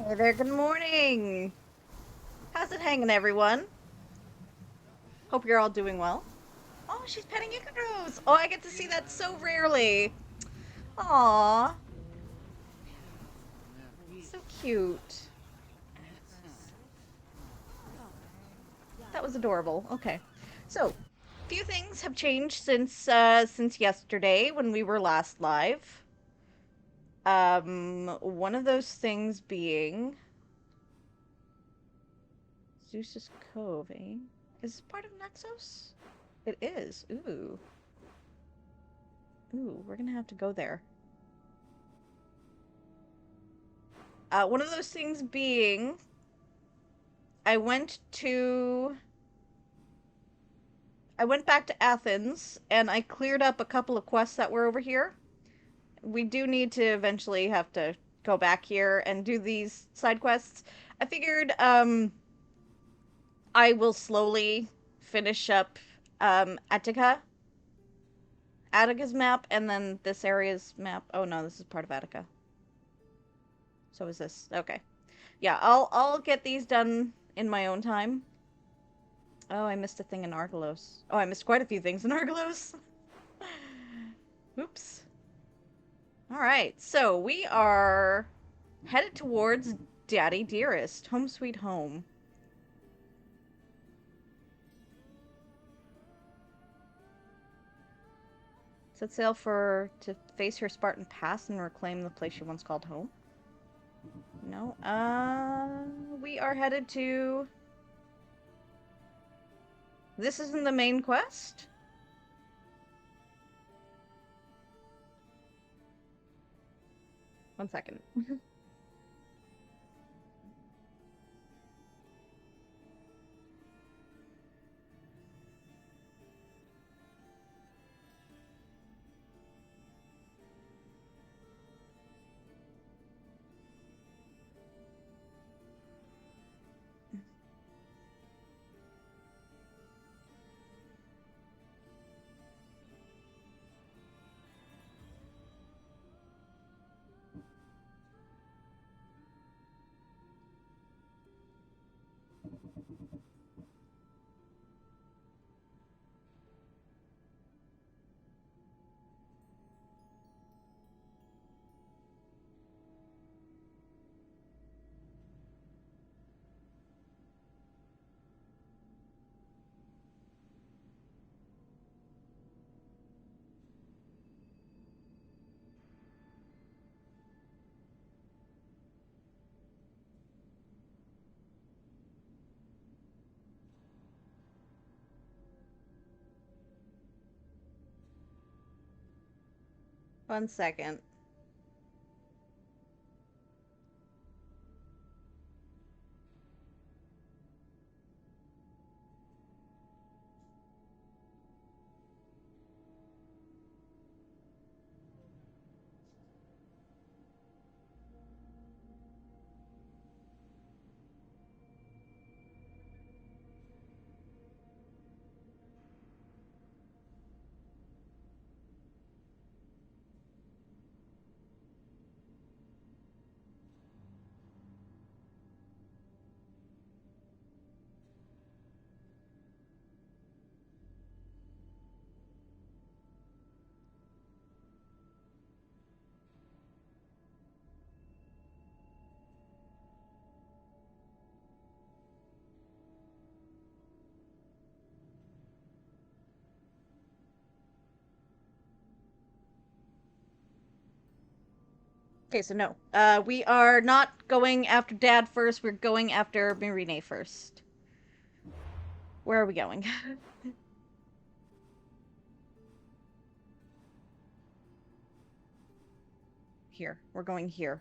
Hey there, good morning. How's it hanging, everyone? Hope you're all doing well. Oh, she's petting Icarus. Oh, I get to see that so rarely. Aw, so cute. That was adorable. Okay, so few things have changed since yesterday when we were last live. One of those things being Zeus's Cove, eh? Is this part of Naxos? It is. Ooh. Ooh, we're gonna have to go there. One of those things being, I went to, I went back to Athens and I cleared up a couple of quests that were over here. We do need to eventually have to go back here and do these side quests. I figured, I will slowly finish up, Attica's map, and then this area's map. Oh no, this is part of Attica. So is this. Okay. Yeah, I'll get these done in my own time. Oh, I missed a thing in Argelos. Oh, I missed quite a few things in Argelos. Oops. Alright, so we are headed towards Daddy Dearest, Home Sweet Home. Set sail to face her Spartan past and reclaim the place she once called home. No, we are headed to... This isn't the main quest? One second. One second. Okay, so no. We are not going after Dad first. We're going after Mirine first. Where are we going? Here. We're going here.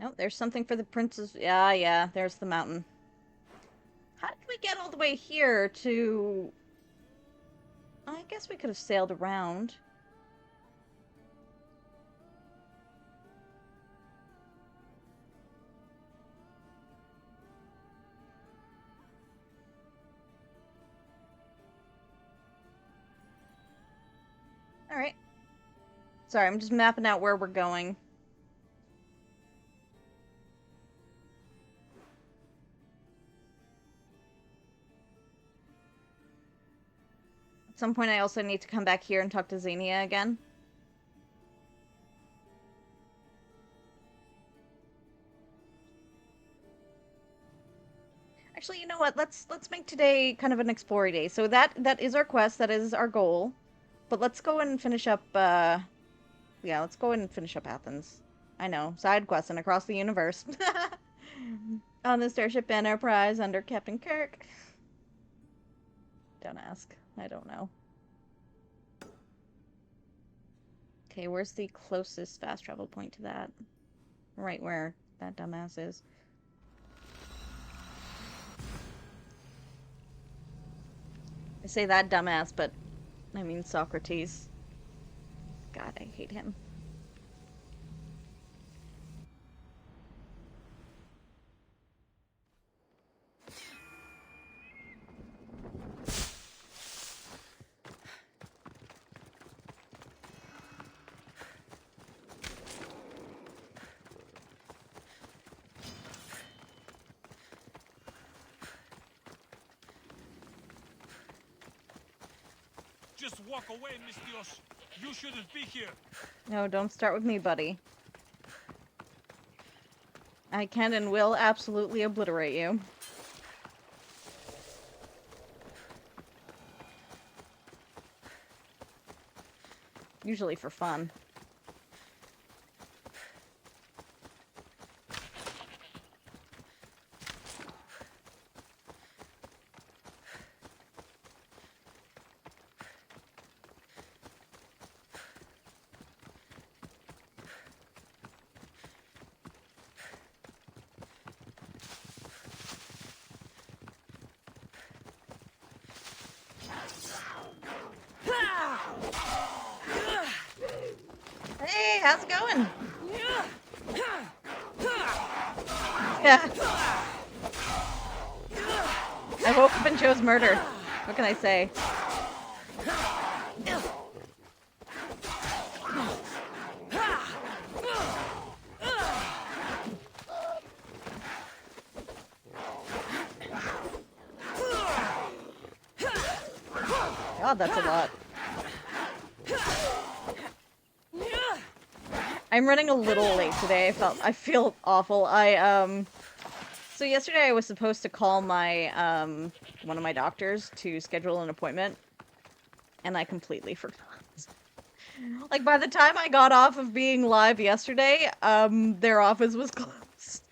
Oh, there's something for the princess. Yeah, yeah, there's the mountain. How did we get all the way here to... I guess we could have sailed around. Alright. Sorry, I'm just mapping out where we're going. At some point I also need to come back here and talk to Xenia again. Actually, you know what? Let's make today kind of an exploring day. So that is our quest, that is our goal. But let's go and finish up yeah, let's go and finish up Athens. I know, side quest and across the universe. On the Starship Enterprise under Captain Kirk. Don't ask. I don't know. Okay, where's the closest fast travel point to that? Right where that dumbass is. I say that dumbass, but I mean Socrates. God, I hate him. Just walk away, Mistios. You shouldn't be here. No, don't start with me, buddy. I can and will absolutely obliterate you. Usually for fun. Hey, how's it going? Yeah. I woke up and chose murder. What can I say? God, that's a lot. I'm running a little late today. I feel awful. So yesterday I was supposed to call my one of my doctors to schedule an appointment, and I completely forgot. Like, by the time I got off of being live yesterday, their office was closed.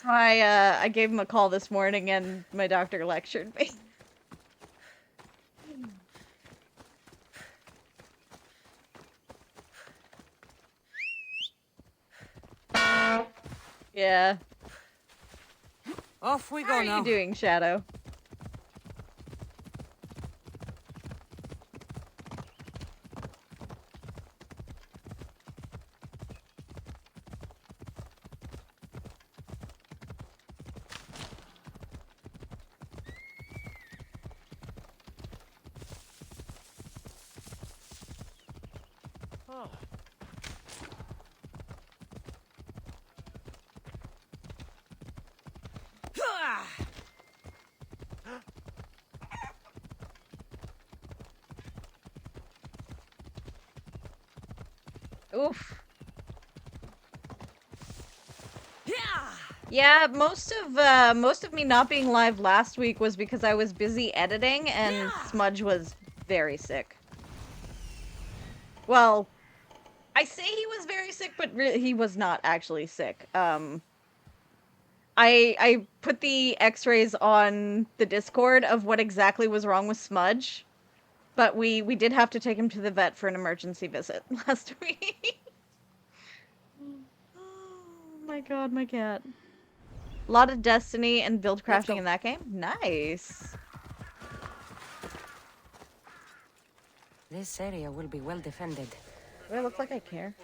So I gave him a call this morning, and my doctor lectured me. Yeah. Off we go How are now. you doing, Shadow? Oh. Oof. Yeah, most of me not being live last week was because I was busy editing and Smudge was very sick. Well, I say he was very sick, but he was not actually sick. I put the x-rays on the Discord of what exactly was wrong with Smudge, but we did have to take him to the vet for an emergency visit last week. Oh my god, my cat. A lot of Destiny and build crafting in that game. Nice. This area will be well defended. Do I look like I care?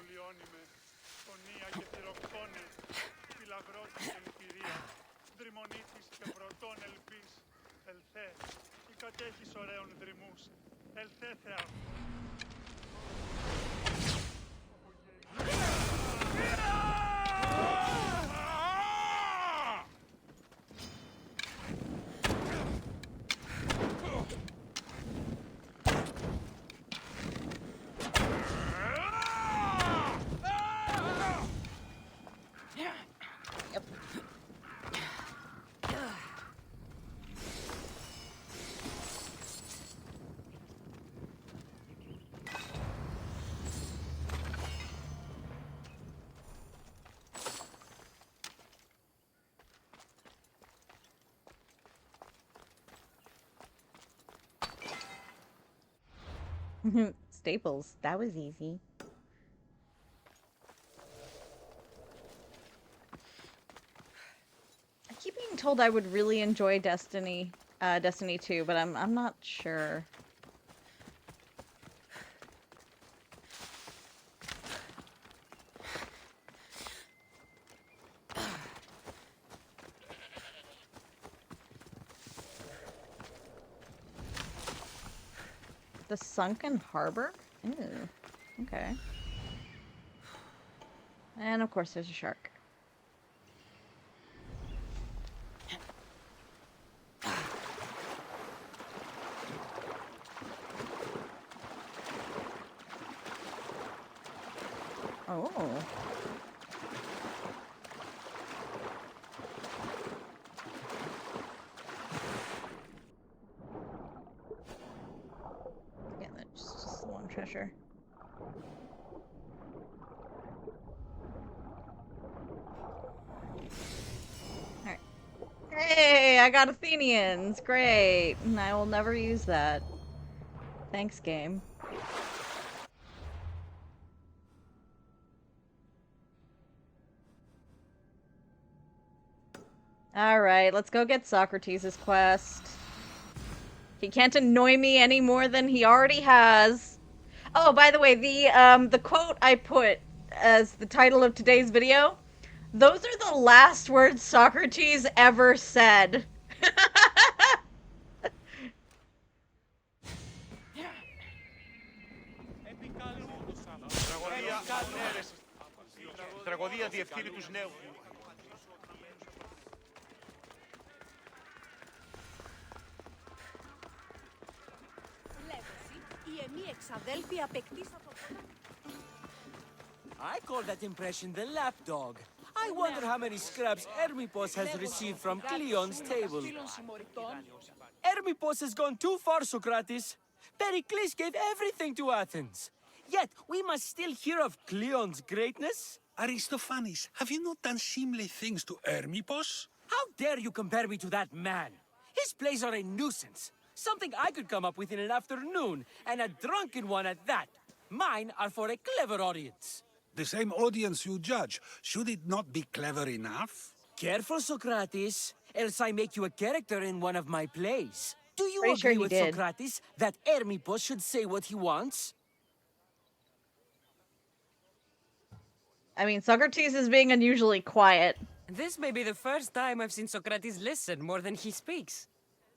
δρυμονίτης και πρωτών ελπίς. Ελθέ, ή κατέχεις ωραίων δρυμούς. Ελθέ Θεά. Staples. That was easy. I keep being told I would really enjoy Destiny 2, but I'm not sure. The sunken harbor? Ew. Okay. And of course there's a shark. Oh. Yeah, that's just the one treasure. Alright. Hey, I got Athenians! Great! And I will never use that. Thanks, game. Alright, let's go get Socrates' quest. He can't annoy me any more than he already has. Oh, by the way, the quote I put as the title of today's video, those are the last words Socrates ever said. Τραγωδία διευθύνει τους νέους. I call that impression the lapdog. I wonder how many scraps Hermippos has received from Cleon's table. Hermippos has gone too far, Socrates. Pericles gave everything to Athens. Yet we must still hear of Cleon's greatness. Aristophanes, have you not done seemly things to Hermippos? How dare you compare me to that man? His plays are a nuisance. Something I could come up with in an afternoon, and a drunken one at that. Mine are for a clever audience. The same audience you judge. Should it not be clever enough? Careful, Socrates, else I make you a character in one of my plays. Do you Pretty sure agree he with did. Socrates that Hermippos should say what he wants? I mean, Socrates is being unusually quiet. This may be the first time I've seen Socrates listen more than he speaks.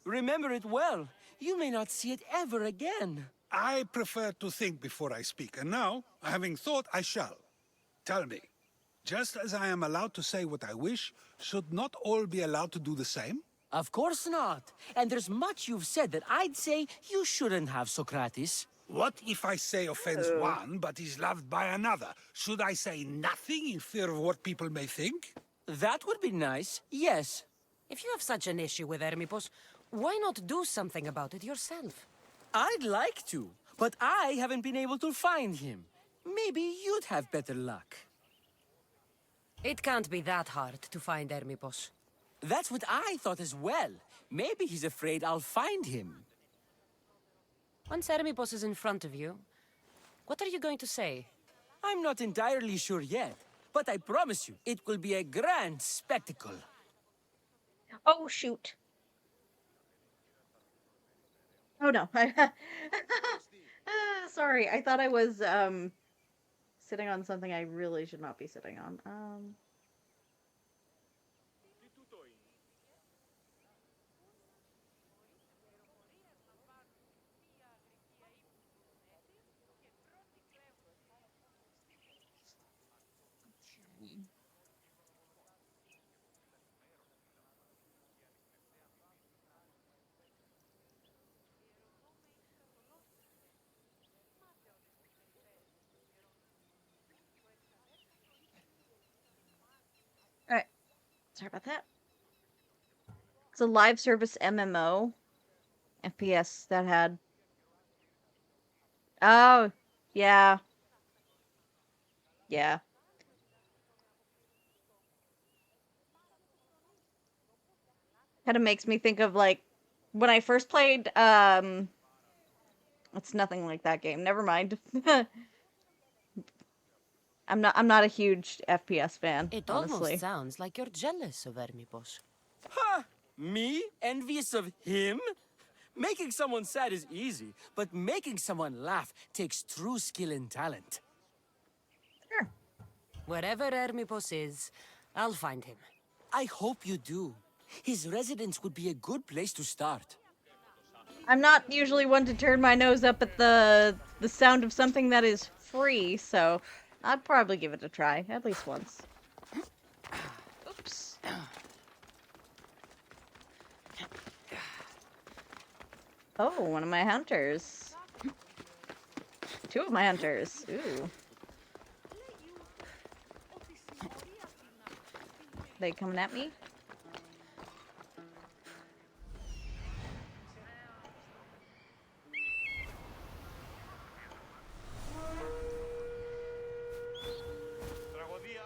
Remember it well. You may not see it ever again. I prefer to think before I speak, and now, having thought, I shall. Tell me, just as I am allowed to say what I wish, should not all be allowed to do the same? Of course not. And there's much you've said that I'd say you shouldn't have, Socrates. What if I say offends one, but is loved by another? Should I say nothing in fear of what people may think? That would be nice, yes. If you have such an issue with Hermippos, why not do something about it yourself? I'd like to, but I haven't been able to find him. Maybe you'd have better luck. It can't be that hard to find Hermippos. That's what I thought as well. Maybe he's afraid I'll find him. Once Hermippos is in front of you, what are you going to say? I'm not entirely sure yet, but I promise you, it will be a grand spectacle. Oh, shoot. Oh, no. Sorry, I thought I was, sitting on something I really should not be sitting on. Sorry about that. It's a live service MMO FPS that had. Oh, yeah. Yeah. Kind of makes me think of like when I first played it's nothing like that game. Never mind. I'm not a huge FPS fan, It almost honestly. sounds like you're jealous of Hermipos. Ha! Me? Envious of him? Making someone sad is easy, but making someone laugh takes true skill and talent. Sure. Wherever Hermipos is, I'll find him. I hope you do. His residence would be a good place to start. I'm not usually one to turn my nose up at the sound of something that is free, so I'd probably give it a try, at least once. Oops. Oh, one of my hunters. Two of my hunters. Ooh. They coming at me? Τραγωδία.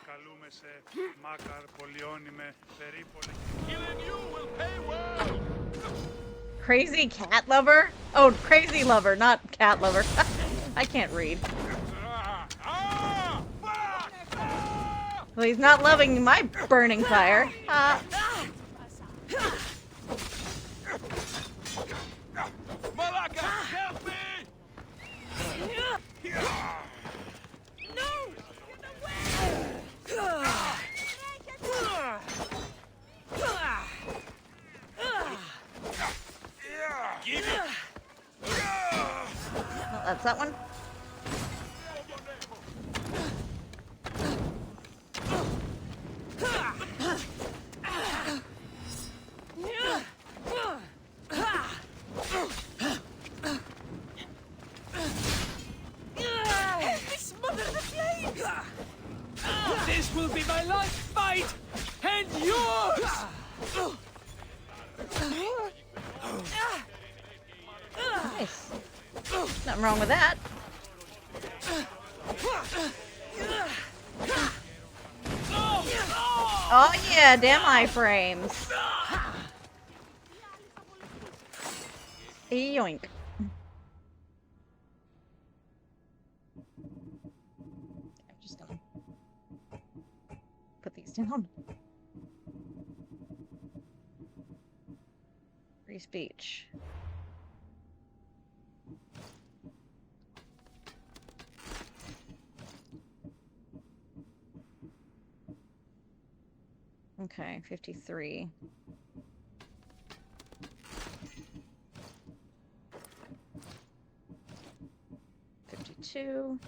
Καλούμε σε μάκαρ, πολιόνιμε, περίπολε. Killing you will pay well. Crazy cat lover? Oh, crazy lover, not cat lover. I can't read. Well, he's not loving my burning fire. Malaka, help me! Give it! Oh, that's that one. This will be my last fight! And yours! Nice. Nothing wrong with that. Oh yeah, damn iframes. Yoink. I'm just gonna put these down. Free speech. Okay, 53. $52.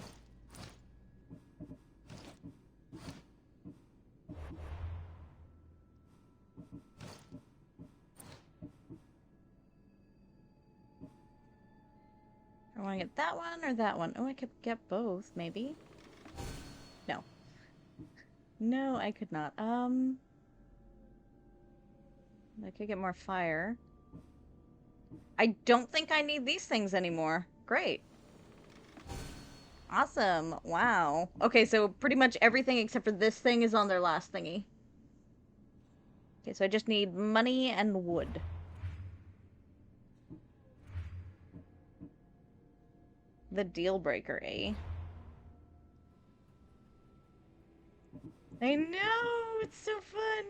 I want to get that one or that one. Oh, I could get both, maybe. No. No, I could not. I could get more fire. I don't think I need these things anymore. Great. Awesome. Wow. Okay, so pretty much everything except for this thing is on their last thingy. Okay, so I just need money and wood. The deal breaker, eh? I know! It's so fun!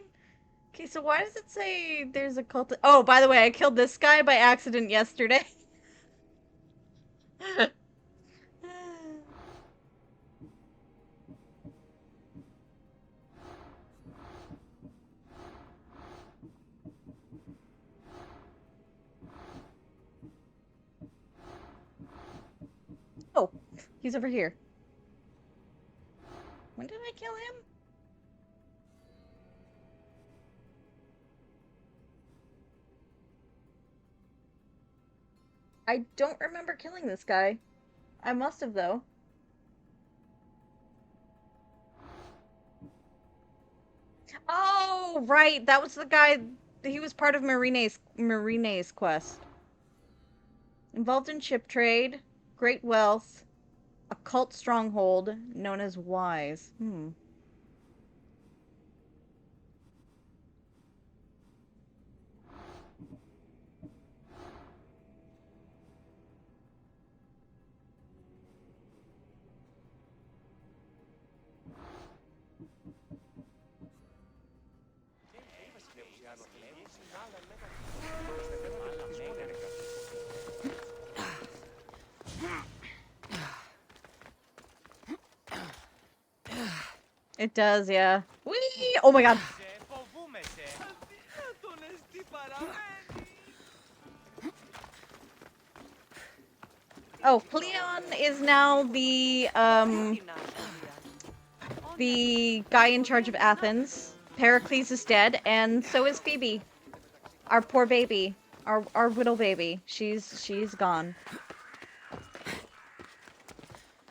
Okay, so why does it say there's a cult? Oh, by the way, I killed this guy by accident yesterday. Oh, he's over here. When did I kill him? I don't remember killing this guy. I must have, though. Oh, right. That was the guy. He was part of Marine's quest. Involved in ship trade, great wealth, a cult stronghold known as Wise. It does, yeah. Whee! Oh my god. Oh, Cleon is now the guy in charge of Athens. Pericles is dead, and so is Phoebe. Our poor baby. Our widow baby. She's gone.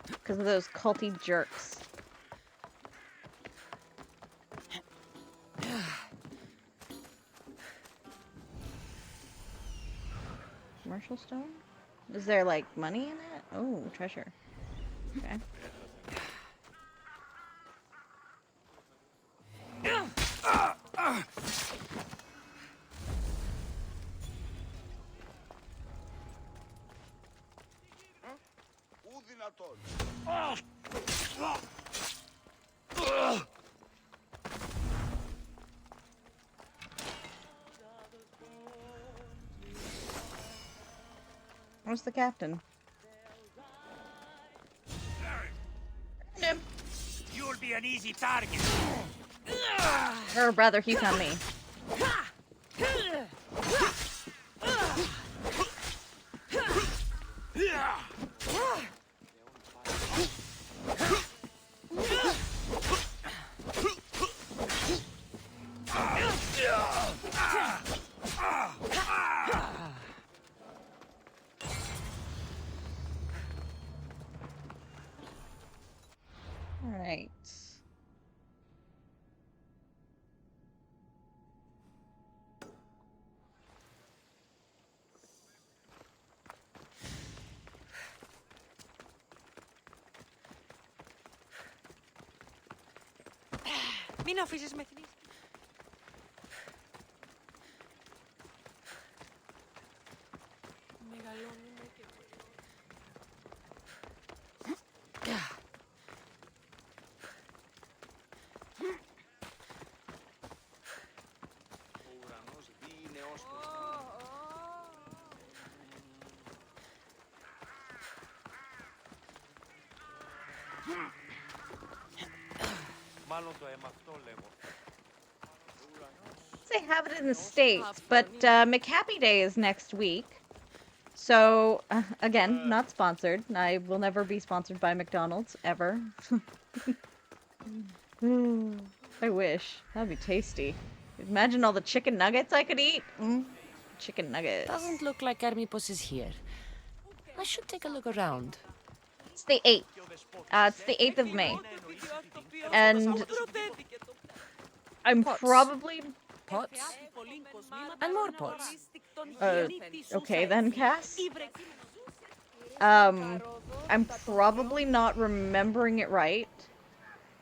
Because of those culty jerks. Commercial stone? Is there, like, money in it? Oh, treasure. Okay. Where's the captain? You'll be an easy target. Or rather, he's not me. Alright. Μην αφήσεις με θνείς. Μεγαλώνουμε και Ο ουρανός δίνει ως μάλλον το αίμα αυτό λέγω. They have it in the States, but McHappy Day is next week. So, again, not sponsored. I will never be sponsored by McDonald's, ever. I wish. That'd be tasty. Imagine all the chicken nuggets I could eat. Chicken nuggets. Doesn't look like Asklepios is here. I should take a look around. It's the 8th. It's the 8th of May. And I'm probably... Pots? And more pots. Okay then, Cass. I'm probably not remembering it right.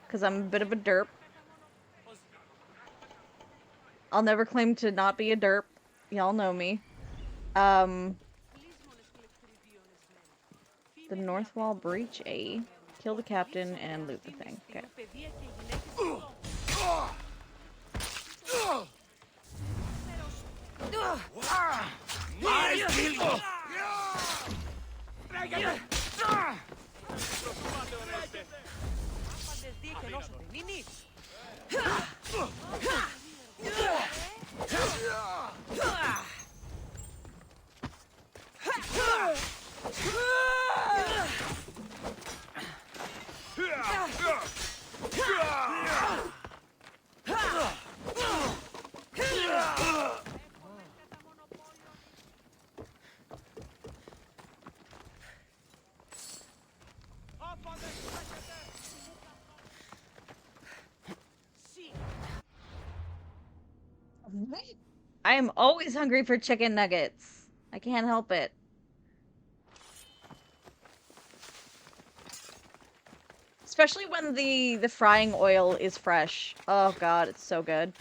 Because I'm a bit of a derp. I'll never claim to not be a derp. Y'all know me. The North Wall breach A. Kill the captain and loot the thing. Okay. I'll kill you! I am always hungry for chicken nuggets. I can't help it. Especially when the frying oil is fresh. Oh god, it's so good.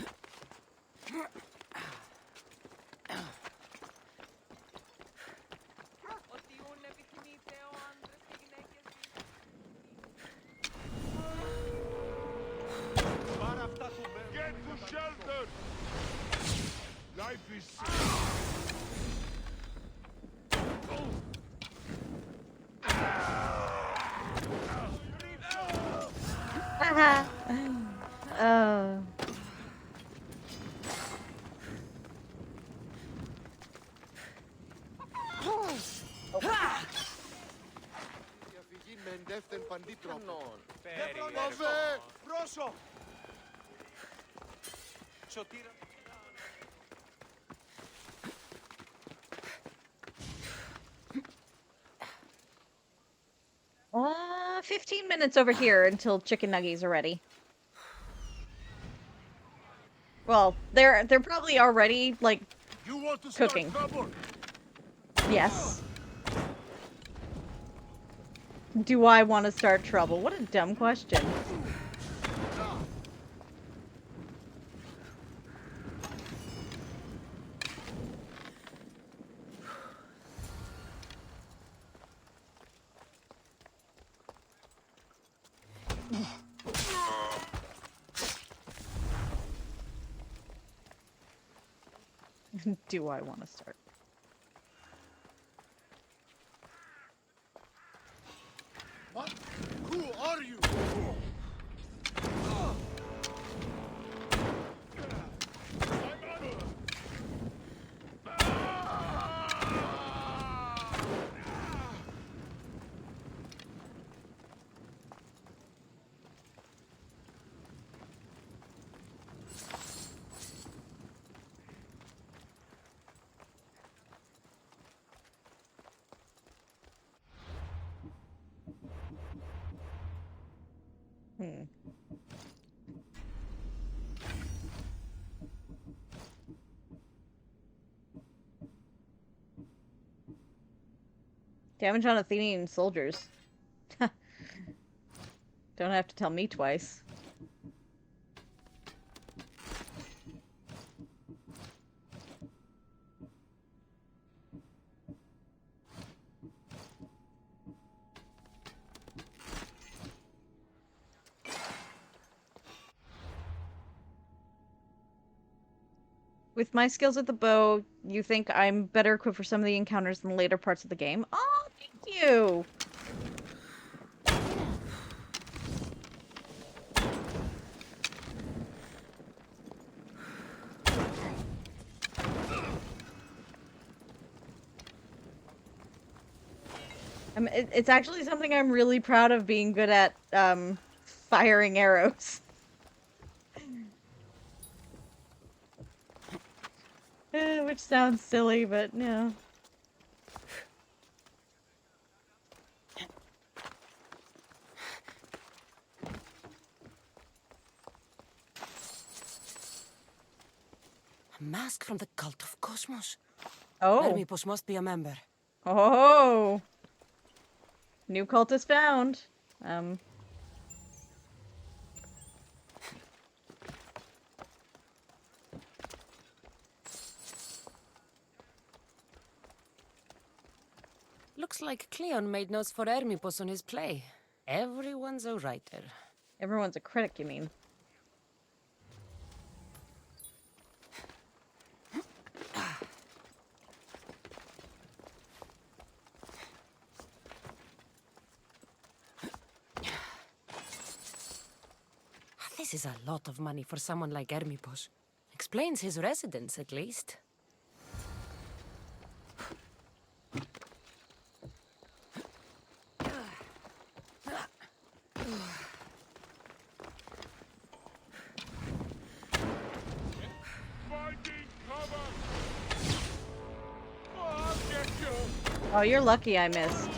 Get to shelter! Life is... Oh. Πρόσω! Σωτήρα... 15 minutes over here until chicken nuggies are ready. Well, they're probably already, like, You want to start cooking. trouble? Yes. Do I want to start trouble? What a dumb question. Do I want to start? What? Who are you? Damage on Athenian soldiers. Don't have to tell me twice. With my skills with the bow, you think I'm better equipped for some of the encounters in the later parts of the game? Oh, thank you! It's actually something I'm really proud of, being good at, firing arrows. Which sounds silly, but no. A mask from the cult of Cosmos. Oh. Hermipos must be a member. Oh. New cult is found. Looks like Cleon made notes for Hermipos on his play. Everyone's a writer. Everyone's a critic, you mean? This is a lot of money for someone like Hermipos. Explains his residence, at least. Oh, you're lucky I missed.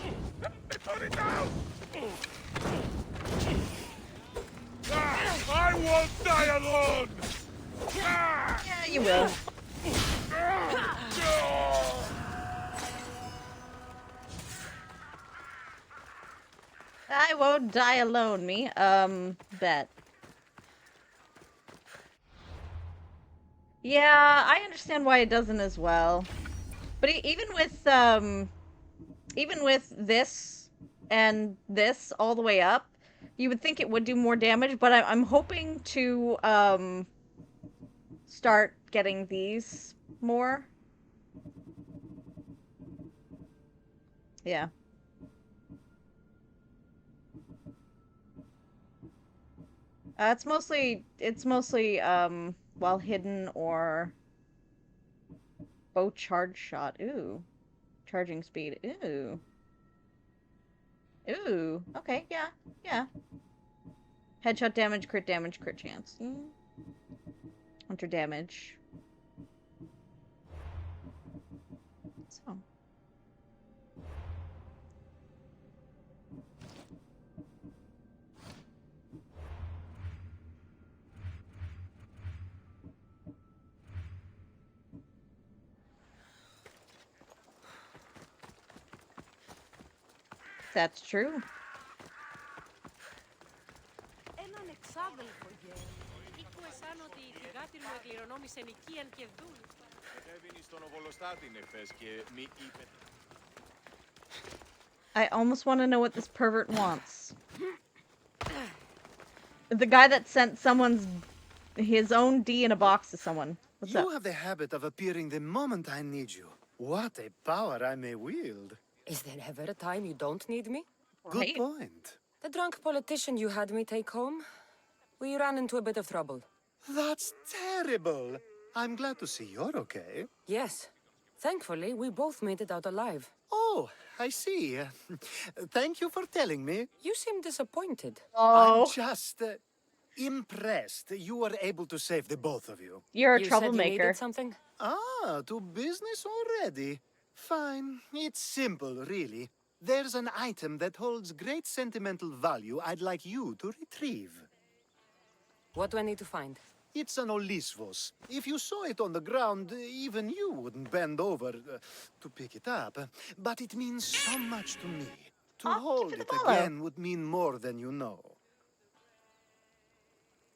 I won't die alone! Yeah, you will. I won't die alone, me. Bet. Yeah, I understand why it doesn't as well. But even with this and this all the way up, you would think it would do more damage, but I'm hoping to, start getting these more. Yeah. It's mostly, while hidden or bow charge shot. Ooh. Charging speed. Ooh. Ooh. Okay, yeah. Yeah. Headshot damage, crit chance. Hunter damage. So. That's true. Έναν εξάδελφο γέρ. Ήκου εσάν ότι η θυγάτη μου εκληρονόμησε νοικίαν και δούλ. Έβηνε στον Οβολοστάτην εχθές και μη είπε... I almost want to know what this pervert wants. The guy that sent his own D in a box to someone. What's up? You have the habit of appearing the moment I need you. What a power I may wield. Is there ever a time you don't need me? Good Right. point. The drunk politician you had me take home? We ran into a bit of trouble. That's terrible. I'm glad to see you're okay. Yes. Thankfully, we both made it out alive. Oh, I see. Thank you for telling me. You seem disappointed. Oh, I'm just impressed you were able to save the both of you. you're a You said you troublemaker. needed something? Ah, to business already. Fine. It's simple, really. There's an item that holds great sentimental value I'd like you to retrieve. What do I need to find? It's an Olisvos. If you saw it on the ground, even you wouldn't bend over to pick it up. But it means so much to me. To Oh, hold give it it a follow. again would mean more than you know.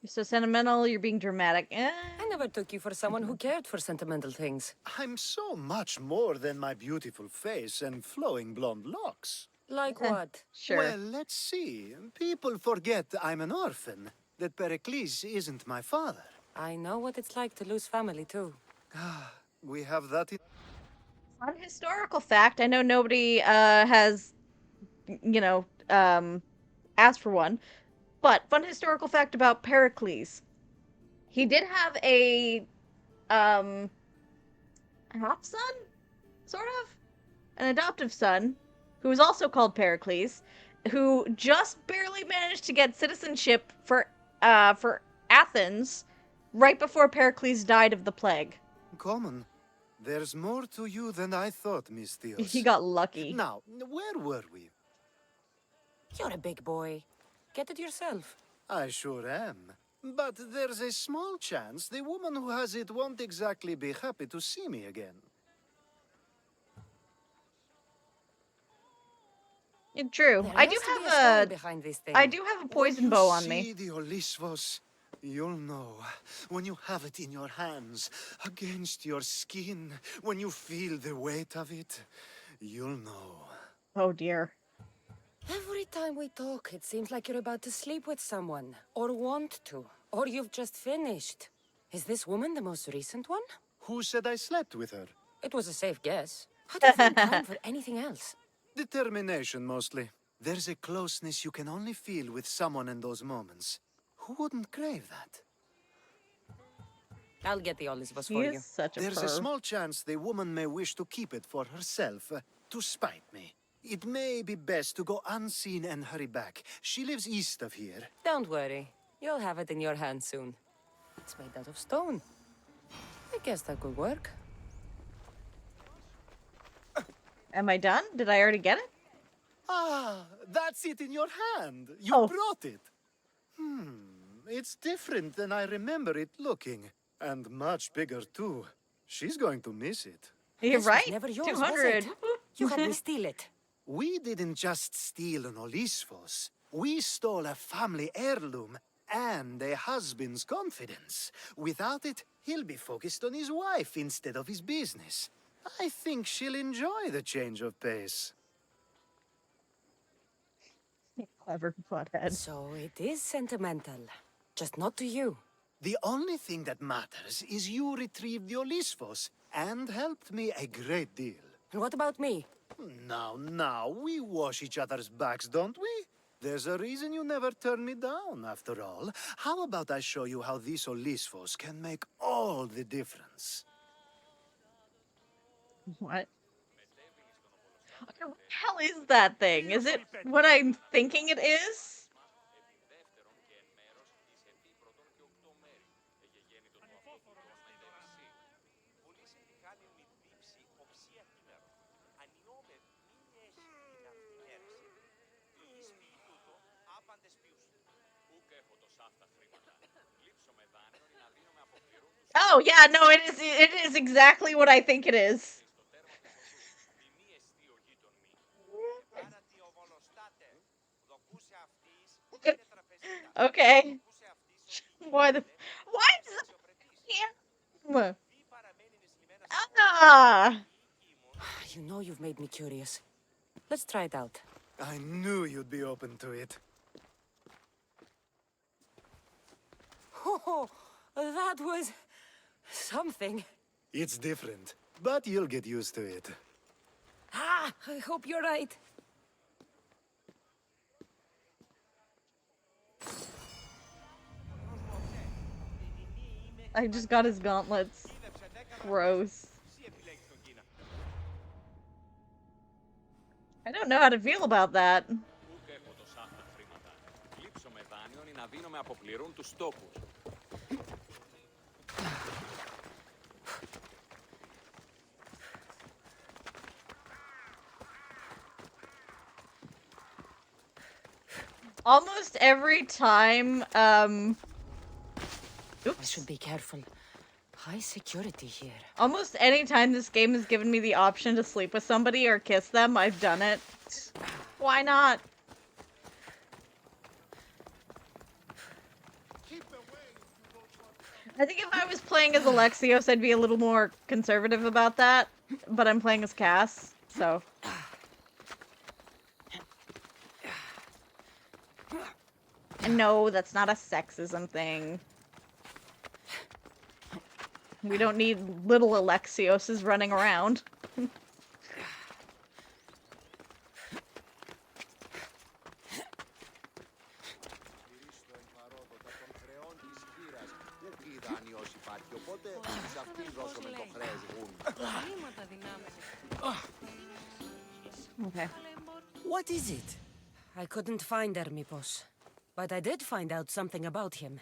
You're so sentimental, you're being dramatic. I never took you for someone who cared for sentimental things. I'm so much more than my beautiful face and flowing blonde locks. Like what? Sure. Well, let's see. People forget I'm an orphan, that Pericles isn't my father. I know what it's like to lose family, too. We have that in... Fun historical fact. I know nobody has, asked for one, but fun historical fact about Pericles. He did have a half son, sort of, an adoptive son, who was also called Pericles, who just barely managed to get citizenship for Athens right before Pericles died of the plague. Common. There's more to you than I thought, Miss Theos. He got lucky. Now, where were we? You're a big boy. Get it yourself. I sure am. But there's a small chance the woman who has it won't exactly be happy to see me again. True. There I do has to be a have story behind this thing. I do have a poison When bow on you me. see the Olisvos, you'll know. When you have it in your hands, against your skin, when you feel the weight of it, you'll know. Oh dear. Every time we talk, it seems like you're about to sleep with someone, or want to, or you've just finished. Is this woman the most recent one? Who said I slept with her? It was a safe guess. How do you find time for anything else? Determination, mostly. There's a closeness you can only feel with someone in those moments. Who wouldn't crave that? I'll get the Olisvos He for you. is such a There's a perv. small chance the woman may wish to keep it for herself, to spite me. It may be best to go unseen and hurry back. She lives east of here. Don't worry. You'll have it in your hand soon. It's made out of stone. I guess that could work. Am I done? Did I already get it? Ah, that's it in your hand. You Oh. brought it. It's different than I remember it looking. And much bigger, too. She's going to miss it. You're This was right. never yours, was 200. it? You had me steal it. We didn't just steal an Olisphos. We stole a family heirloom and a husband's confidence. Without it, he'll be focused on his wife instead of his business. I think she'll enjoy the change of pace. Clever butthead. So it is sentimental. Just not to you. The only thing that matters is you retrieved the Olisphos and helped me a great deal. And what about me? Now, we wash each other's backs, don't we? There's a reason you never turn me down, after all. How about I show you how these Olisphos can make all the difference? What? Okay, what the hell is that thing? Is it what I'm thinking it is? Oh yeah, no, it is exactly what I think it is. Okay. Why does it Ah! You know you've made me curious. Let's try it out. I knew you'd be open to it. Oh, that was something. It's different, but you'll get used to it. Ah, I hope you're right. I just got his gauntlets. Gross. I don't know how to feel about that. Almost every time, I oops. should be careful. High security here. Almost any time this game has given me the option to sleep with somebody or kiss them, I've done it. Why not? I think if I was playing as Alexios, I'd be a little more conservative about that. But I'm playing as Cass, so... And no, that's not a sexism thing. We don't need little Alexioses running around. Okay. What is it? I couldn't find Hermipos, but I did find out something about him.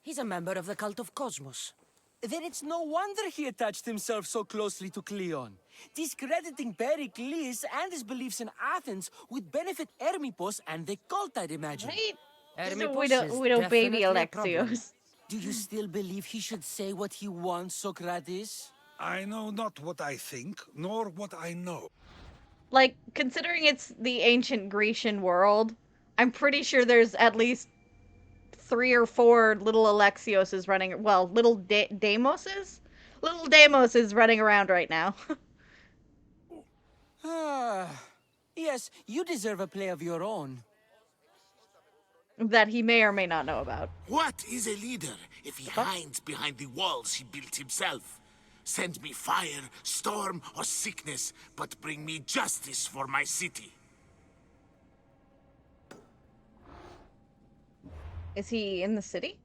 He's a member of the cult of Cosmos. Then it's no wonder he attached himself so closely to Cleon. Discrediting Pericles and his beliefs in Athens would benefit Hermipos and the cult, I'd imagine. Right? Hermipos We don't baby definitely a problem. Alexios. Do you still believe he should say what he wants, Socrates? I know not what I think, nor what I know. Like, considering it's the ancient Grecian world, I'm pretty sure there's at least 3 or 4 little Alexioses running, well, little Deimoses? Little Deimoses running around right now. Yes, you deserve a play of your own. That he may or may not know about. What is a leader if he hides behind the walls he built himself? Send me fire, storm, or sickness, but bring me justice for my city. Is he in the city?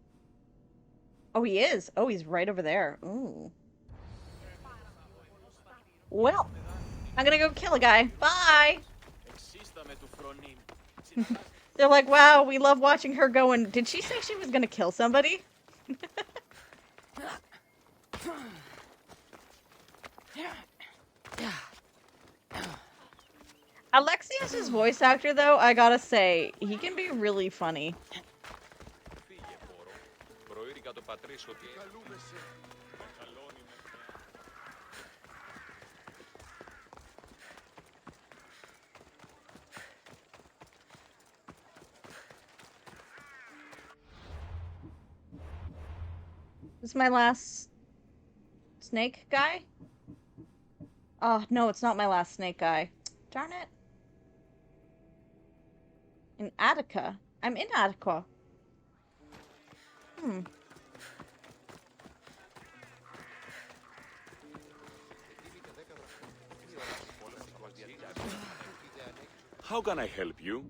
Oh, he is. Oh, he's right over there. Ooh. Well, I'm gonna go kill a guy. Bye! They're like, wow, we love watching her go and... Did she say she was gonna kill somebody? Alexios' voice actor, though, I gotta say, he can be really funny. This is my last snake guy? Oh, no, it's not my last snake guy. Darn it. In Attica. I'm in Attica. How can I help you?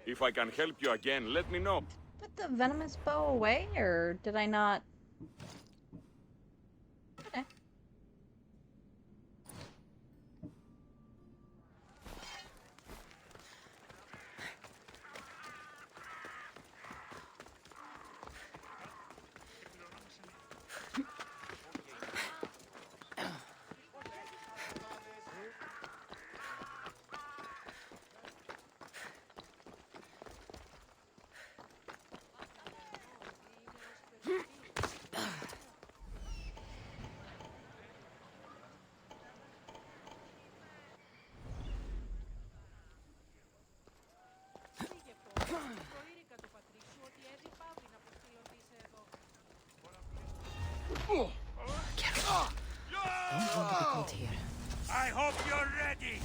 If I can help you again, let me know. Put the venomous bow away, or did I not? Okay. Don't want to be caught here. I hope you're ready.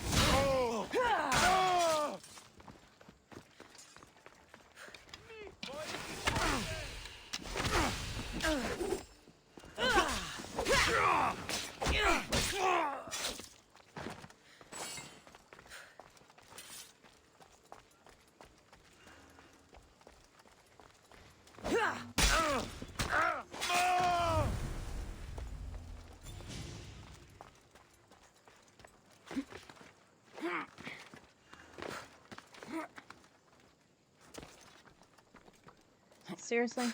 Seriously?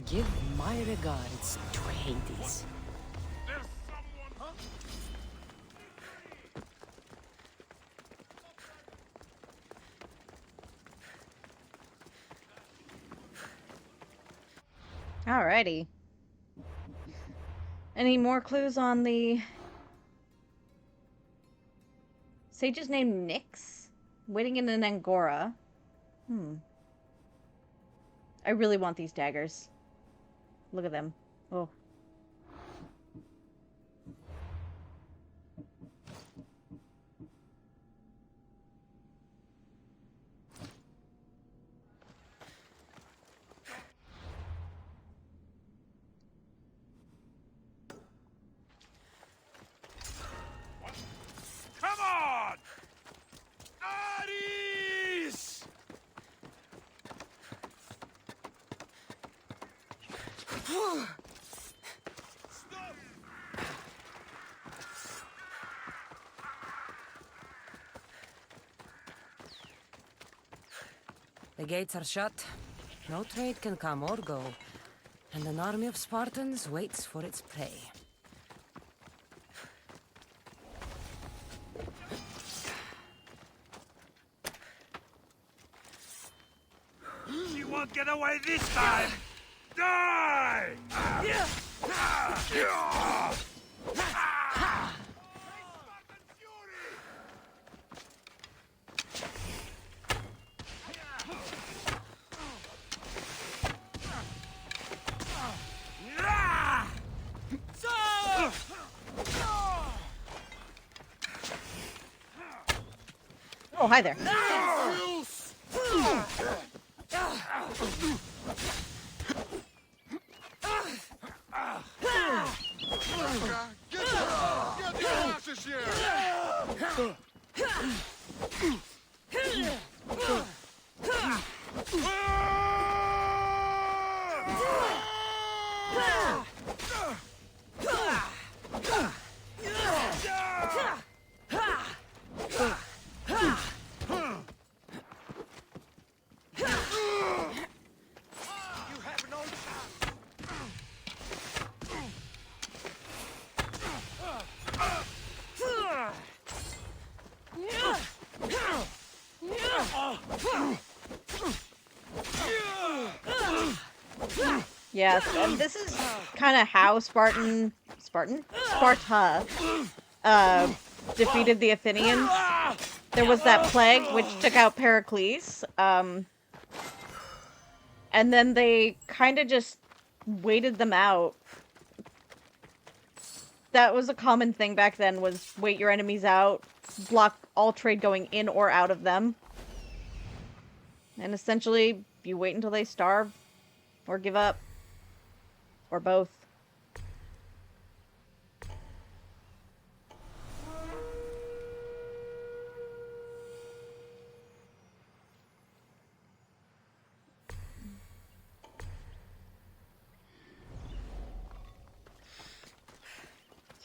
Give my regards to Hades. There's someone, huh? Alrighty. Any more clues on the sage's name? Nyx? Waiting in an angora. I really want these daggers. Look at them. Oh. Come on! Ares! Stop! The gates are shut. No trade can come or go. And an army of Spartans waits for its prey. She won't get away this time! Die! Oh, hi there. Get your asses here! Yes, and this is kind of how Sparta defeated the Athenians. There was that plague which took out Pericles, and then they kind of just waited them out. That was a common thing back then, was wait your enemies out, block all trade going in or out of them. And essentially, you wait until they starve, or give up, or both.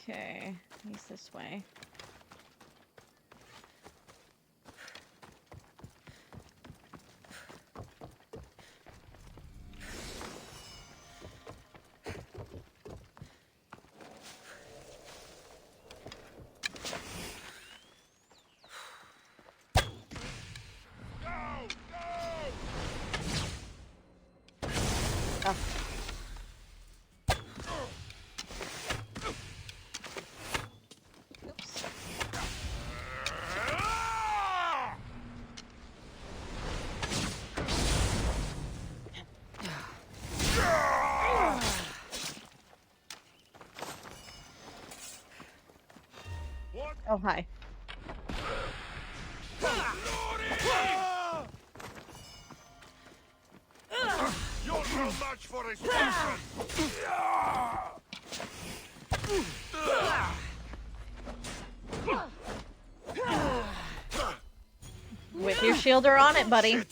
Okay, he's this way. Oh, hi. You're no match for a Spartan! With your shielder on it, buddy.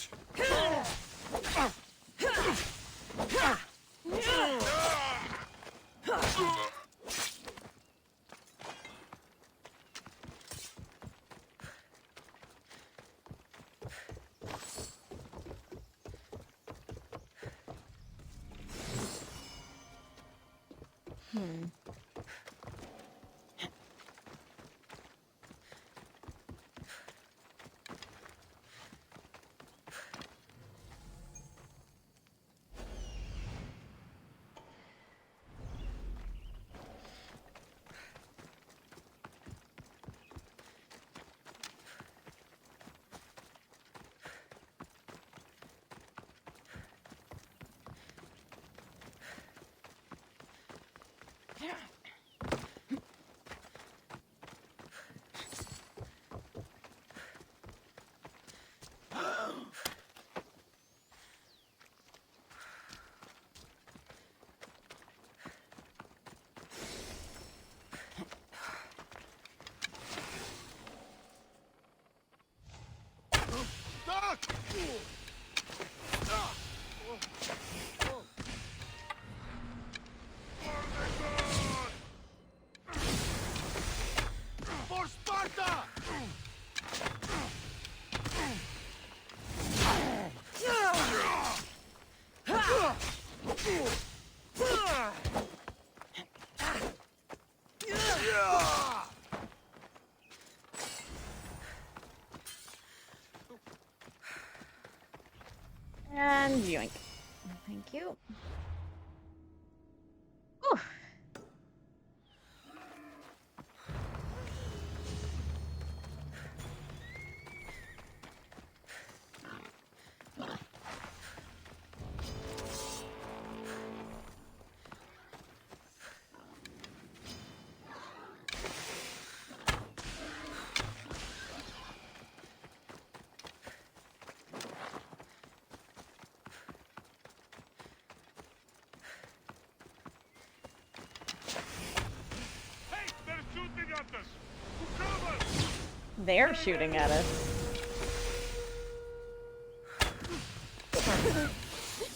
They're shooting at us.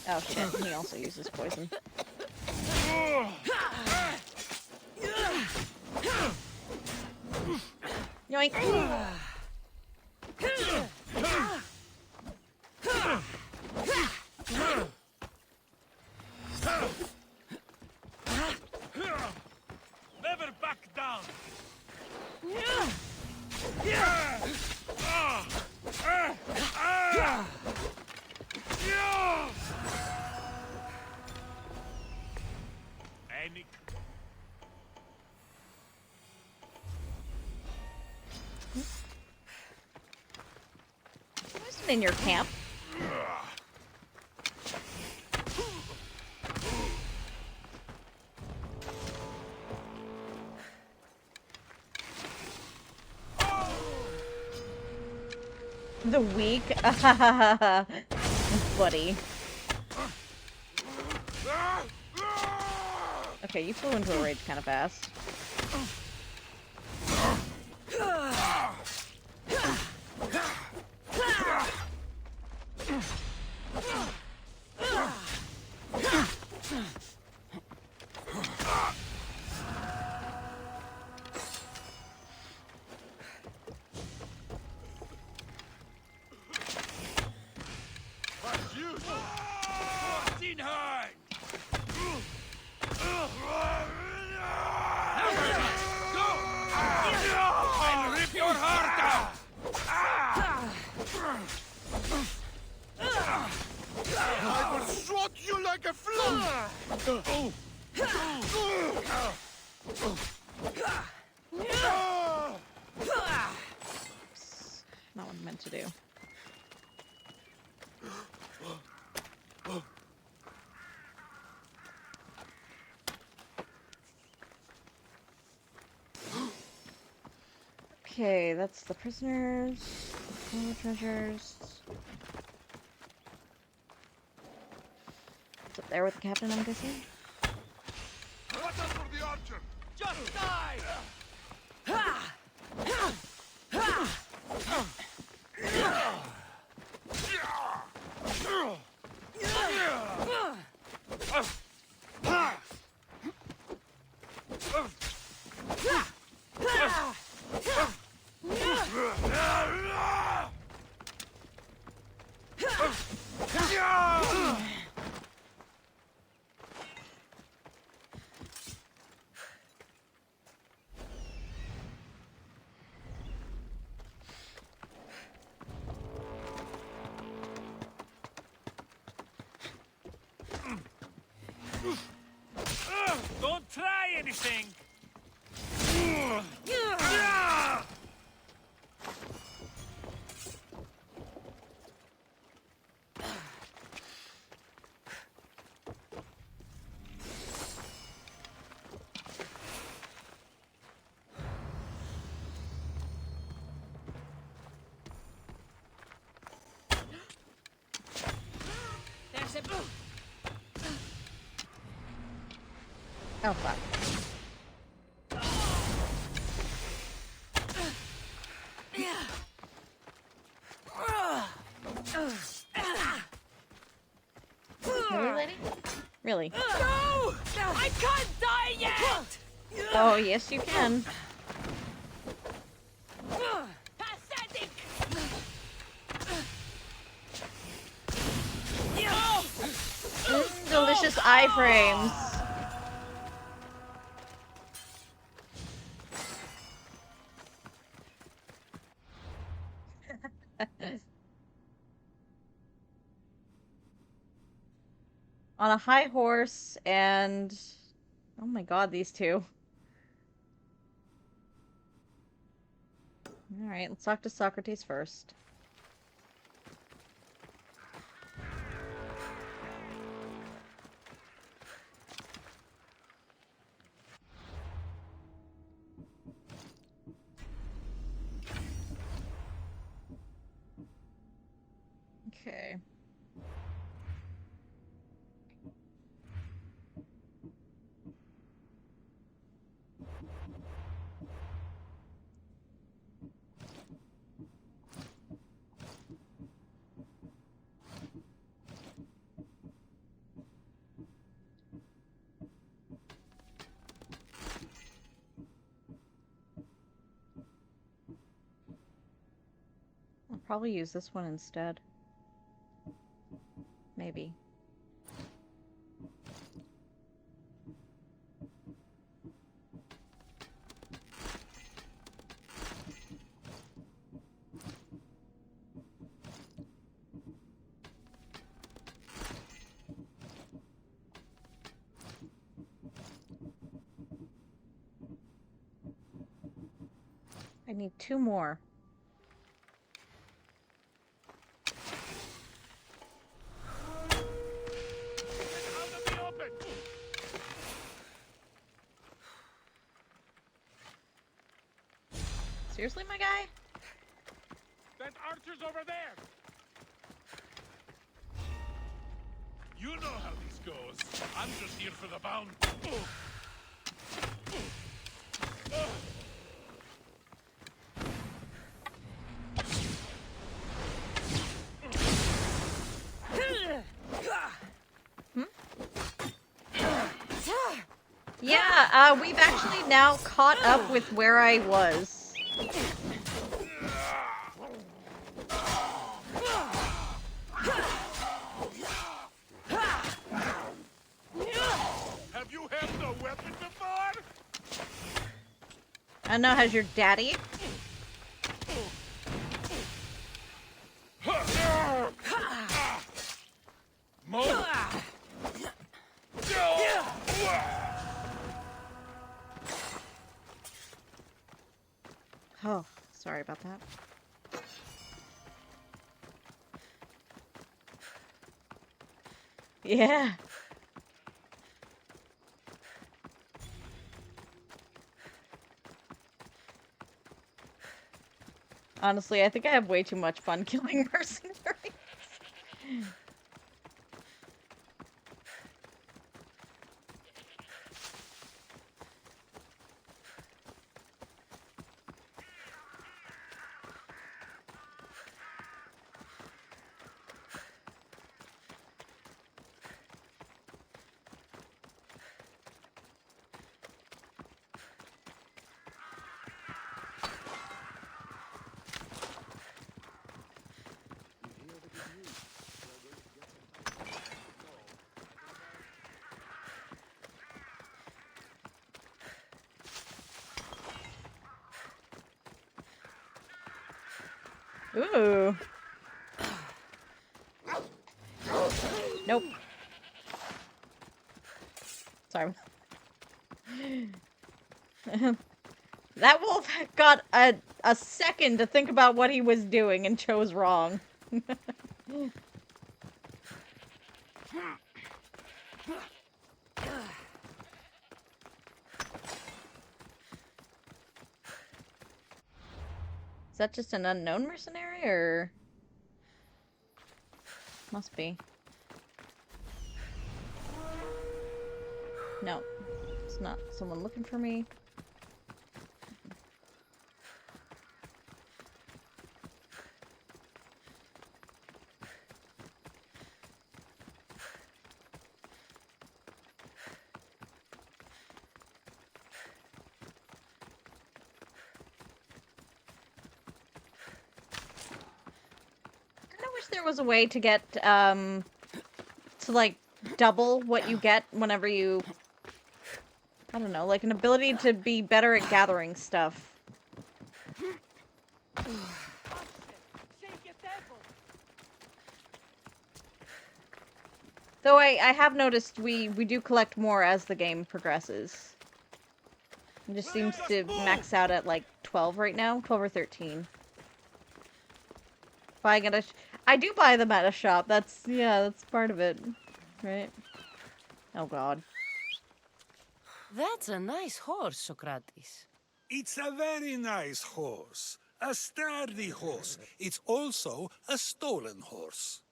Oh shit, he also uses poison. Yoink! Never back down. Any Who's in your camp? The weak? Buddy. Okay, you flew into a rage kind of fast. I'll rip your heart out! I will swat you like a fly! Not what I meant to do. Okay, that's the prisoners, the treasures. It's up there with the captain, I'm guessing. Watch out for the archer! Just die! Don't try anything! There's a... Oh, fuck. Really? Really? No! I can't die yet! Oh, yes, you can. Pathetic! Delicious iframes. On a high horse and... Oh my god, these two. Alright, let's talk to Socrates first. Okay. Probably use this one instead. Maybe. I need 2 more. Seriously, my guy? That archer's over there! You know how this goes. I'm just here for the bound. Yeah, we've actually now caught up with where I was. Have you held a weapon before? I don't know, has your daddy? Move! Oh, sorry about that. Yeah. Honestly, I think I have way too much fun killing mercenaries. Ooh. Nope. Sorry. That wolf got a second to think about what he was doing and chose wrong. Is that just an unknown mercenary, or...? Must be. No. It's not someone looking for me. There was a way to get, to, like, double what you get whenever you... I don't know, like an ability to be better at gathering stuff. Though I have noticed we do collect more as the game progresses. It just seems to max out at, like, 12 right now. 12 or 13. Buying at a... I do buy them at a shop. That's part of it. Right? Oh, God. That's a nice horse, Socrates. It's a very nice horse. A sturdy horse. It's also a stolen horse.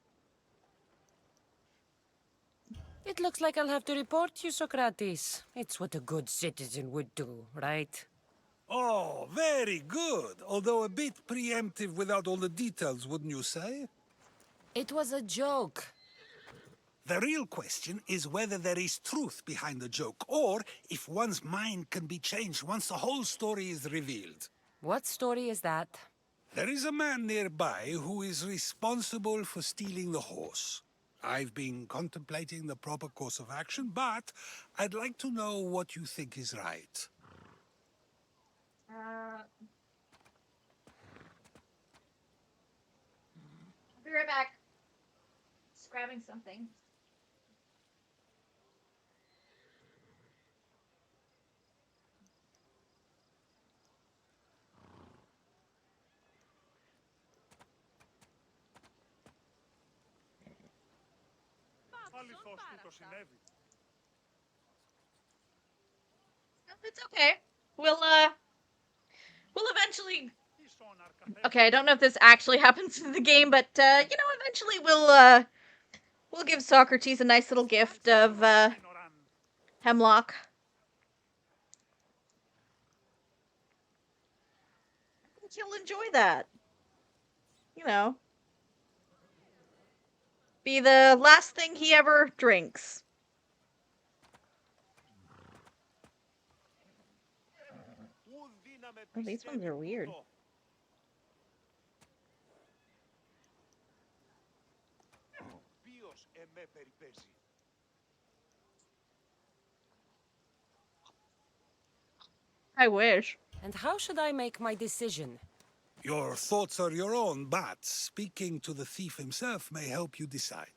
It looks like I'll have to report you, Socrates. It's what a good citizen would do, right? Oh, very good. Although a bit preemptive without all the details, wouldn't you say? It was a joke. The real question is whether there is truth behind the joke, or if one's mind can be changed once the whole story is revealed. What story is that? There is a man nearby who is responsible for stealing the horse. I've been contemplating the proper course of action, but I'd like to know what you think is right. I'll be right back. Just grabbing something. Αληθώς τι το συνέβη. It's okay. We'll eventually. Okay, I don't know if this actually happens in the game, but eventually we'll give Socrates a nice little gift of hemlock. I think he'll enjoy that. Be the last thing he ever drinks. Oh, these ones are weird. I wish. And how should I make my decision? Your thoughts are your own, but speaking to the thief himself may help you decide.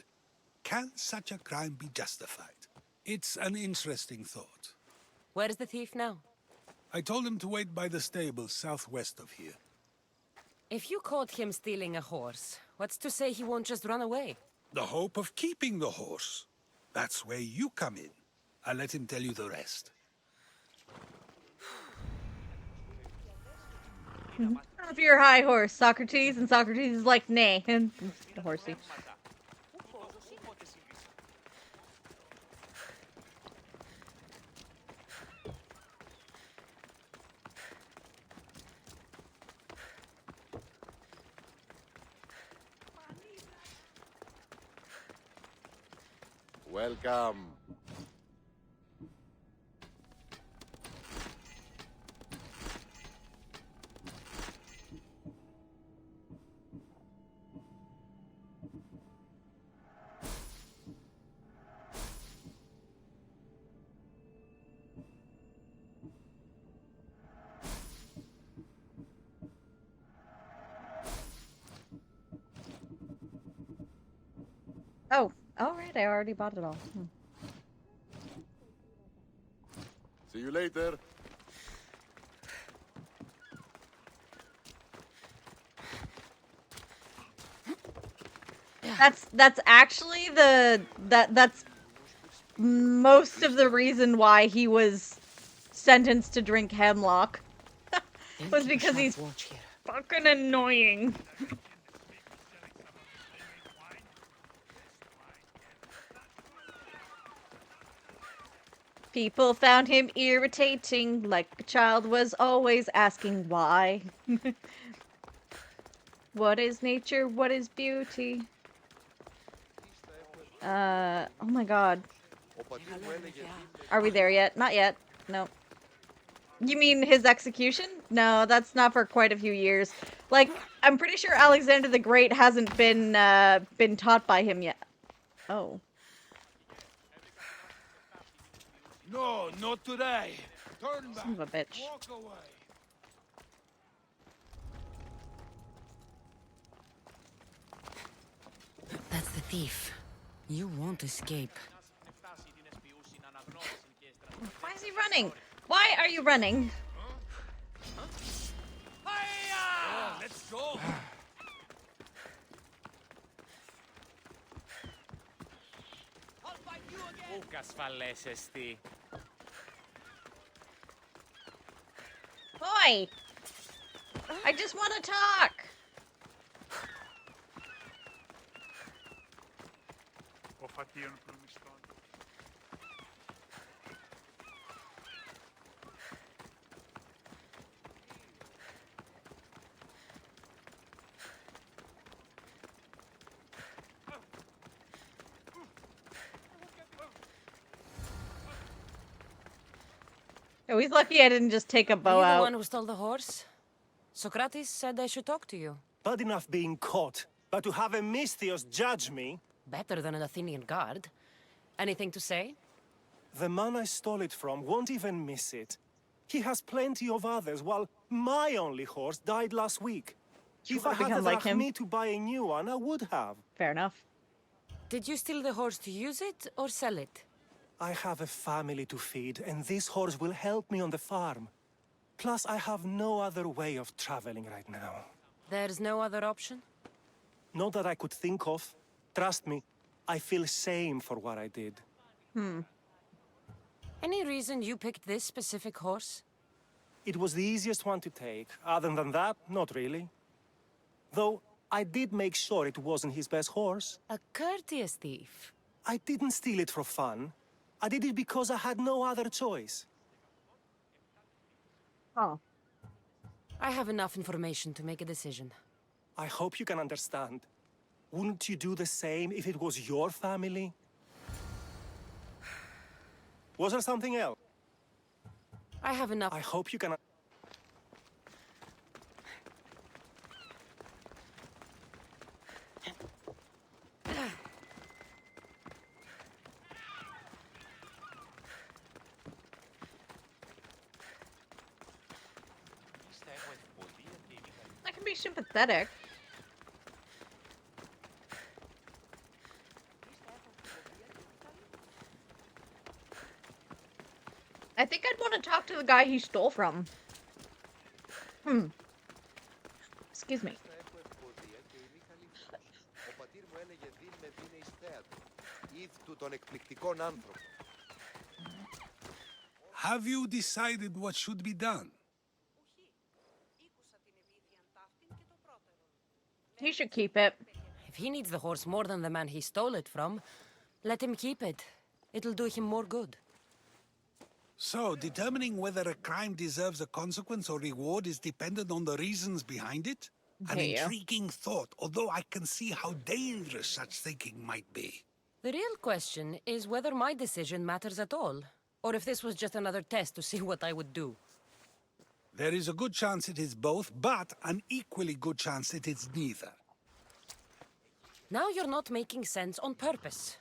Can such a crime be justified? It's an interesting thought. Where is the thief now? I told him to wait by the stables southwest of here. If you caught him stealing a horse, what's to say he won't just run away? The hope of keeping the horse. That's where you come in. I'll let him tell you the rest. If you're a high horse, Socrates, and Socrates is like, nay, and the horsey. Welcome. Oh, alright, I already bought it all. See you later. That's actually that's most of the reason why he was sentenced to drink hemlock. Was because he's fucking annoying. People found him irritating, like a child was always asking why. What is nature? What is beauty? Oh my god. Are we there yet? Not yet. No. You mean his execution? No, that's not for quite a few years. Like, I'm pretty sure Alexander the Great hasn't been taught by him yet. Oh. No, not today. Turn back. Son of a bitch. Walk away. That's the thief. You won't escape. Why is he running? Why are you running? Oh, let's go. Boy! I just want to talk! Ο φατίων προμισθών. Oh, he's lucky I didn't just take a bow Are you the out. one who stole the horse? Socrates said I should talk to you. Bad enough being caught, but to have a Misthios judge me? Better than an Athenian guard. Anything to say? The man I stole it from won't even miss it. He has plenty of others, while my only horse died last week. If I had the drachmi to buy a new one, I would have. Fair enough. Did you steal the horse to use it, or sell it? I have a family to feed, and this horse will help me on the farm. Plus, I have no other way of traveling right now. There's no other option? Not that I could think of. Trust me, I feel shame for what I did. Any reason you picked this specific horse? It was the easiest one to take. Other than that, not really. Though, I did make sure it wasn't his best horse. A courteous thief. I didn't steal it for fun. I did it because I had no other choice. Oh. I have enough information to make a decision. I hope you can understand. Wouldn't you do the same if it was your family? Was there something else? I have enough. I hope you can... I can be sympathetic. I think I'd want to talk to the guy he stole from. Excuse me. Have you decided what should be done? He should keep it. If he needs the horse more than the man he stole it from, let him keep it. It'll do him more good. So, determining whether a crime deserves a consequence or reward is dependent on the reasons behind it? An intriguing thought, although I can see how dangerous such thinking might be. The real question is whether my decision matters at all, or if this was just another test to see what I would do. There is a good chance it is both, but an equally good chance it is neither. Now you're not making sense on purpose.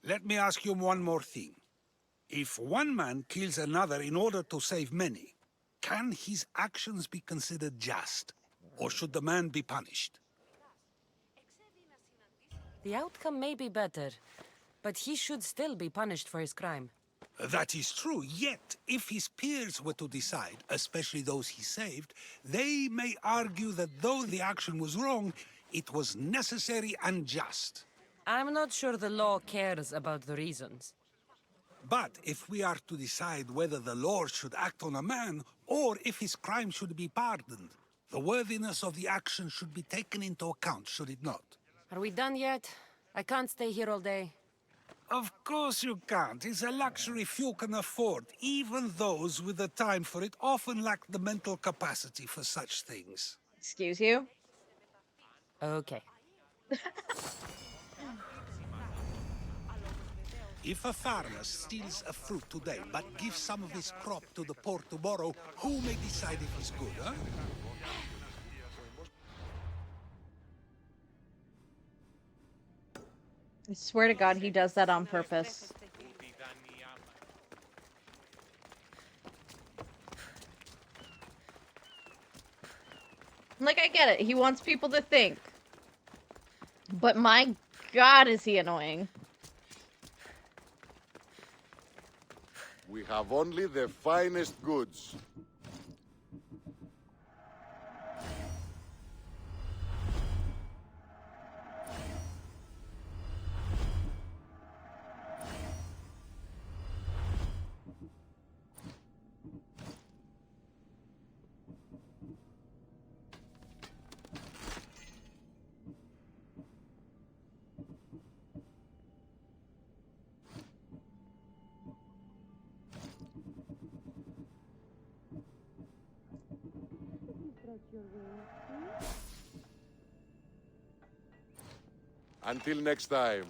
Let me ask you one more thing. If one man kills another in order to save many, can his actions be considered just? Or should the man be punished? The outcome may be better, but he should still be punished for his crime. That is true, yet if his peers were to decide, especially those he saved, they may argue that though the action was wrong, it was necessary and just. I'm not sure the law cares about the reasons. But if we are to decide whether the law should act on a man, or if his crime should be pardoned, the worthiness of the action should be taken into account, should it not? Are we done yet? I can't stay here all day. Of course you can't. It's a luxury few can afford. Even those with the time for it often lack the mental capacity for such things. Excuse you? Okay. If a farmer steals a fruit today, but gives some of his crop to the poor tomorrow, who may decide if it's good, huh? I swear to God, he does that on purpose. Like, I get it. He wants people to think. But my God, is he annoying. We have only the finest goods. Until next time.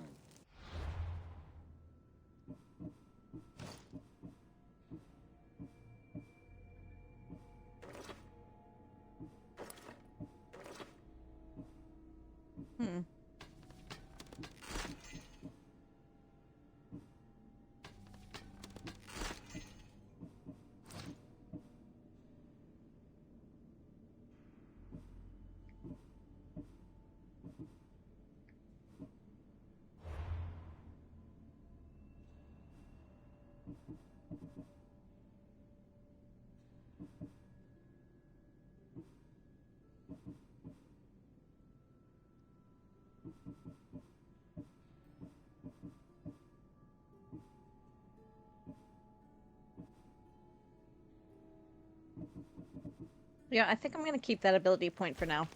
Yeah, I think I'm gonna keep that ability point for now.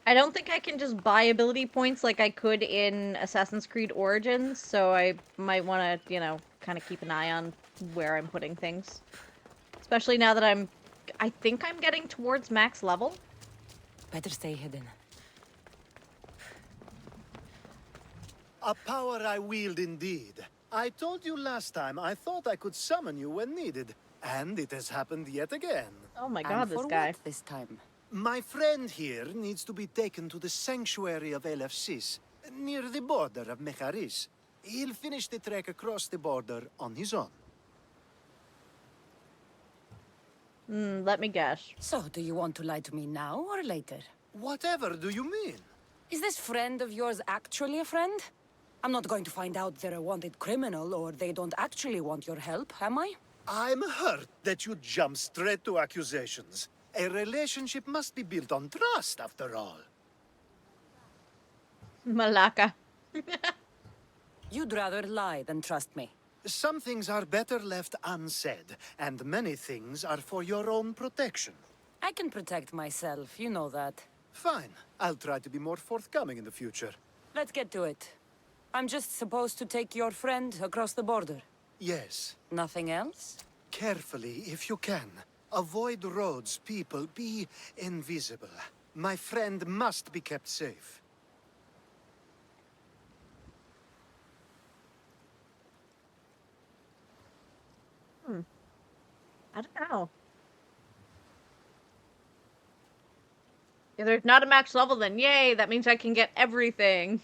I don't think I can just buy ability points like I could in Assassin's Creed Origins, so I might want to, you know, kind of keep an eye on where I'm putting things. Especially now that I think I'm getting towards max level. Better stay hidden. A power I wield indeed. I told you last time I thought I could summon you when needed, and it has happened yet again. Oh my god, And this for guy. what this time? My friend here needs to be taken to the sanctuary of Elefsis, near the border of Mecharis. He'll finish the trek across the border on his own. Let me guess. So, do you want to lie to me now or later? Whatever do you mean? Is this friend of yours actually a friend? I'm not going to find out they're a wanted criminal or they don't actually want your help, am I? I'm hurt that you jump straight to accusations. A relationship must be built on trust, after all. Malaka. You'd rather lie than trust me. Some things are better left unsaid, and many things are for your own protection. I can protect myself, you know that. Fine. I'll try to be more forthcoming in the future. Let's get to it. I'm just supposed to take your friend across the border. Yes. Nothing else? Carefully, if you can. Avoid roads, people. Be invisible. My friend must be kept safe. I don't know. If there's not a max level, then yay, that means I can get everything.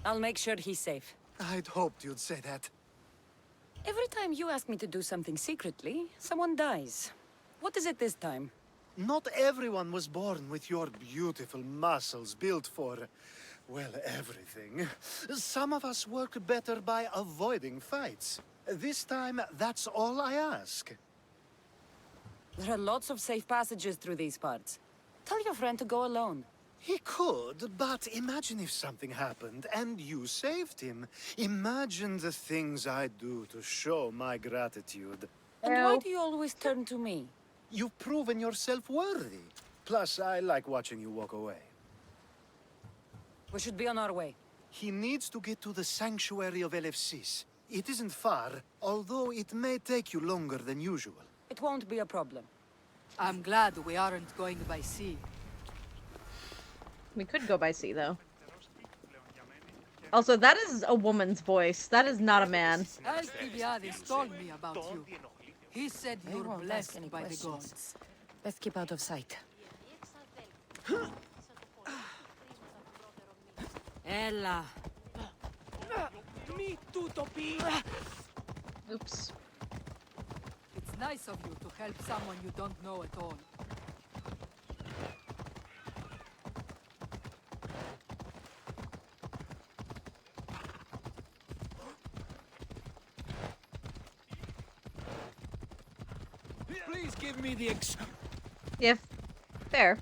I'll make sure he's safe. I'd hoped you'd say that. Every time you ask me to do something secretly, someone dies. What is it this time? Not everyone was born with your beautiful muscles built for, well, everything. Some of us work better by avoiding fights. This time, that's all I ask. There are lots of safe passages through these parts. Tell your friend to go alone. He could, but imagine if something happened and you saved him. Imagine the things I'd do to show my gratitude. And why do you always turn to me? You've proven yourself worthy. Plus, I like watching you walk away. We should be on our way. He needs to get to the sanctuary of Elefsis. It isn't far, although it may take you longer than usual. It won't be a problem. I'm glad we aren't going by sea. We could go by sea, though. Also, that is a woman's voice. That is not a man. Asklepios told me about you. He said They you're won't ask blessed any by the questions. gods. Best keep out of sight. Ella. Oops. It's nice of you to help someone you don't know at all. Please give me the If fair.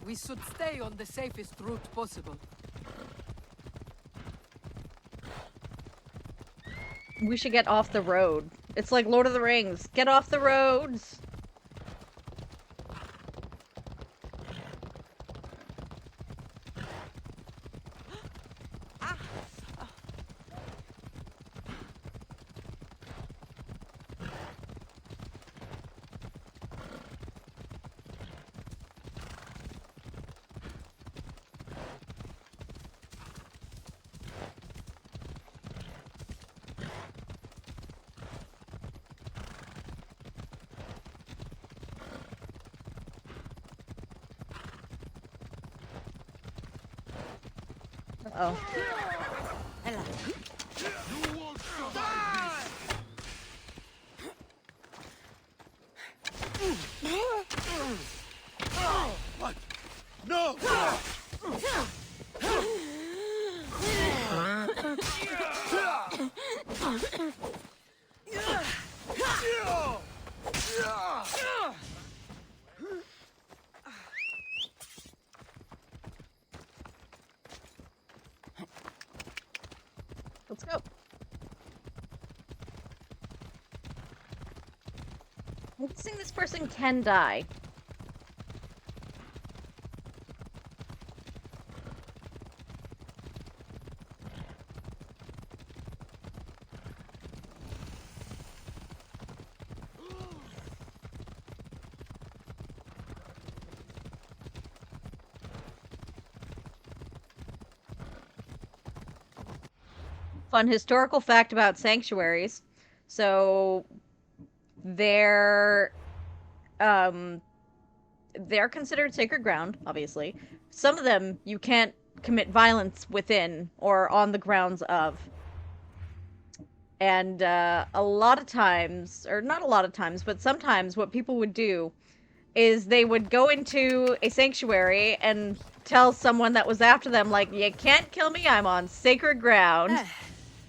We should stay on the safest route possible. We should get off the road. It's like Lord of the Rings. Get off the roads! Oh. What? No! I'm guessing this person can die. Fun historical fact about sanctuaries. So they're considered sacred ground, obviously. Some of them you can't commit violence within or on the grounds of. And a lot of times, or not a lot of times, but sometimes what people would do is they would go into a sanctuary and tell someone that was after them, like, you can't kill me, I'm on sacred ground.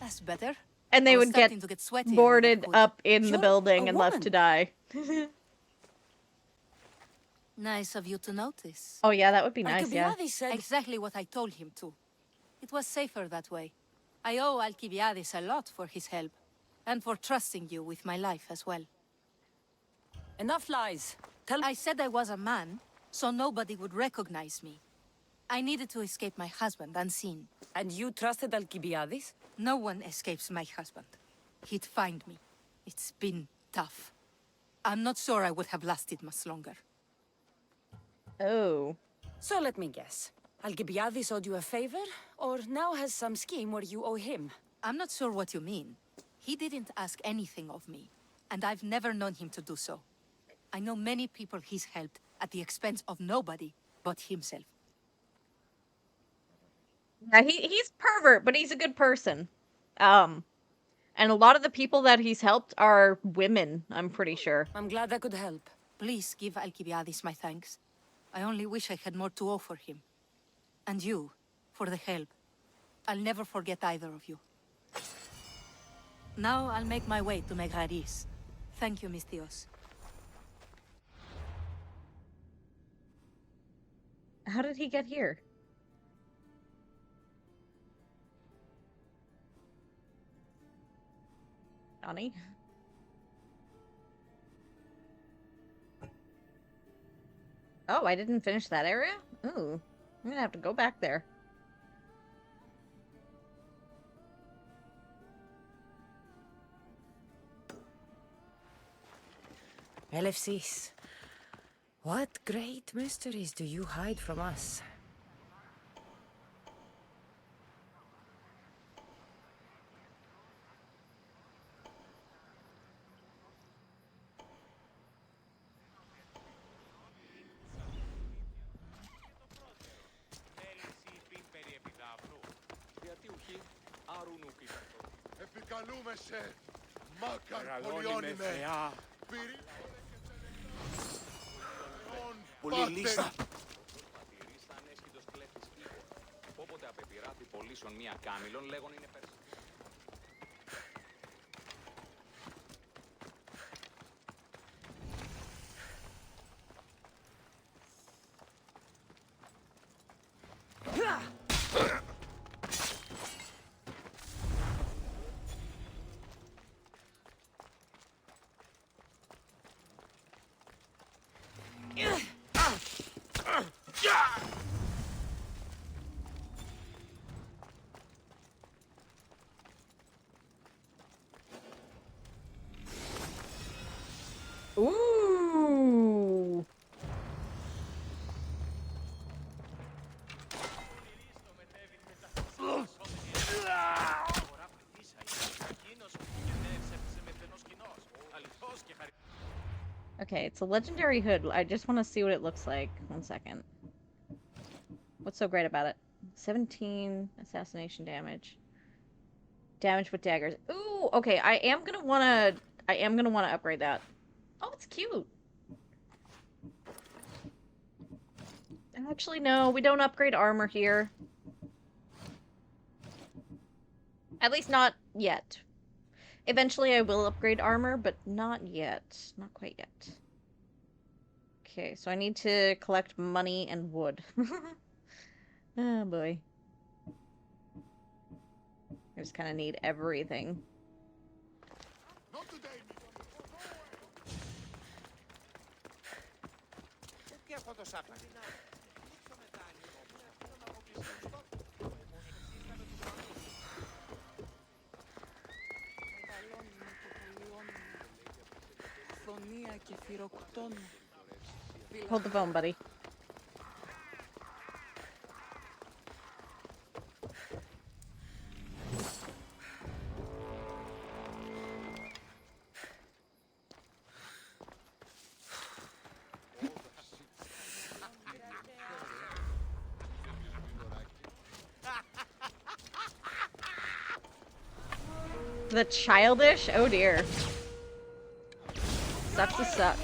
That's better. And they would get boarded up in the building and left to die. Nice of you to notice. Oh yeah, that would be nice, yeah. Said exactly what I told him to. It was safer that way. I owe Alcibiades a lot for his help, and for trusting you with my life as well. Enough lies. I said I was a man, so nobody would recognize me. I needed to escape my husband unseen. And you trusted Alcibiades? No one escapes my husband. He'd find me. It's been tough. I'm not sure I would have lasted much longer. Oh. So let me guess. Alcibiades owed you a favor, or now has some scheme where you owe him? I'm not sure what you mean. He didn't ask anything of me, and I've never known him to do so. I know many people he's helped at the expense of nobody but himself. Yeah, he's pervert, but he's a good person. And a lot of the people that he's helped are women, I'm pretty sure. I'm glad I could help. Please give Alcibiades my thanks. I only wish I had more to offer him. And you, for the help. I'll never forget either of you. Now I'll make my way to Megaris. Thank you, Misthios. How did he get here? Johnny? Oh, I didn't finish that area? Ooh, I'm gonna have to go back there. LFCs. What great mysteries do you hide from us? Επικαλούμεσαι, μάκαρ πολιώνυμε. Πολύ λίστα. Τηρείς ανέσχυτος κλέφτης ήχο. Όποτε απεπειράθη πωλήσεων μία κάμιλον, λέγον είναι περσί. Ooh. Okay, it's a legendary hood. I just want to see what it looks like. 1 second. What's so great about it? 17 assassination damage. Damage with daggers. Ooh, okay. I am gonna wanna upgrade that. Oh, it's cute. Actually, no, we don't upgrade armor here. At least not yet. Eventually I will upgrade armor, but not yet. Not quite yet. Okay, so I need to collect money and wood. Oh boy. I just kind of need everything. αυτό το Σάκρα. Hold the phone, buddy. The childish? Oh dear. Sucks to suck.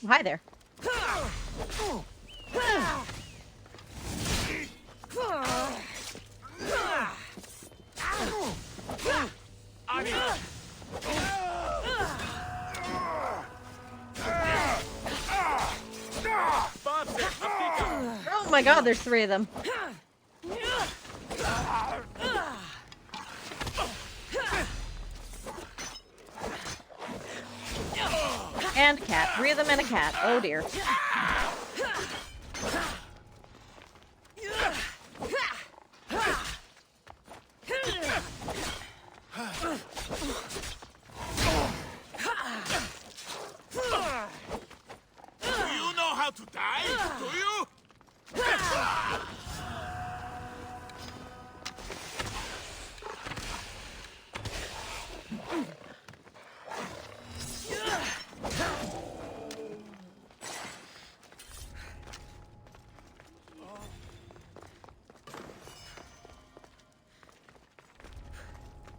Hi there. Oh my god, there's 3 of them. And a cat. 3 of them and a cat. Oh dear. You know how to die, do you?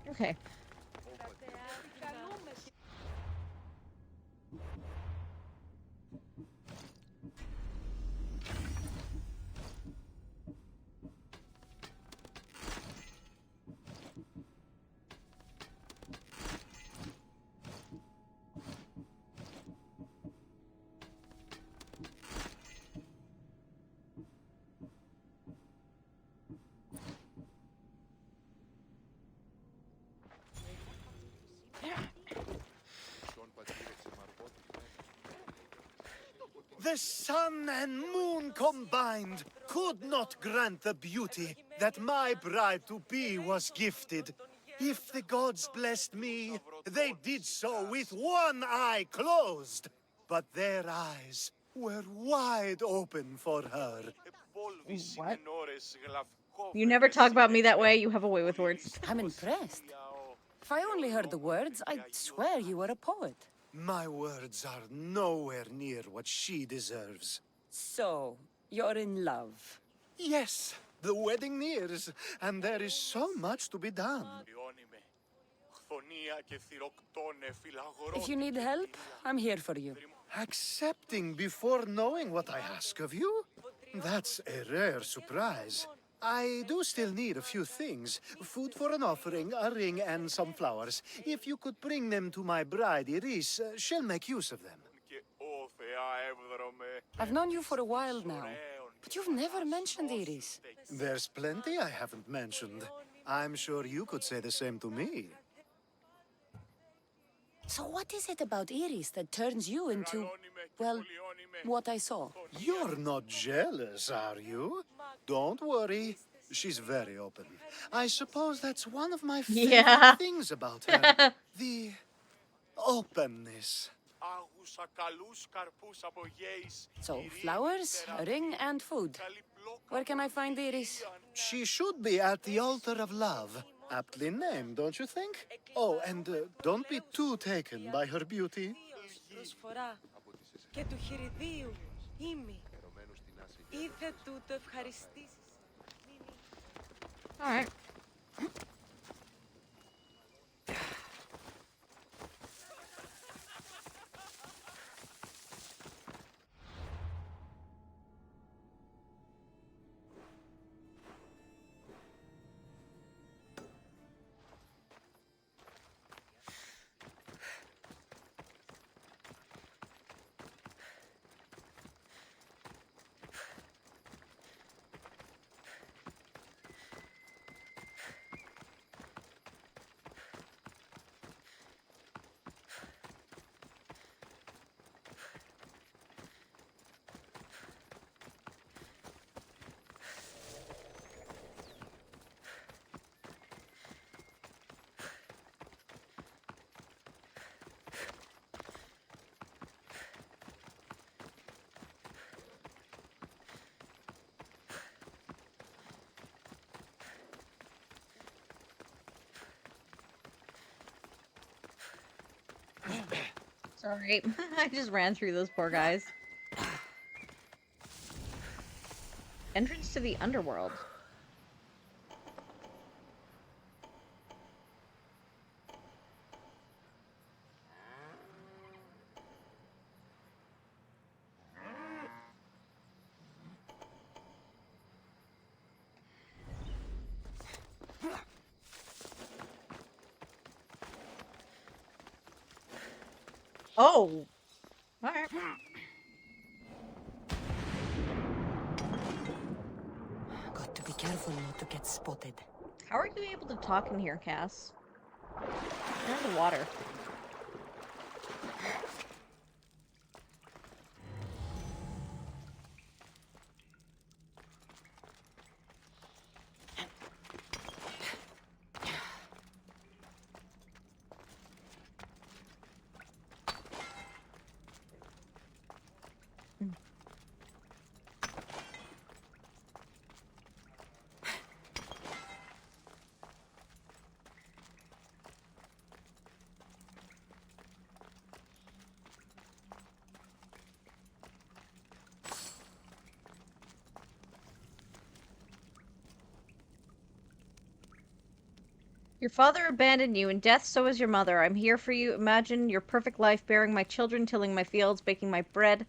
Okay. The sun and moon combined could not grant the beauty that my bride-to-be was gifted. If the gods blessed me, they did so with one eye closed. But their eyes were wide open for her. What? You never talk about me that way. You have a way with words. I'm impressed. If I only heard the words, I'd swear you were a poet. My words are nowhere near what she deserves. So, you're in love? Yes, the wedding nears, and there is so much to be done. If you need help, I'm here for you. Accepting before knowing what I ask of you? That's a rare surprise. I do still need a few things. Food for an offering, a ring, and some flowers. If you could bring them to my bride, Iris, she'll make use of them. I've known you for a while now, but you've never mentioned Iris. There's plenty I haven't mentioned. I'm sure you could say the same to me. So what is it about Iris that turns you into, well, what I saw? You're not jealous, are you? Don't worry. She's very open. I suppose that's one of my favorite things about her. The openness. So, flowers, a ring, and food. Where can I find Iris? She should be at the altar of love. Aptly named, don't you think? Oh, and don't be too taken by her beauty. All right. Sorry. I just ran through those poor guys. Entrance to the underworld. Oh! Alright. Got to be careful not to get spotted. How are you able to talk in here, Cass? You're in the water. Your father abandoned you. In death, so is your mother. I'm here for you. Imagine your perfect life, bearing my children, tilling my fields, baking my bread.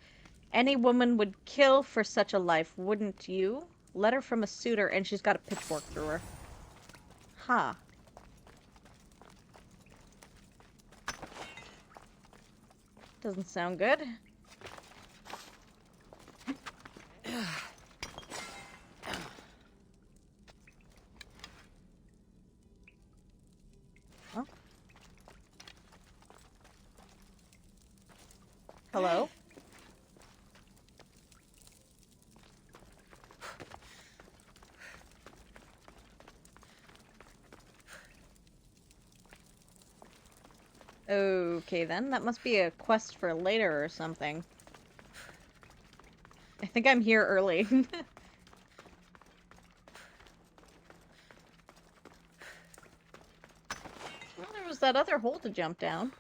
Any woman would kill for such a life, wouldn't you? Letter from a suitor, and she's got a pitchfork through her. Huh. Doesn't sound good. Huh? Hello? Okay then, that must be a quest for later or something. I think I'm here early. Well, there was that other hole to jump down.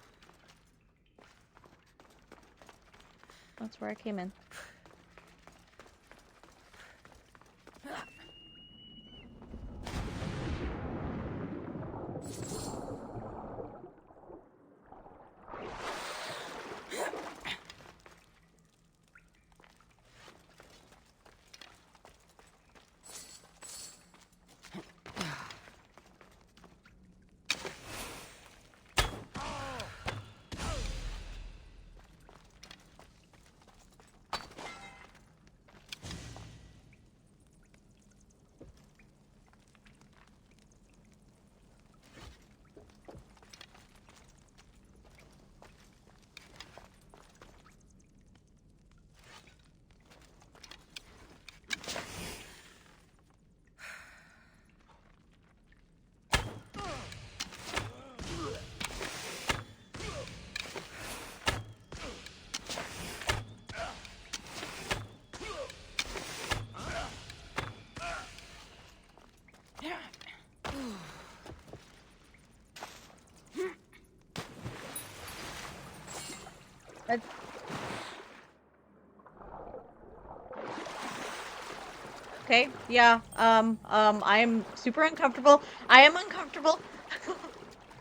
That's where I came in. Okay, yeah, I am super uncomfortable. I am uncomfortable.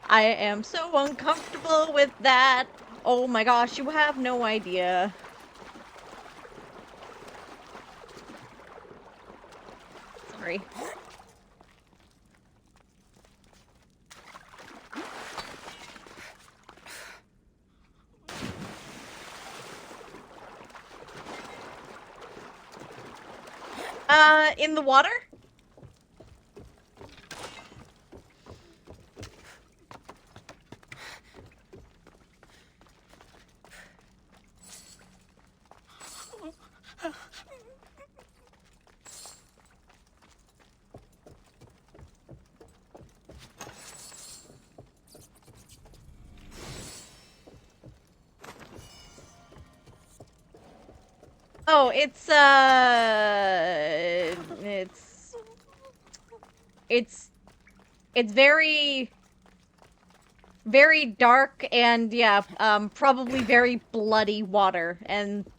I am so uncomfortable with that. Oh my gosh, you have no idea. Sorry. In the water? Oh, it's very very dark and, yeah, probably very bloody water. And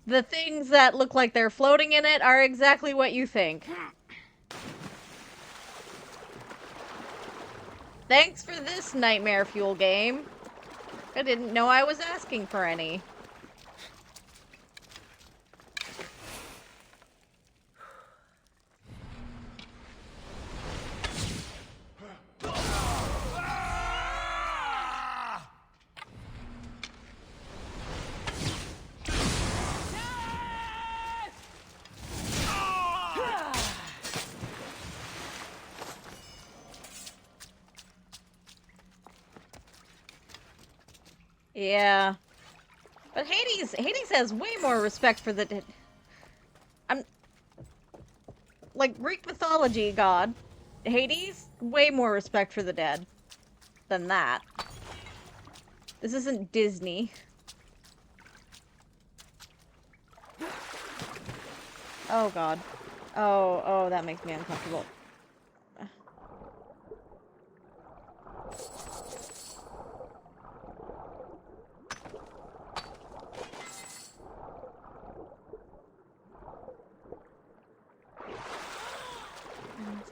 the things that look like they're floating in it are exactly what you think. Thanks for this nightmare fuel game. I didn't know I was asking for any. Yeah. But Hades has way more respect for the dead. Like, Greek mythology god, Hades, way more respect for the dead than that. This isn't Disney. Oh god. Oh, that makes me uncomfortable.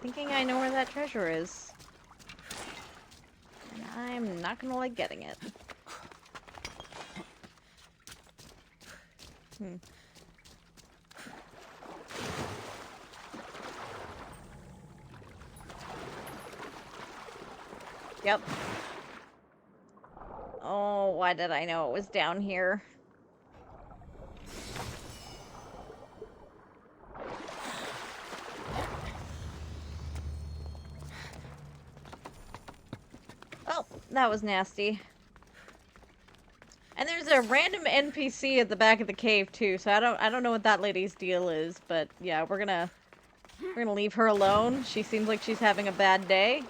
Thinking I know where that treasure is. And I'm not gonna like getting it. Yep. Oh, why did I know it was down here? Oh, that was nasty. And there's a random NPC at the back of the cave too, so I don't know what that lady's deal is, but yeah, we're gonna leave her alone. She seems like she's having a bad day.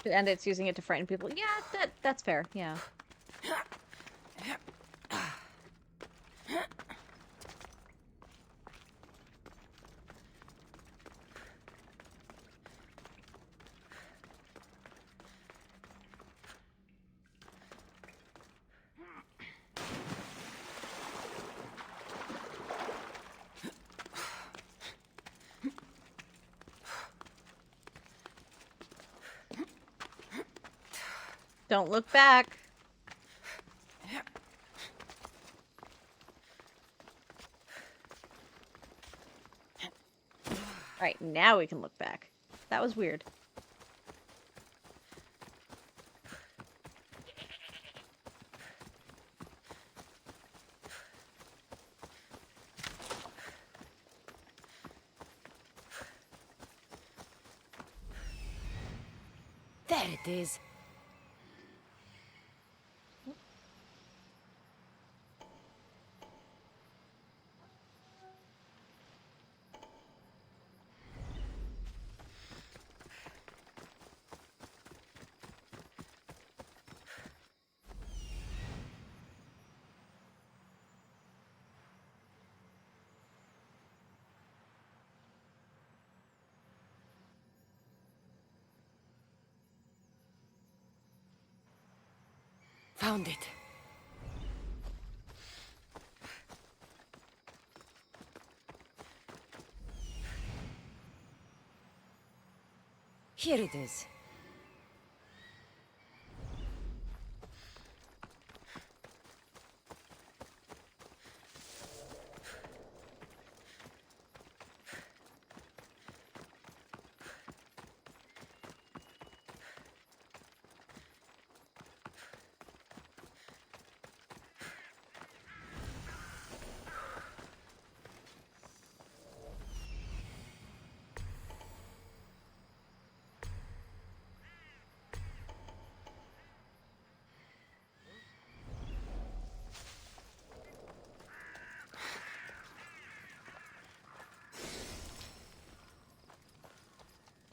And it's using it to frighten people. Yeah, that's fair. Yeah. Don't look back. Right, now we can look back. That was weird. There it is. Found it. Here it is.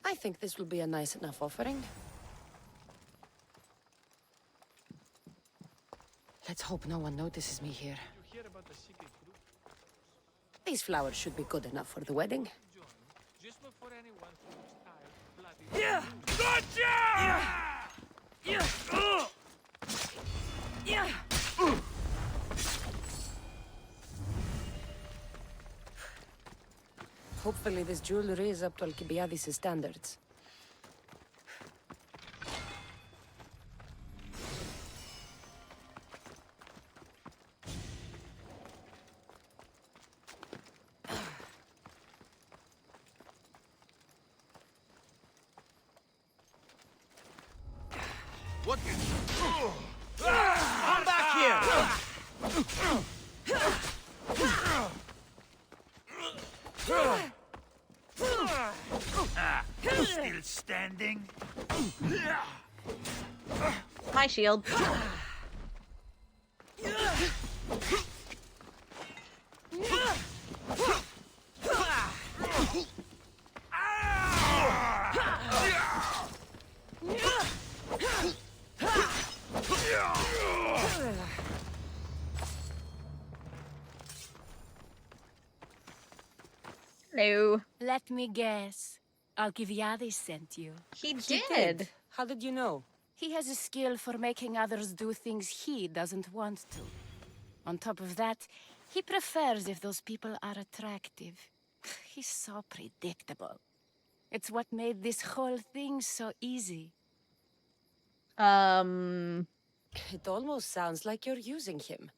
I think this will be a nice enough offering. Let's hope no one notices me here. These flowers should be good enough for the wedding. Just look for anyone who looks tired, bloody, Hopefully this jewelry is up to Alcibiades' standards. What the... Come back here! Still standing? My shield. Hello. Let me guess. Alcibiades sent you. He He did. How did you know? He has a skill for making others do things he doesn't want to. On top of that, he prefers if those people are attractive. He's so predictable. It's what made this whole thing so easy. It almost sounds like you're using him.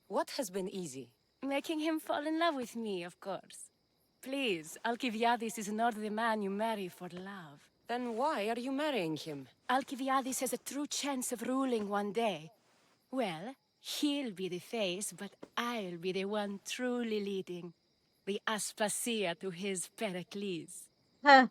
What has been easy? Making him fall in love with me, of course. Please, Alcibiades is not the man you marry for love. Then why are you marrying him? Alcibiades has a true chance of ruling one day. Well, he'll be the face, but I'll be the one truly leading. The Aspasia to his Pericles. Huh.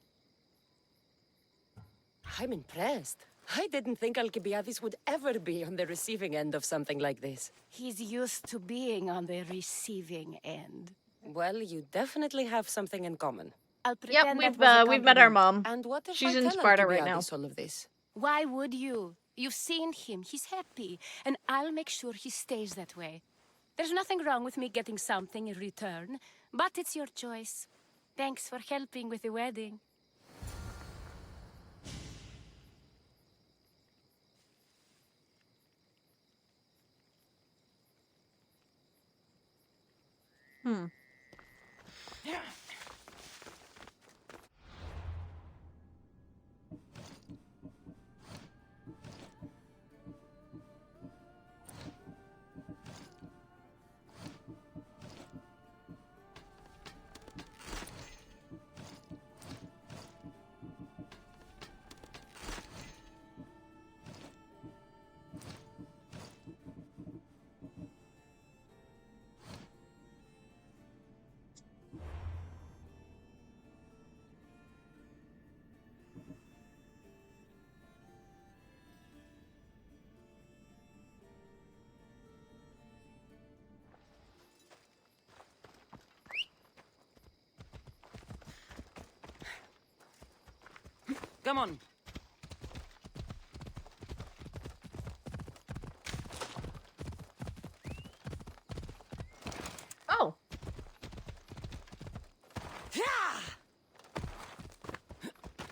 I'm impressed. I didn't think Alcibiades would ever be on the receiving end of something like this. He's used to being on the receiving end. Well, you definitely have something in common. I'll pretend Yep, that was a we've met our compliment. mom. And what if She's I in tell Sparta right now. Alcibiades all of this? Why would you? You've seen him. He's happy. And I'll make sure he stays that way. There's nothing wrong with me getting something in return, but it's your choice. Thanks for helping with the wedding. Come on. Oh.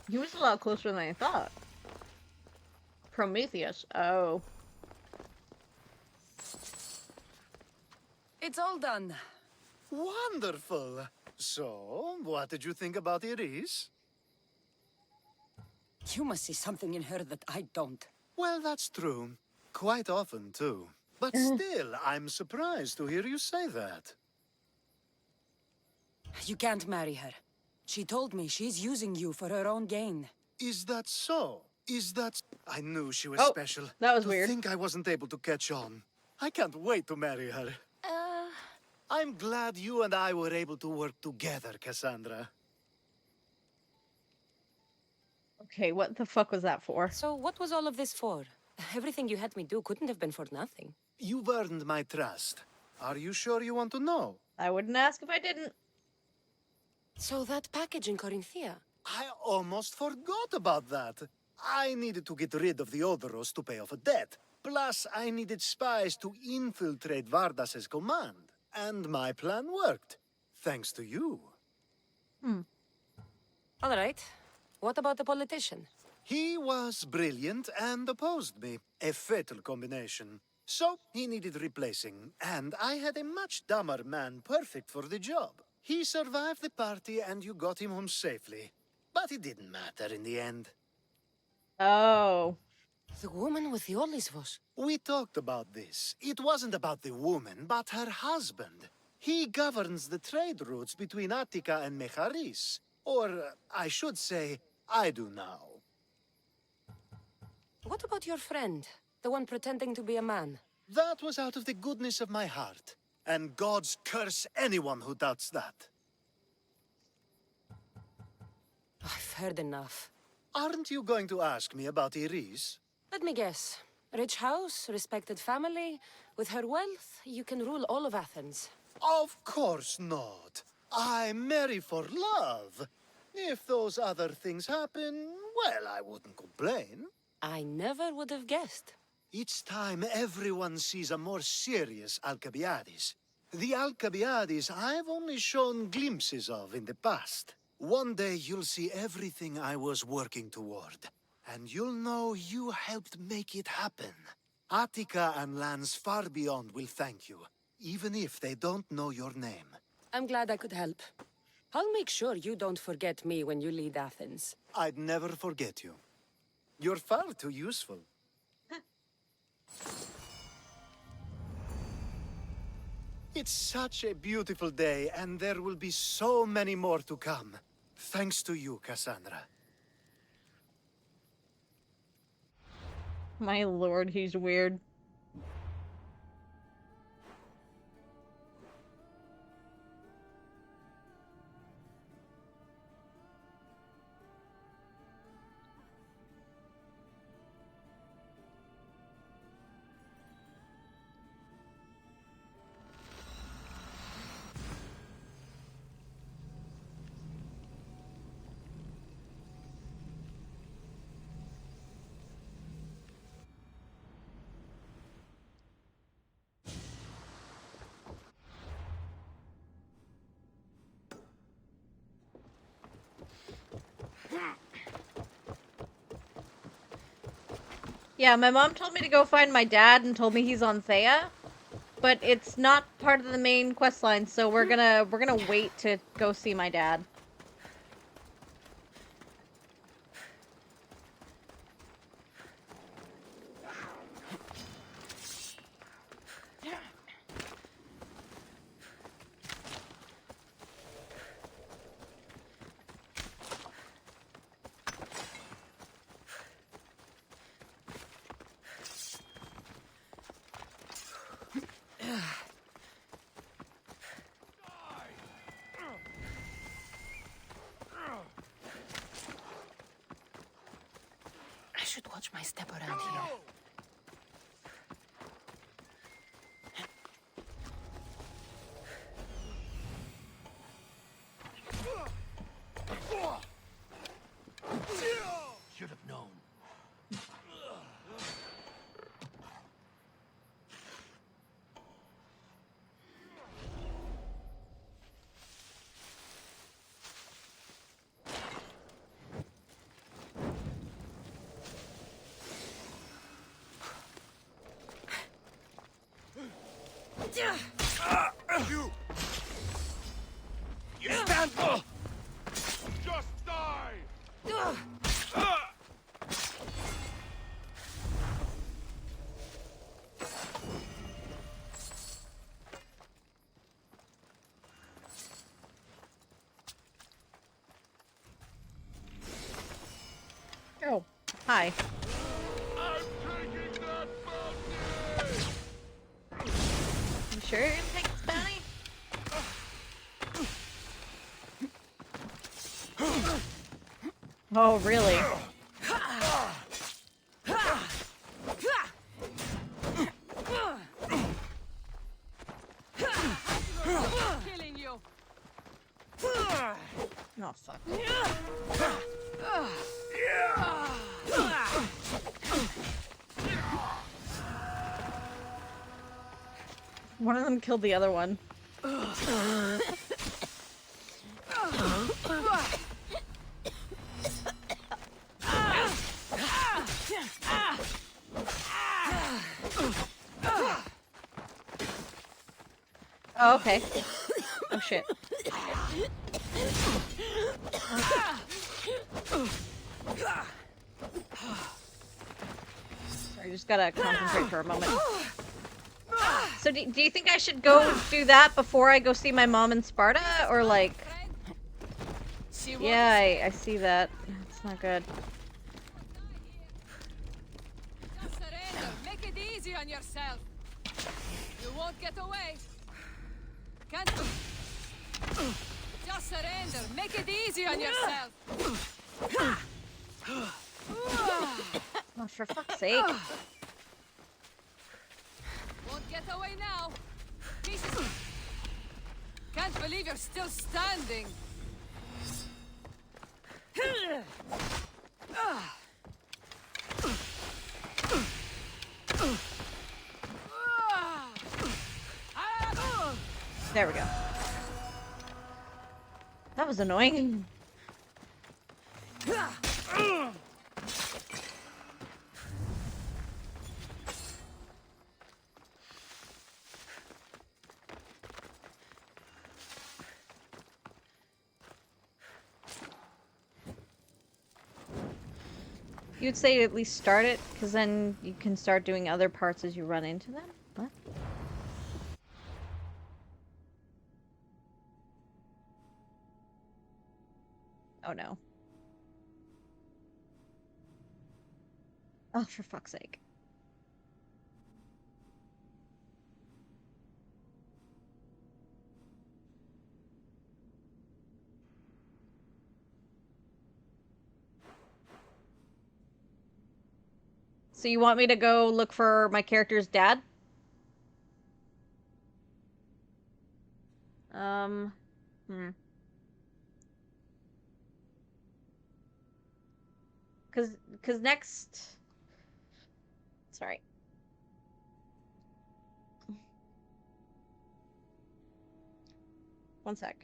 He was a lot closer than I thought. Prometheus. Oh. It's all done. Wonderful. So, what did you think about Iris? You must see something in her that I don't. Well, that's true. Quite often, too. But still, I'm surprised to hear you say that. You can't marry her. She told me she's using you for her own gain. Is that so? Is that... I knew she was Oh, special. that was to weird. think I wasn't able to catch on. I can't wait to marry her. I'm glad you and I were able to work together, Cassandra. Okay, what the fuck was that for? So what was all of this for? Everything you had me do couldn't have been for nothing. You've earned my trust. Are you sure you want to know? I wouldn't ask if I didn't. So that package in Corinthia. I almost forgot about that. I needed to get rid of the Odoros to pay off a debt. Plus, I needed spies to infiltrate Vardas's command. And my plan worked. Thanks to you. All right. What about the politician? He was brilliant and opposed me. A fatal combination. So, he needed replacing, and I had a much dumber man perfect for the job. He survived the party and you got him home safely. But it didn't matter in the end. Oh. The woman with the Olisvos. We talked about this. It wasn't about the woman, but her husband. He governs the trade routes between Attica and Mecharis. Or, I should say, I do now. What about your friend? The one pretending to be a man? That was out of the goodness of my heart. And gods curse anyone who doubts that. I've heard enough. Aren't you going to ask me about Iris? Let me guess. Rich house, respected family. With her wealth, you can rule all of Athens. Of course not. I marry for love. If those other things happen, well, I wouldn't complain. I never would have guessed. Each time everyone sees a more serious Alcibiades. The Alcibiades I've only shown glimpses of in the past. One day you'll see everything I was working toward. And you'll know you helped make it happen. Attica and lands far beyond will thank you, even if they don't know your name. I'm glad I could help. I'll make sure you don't forget me when you lead Athens. I'd never forget you. You're far too useful. It's such a beautiful day, and there will be so many more to come. Thanks to you, Cassandra. My lord, he's weird. Yeah, my mom told me to go find my dad and told me he's on Thea, but it's not part of the main quest line, so we're gonna wait to go see my dad. I should watch my step around here. Should have known. You! You stand up! Just die! Oh, hi. I'm taking that bounty! You sure you're gonna take this bounty? Oh, really? Killing you. Oh, fuck. One of them killed the other one. Oh, okay. Oh, shit. Sorry, just gotta concentrate for a moment. So do you think I should go do that before I go see my mom in Sparta? Or like... Yeah, I see that. It's not good. Just surrender. Make it easy on yourself. You won't get away. Can't you? Just surrender. Make it easy on yourself. Oh, for fuck's sake. Won't get away now. Jesus. Can't believe you're still standing. There we go. That was annoying. You'd say at least start it, because then you can start doing other parts as you run into them? What? Oh no. Oh, for fuck's sake. So you want me to go look for my character's dad? Hmm. Cause next... Sorry. One sec.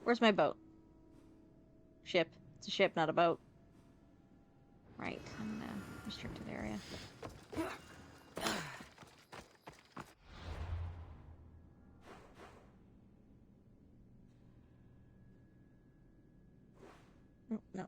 Where's my boat? Ship. It's a ship, not a boat. Right, I'm in a restricted area. Oh, no.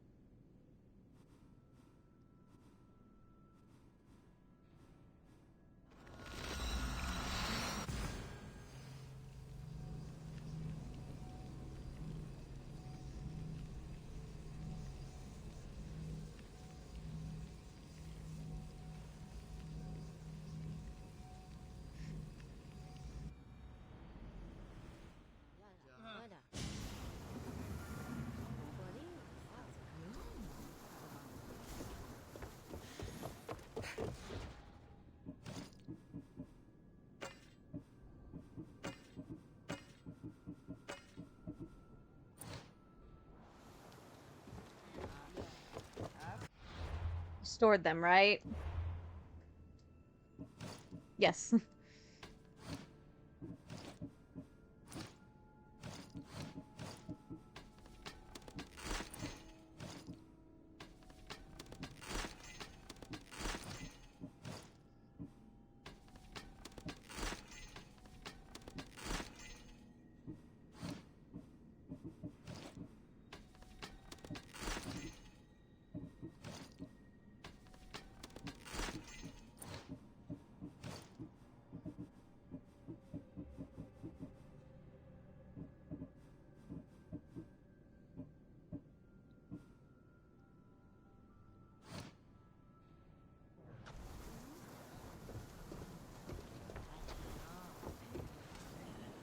Stored them, right? Yes.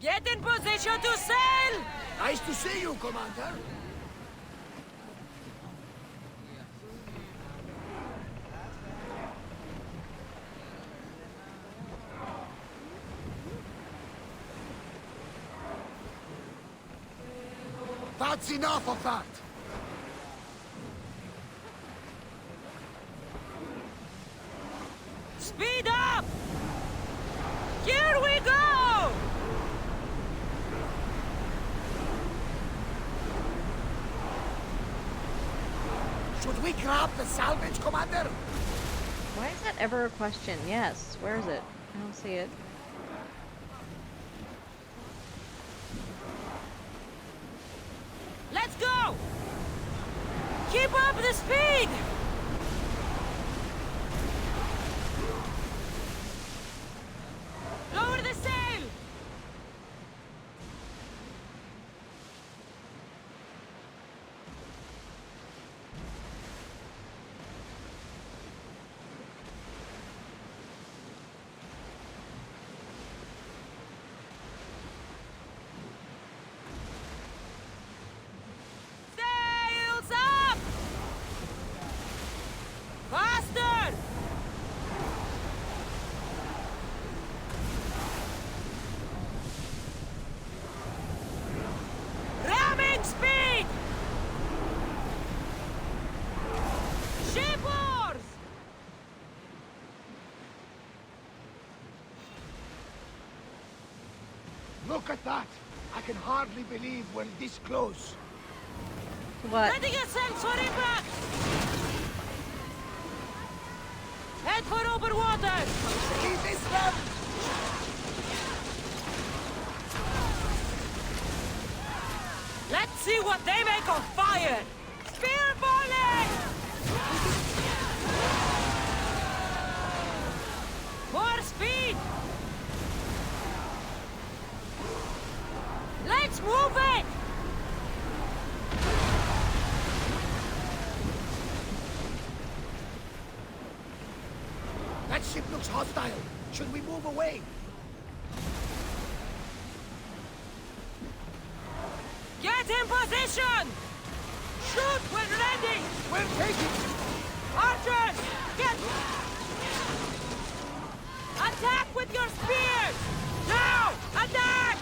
Get in position to sail! Nice to see you, Commander. That's enough of that! Speed up! Here we go! Should we grab the salvage, Commander? Why is that ever a question? Yes. Where is it? I don't see it. Let's go! Keep up the speed! Lower the sail! Sails up! Faster! Ramming speed! Ship oars! Look at that! I can hardly believe we're this close. What? Setting yourselves for impact! Head for open water! See this them? Let's see what they make of fire! Spear volley! More speed! Let's move it! That ship looks hostile. Should we move away? Get in position! Shoot when ready! We're taking it! Archers! Get... Attack with your spears! Now! Attack!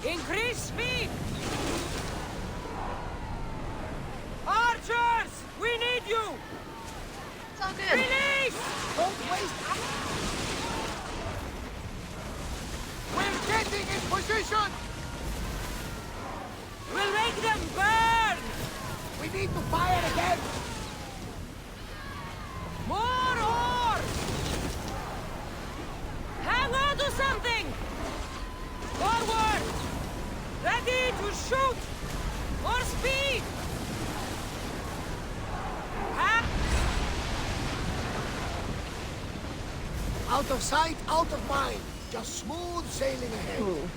Increase speed! Archers! We need you! It's all good. Release! Don't waste... We're getting in position! We'll make them burn! We need to fire again! More oars! Hang on to something! Forward! Ready to shoot! More speed! Out of sight, out of mind. Just smooth sailing ahead. Ooh.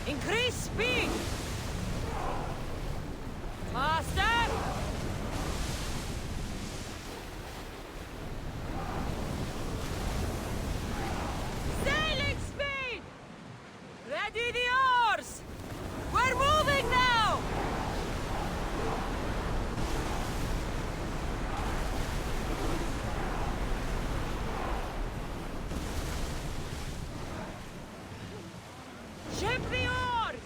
Increase speed! Faster! Sailing speed! Ready the oars! We're moving now! Ship the oars!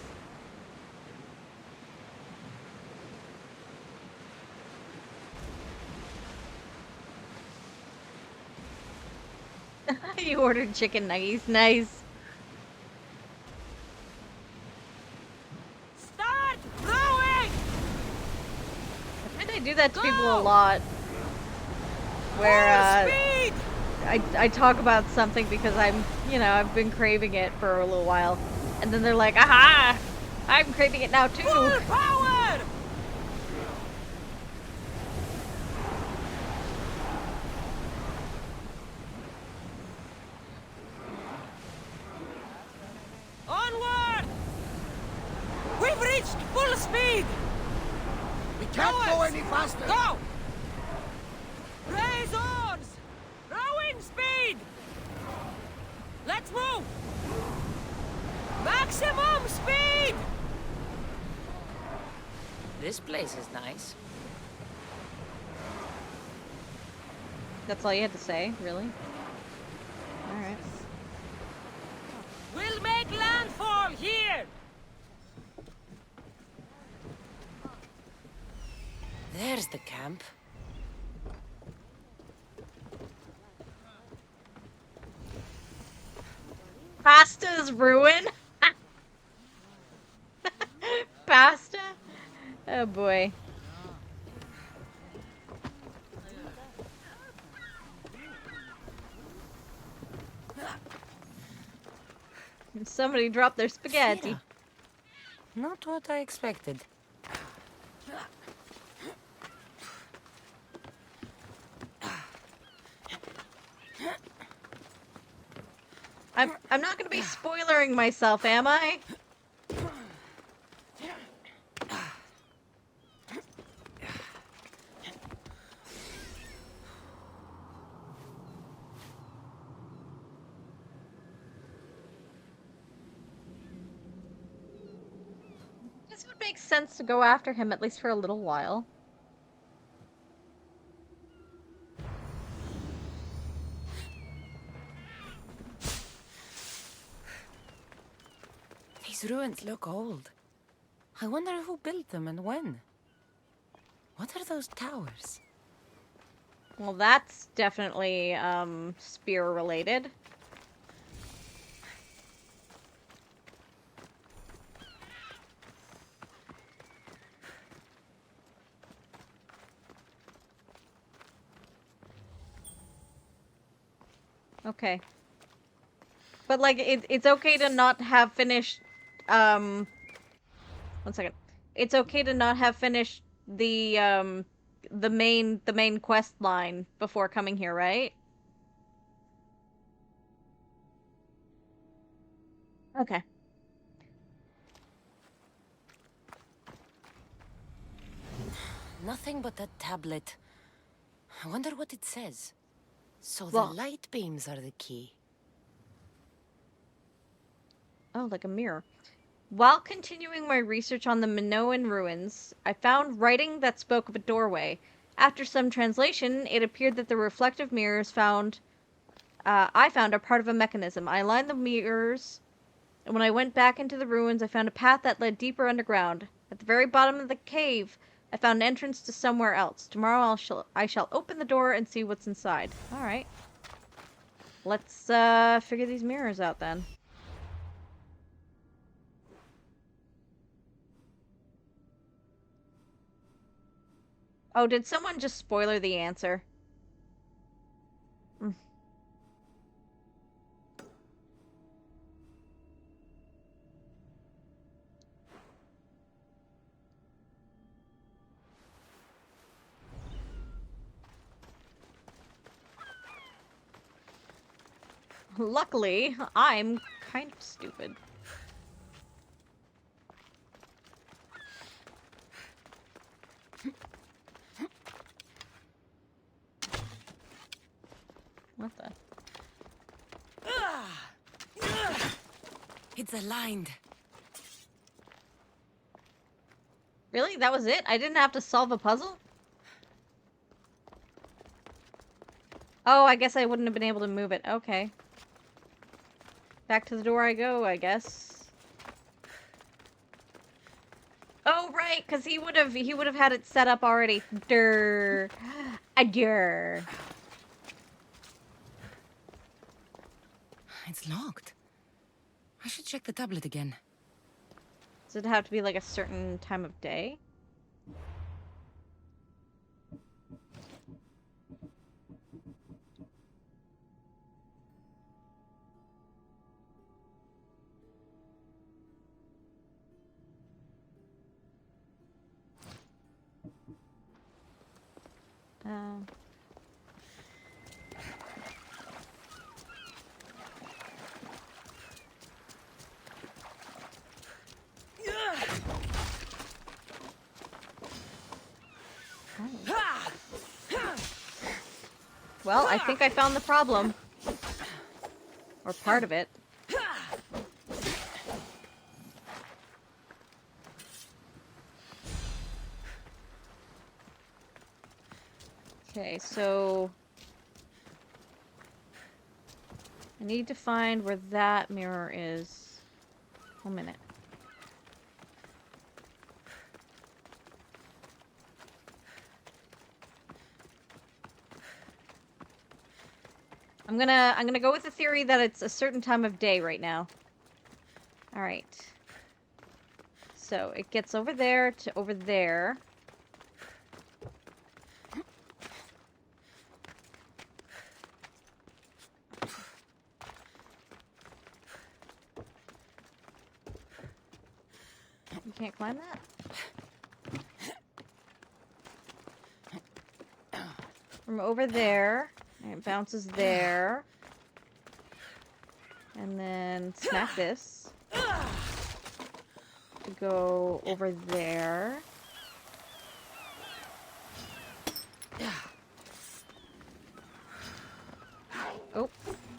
You ordered chicken nuggets. Nice. Start rowing! I think I do that to people a lot. Where speed! I talk about something because I've been craving it for a little while. And then they're like, aha! I'm craving it now too. Full power! Onward! We've reached full speed! We can't go any faster. Go! Raise oars! Rowing speed! Let's move! Maximum speed! This place is nice. That's all you had to say, really? Alright. We'll make landfall here! There's the camp. Pasta's ruin? Pasta? Oh boy. Somebody dropped their spaghetti. Yeah. Not what I expected. I'm not gonna be spoilering myself, am I? This would make sense to go after him at least for a little while. These ruins look old. I wonder who built them and when. What are those towers? Well, that's definitely, spear-related. Okay. But, like, it's okay to not have finished, one second. It's okay to not have finished the main quest line before coming here, right? Okay. Nothing but that tablet. I wonder what it says. So Well- the light beams are the key. Oh, like a mirror. While continuing my research on the Minoan ruins, I found writing that spoke of a doorway. After some translation, it appeared that the reflective mirrors I found are part of a mechanism. I aligned the mirrors, and when I went back into the ruins, I found a path that led deeper underground. At the very bottom of the cave, I found an entrance to somewhere else. Tomorrow I shall open the door and see what's inside. Alright. Let's, figure these mirrors out then. Oh, did someone just spoiler the answer? Mm. Luckily, I'm kind of stupid. What the? It's aligned. Really? That was it? I didn't have to solve a puzzle? Oh, I guess I wouldn't have been able to move it. Okay. Back to the door I go, I guess. Oh, right, because he would have had it set up already. Durr. Adure. It's locked. I should check the tablet again. Does it have to be like a certain time of day? Well, I think I found the problem. Or part of it. Okay, so I need to find where that mirror is. 1 minute. I'm gonna go with the theory that it's a certain time of day right now. All right. So it gets over there to over there. You can't climb that? From over there, and it bounces there. And then smack this. To go over there. Oh.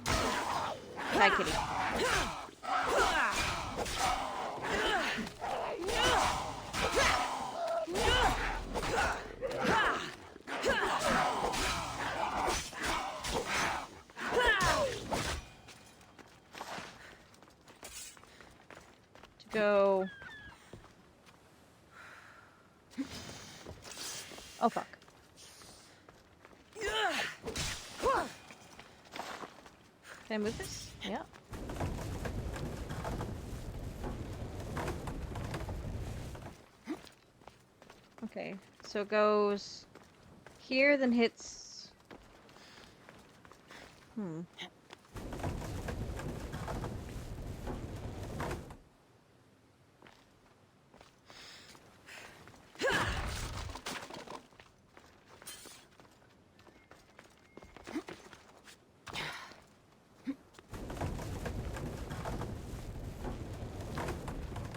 Hi, kitty. To go... Oh, fuck. Can I move this? Yeah. Okay, so it goes here, then hits...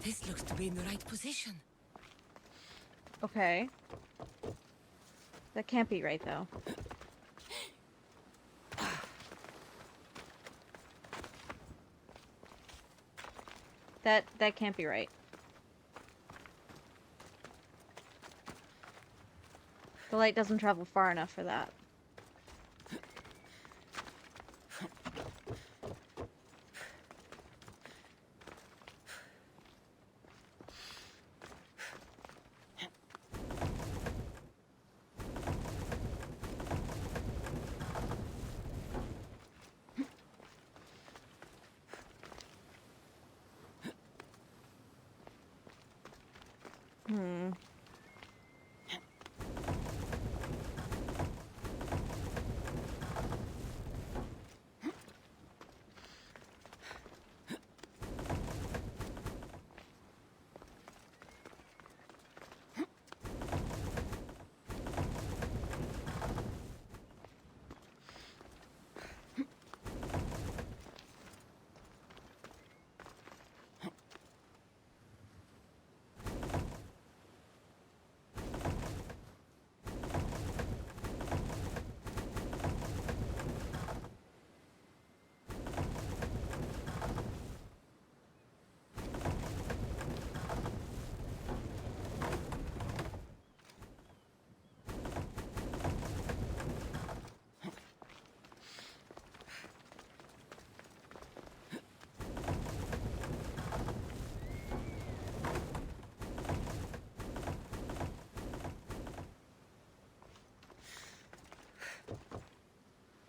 This looks to be in the right position. Okay. That can't be right, though. That can't be right. The light doesn't travel far enough for that.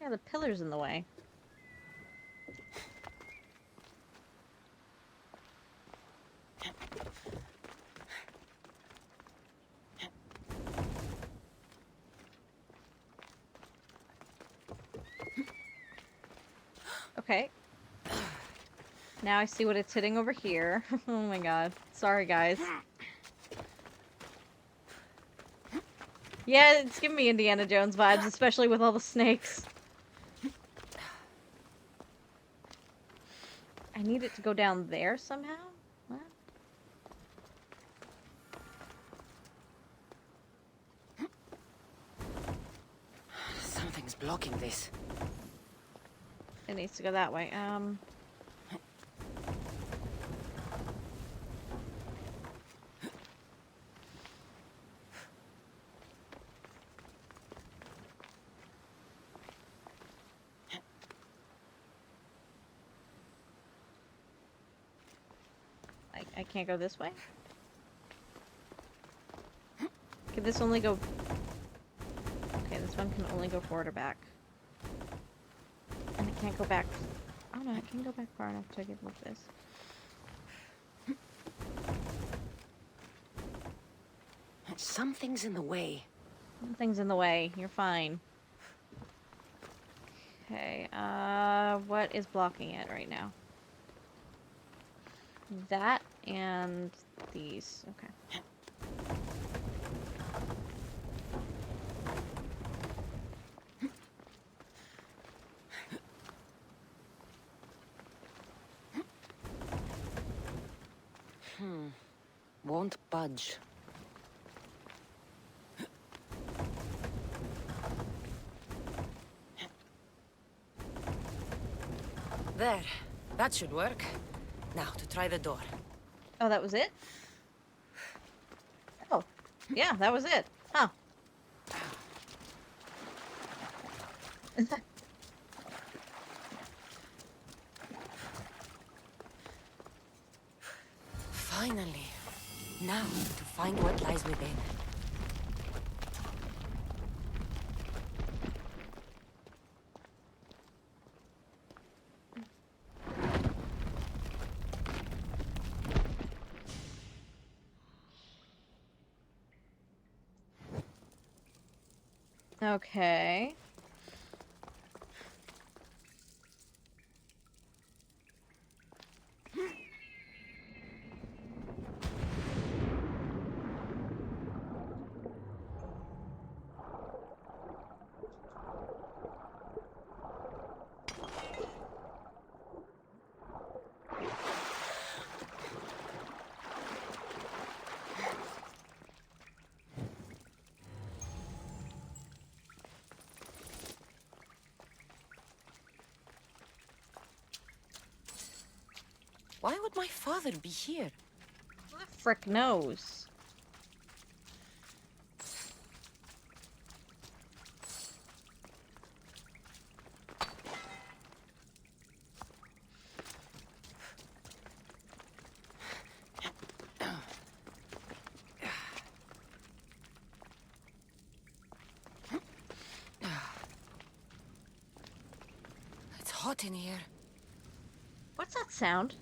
Yeah, the pillar's in the way. Okay. Now I see what it's hitting over here. Oh my god. Sorry, guys. Yeah, it's giving me Indiana Jones vibes, especially with all the snakes. I need it to go down there somehow? What? Something's blocking this. It needs to go that way. I can't go this way? Can this only go... Okay, this one can only go forward or back. And it can't go back... Oh no, it can go back far enough to get with this. Something's in the way. Something's in the way. You're fine. Okay, what is blocking it right now? That and these. Okay. Won't budge. There. That should work. Now, to try the door. Oh, that was it? Oh. Yeah, that was it. Huh. Finally. Now, to find what lies within. Okay. Why would my father be here? Who the frick knows? It's hot in here. What's that sound?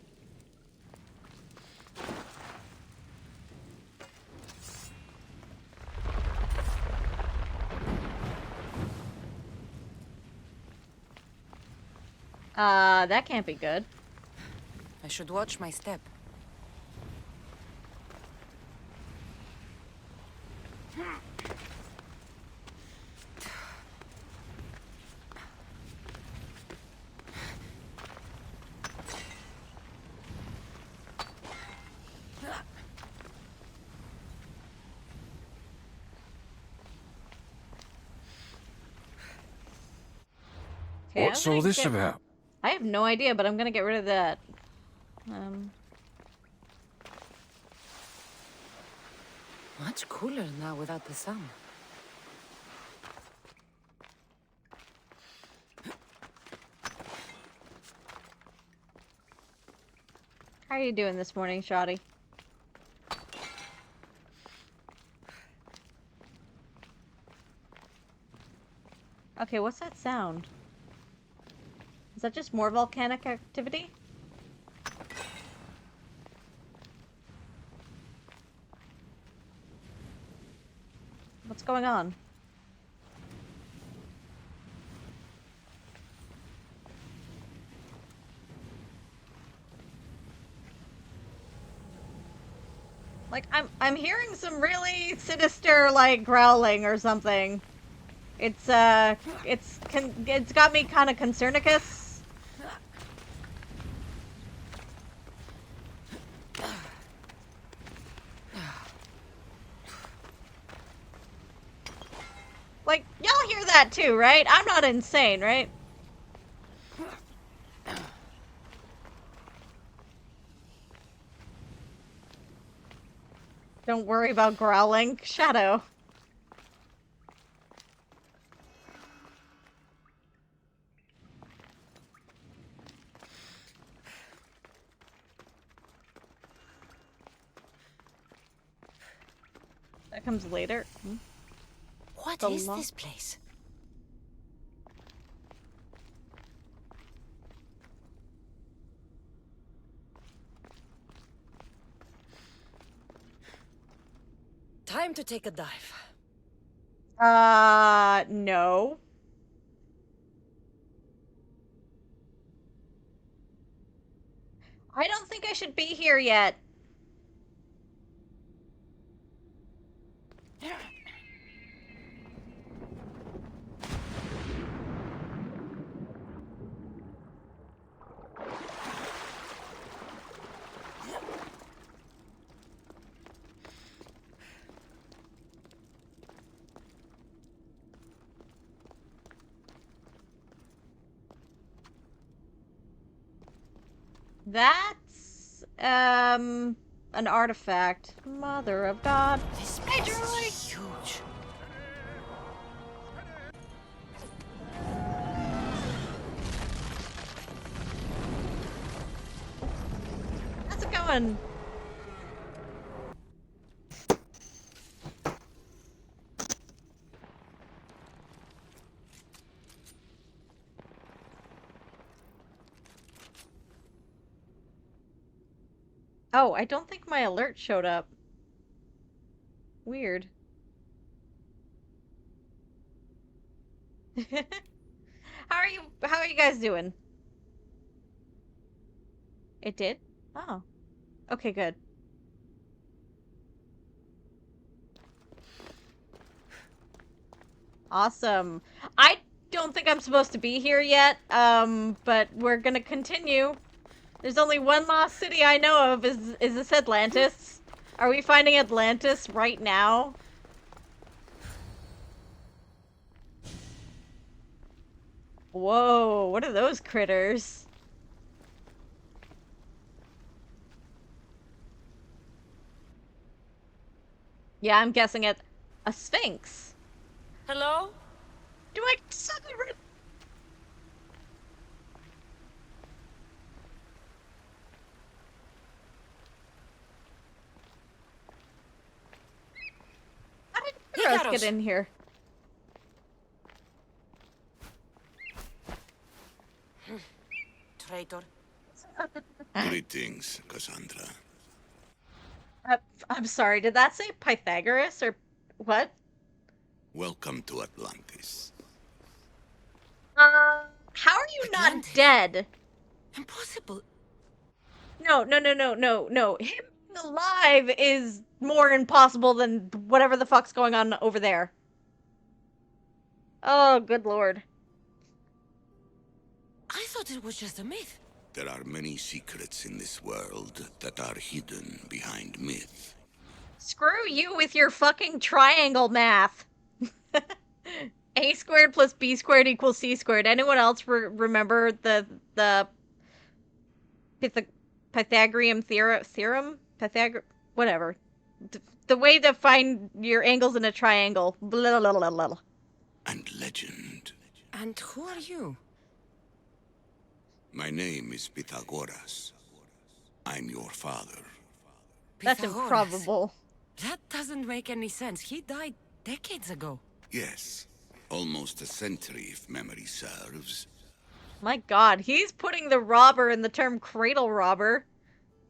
That can't be good. I should watch my step. Okay, What's all this about? I have no idea, but I'm gonna get rid of that. Much cooler now without the sun. How are you doing this morning, Shoddy? Okay, what's that sound? Is that just more volcanic activity? What's going on? Like, I'm hearing some really sinister, like, growling or something. It's got me kind of concernicus. Like, y'all hear that too, right? I'm not insane, right? Don't worry about growling. Shadow. That comes later. What is this place? Time to take a dive. No. I don't think I should be here yet. That's, an artifact. Mother of God. This place is huge. How's it going? Oh, I don't think my alert showed up. Weird. How are you guys doing? It did? Oh. Okay, good. Awesome. I don't think I'm supposed to be here yet, but we're gonna continue. There's only one lost city I know of, is this Atlantis? Are we finding Atlantis right now? Whoa, what are those critters? Yeah, I'm guessing it. A sphinx. Hello? Do I suddenly... How did Heroes get in here? Traitor. Greetings, Cassandra. I'm sorry, did that say Pythagoras or what? Welcome to Atlantis. How are you not dead? Impossible. No. Him alive is more impossible than whatever the fuck's going on over there. Oh, good lord. I thought it was just a myth. There are many secrets in this world that are hidden behind myth. Screw you with your fucking triangle math. A squared plus B squared equals C squared. Anyone else remember the Pythagorean theorem? Whatever. The way to find your angles in a triangle. Blah, blah, blah, blah. And legend. And who are you? My name is Pythagoras. I'm your father. That's improbable. That doesn't make any sense. He died decades ago. Yes. Almost a century, if memory serves. My god, he's putting the robber in the term cradle robber.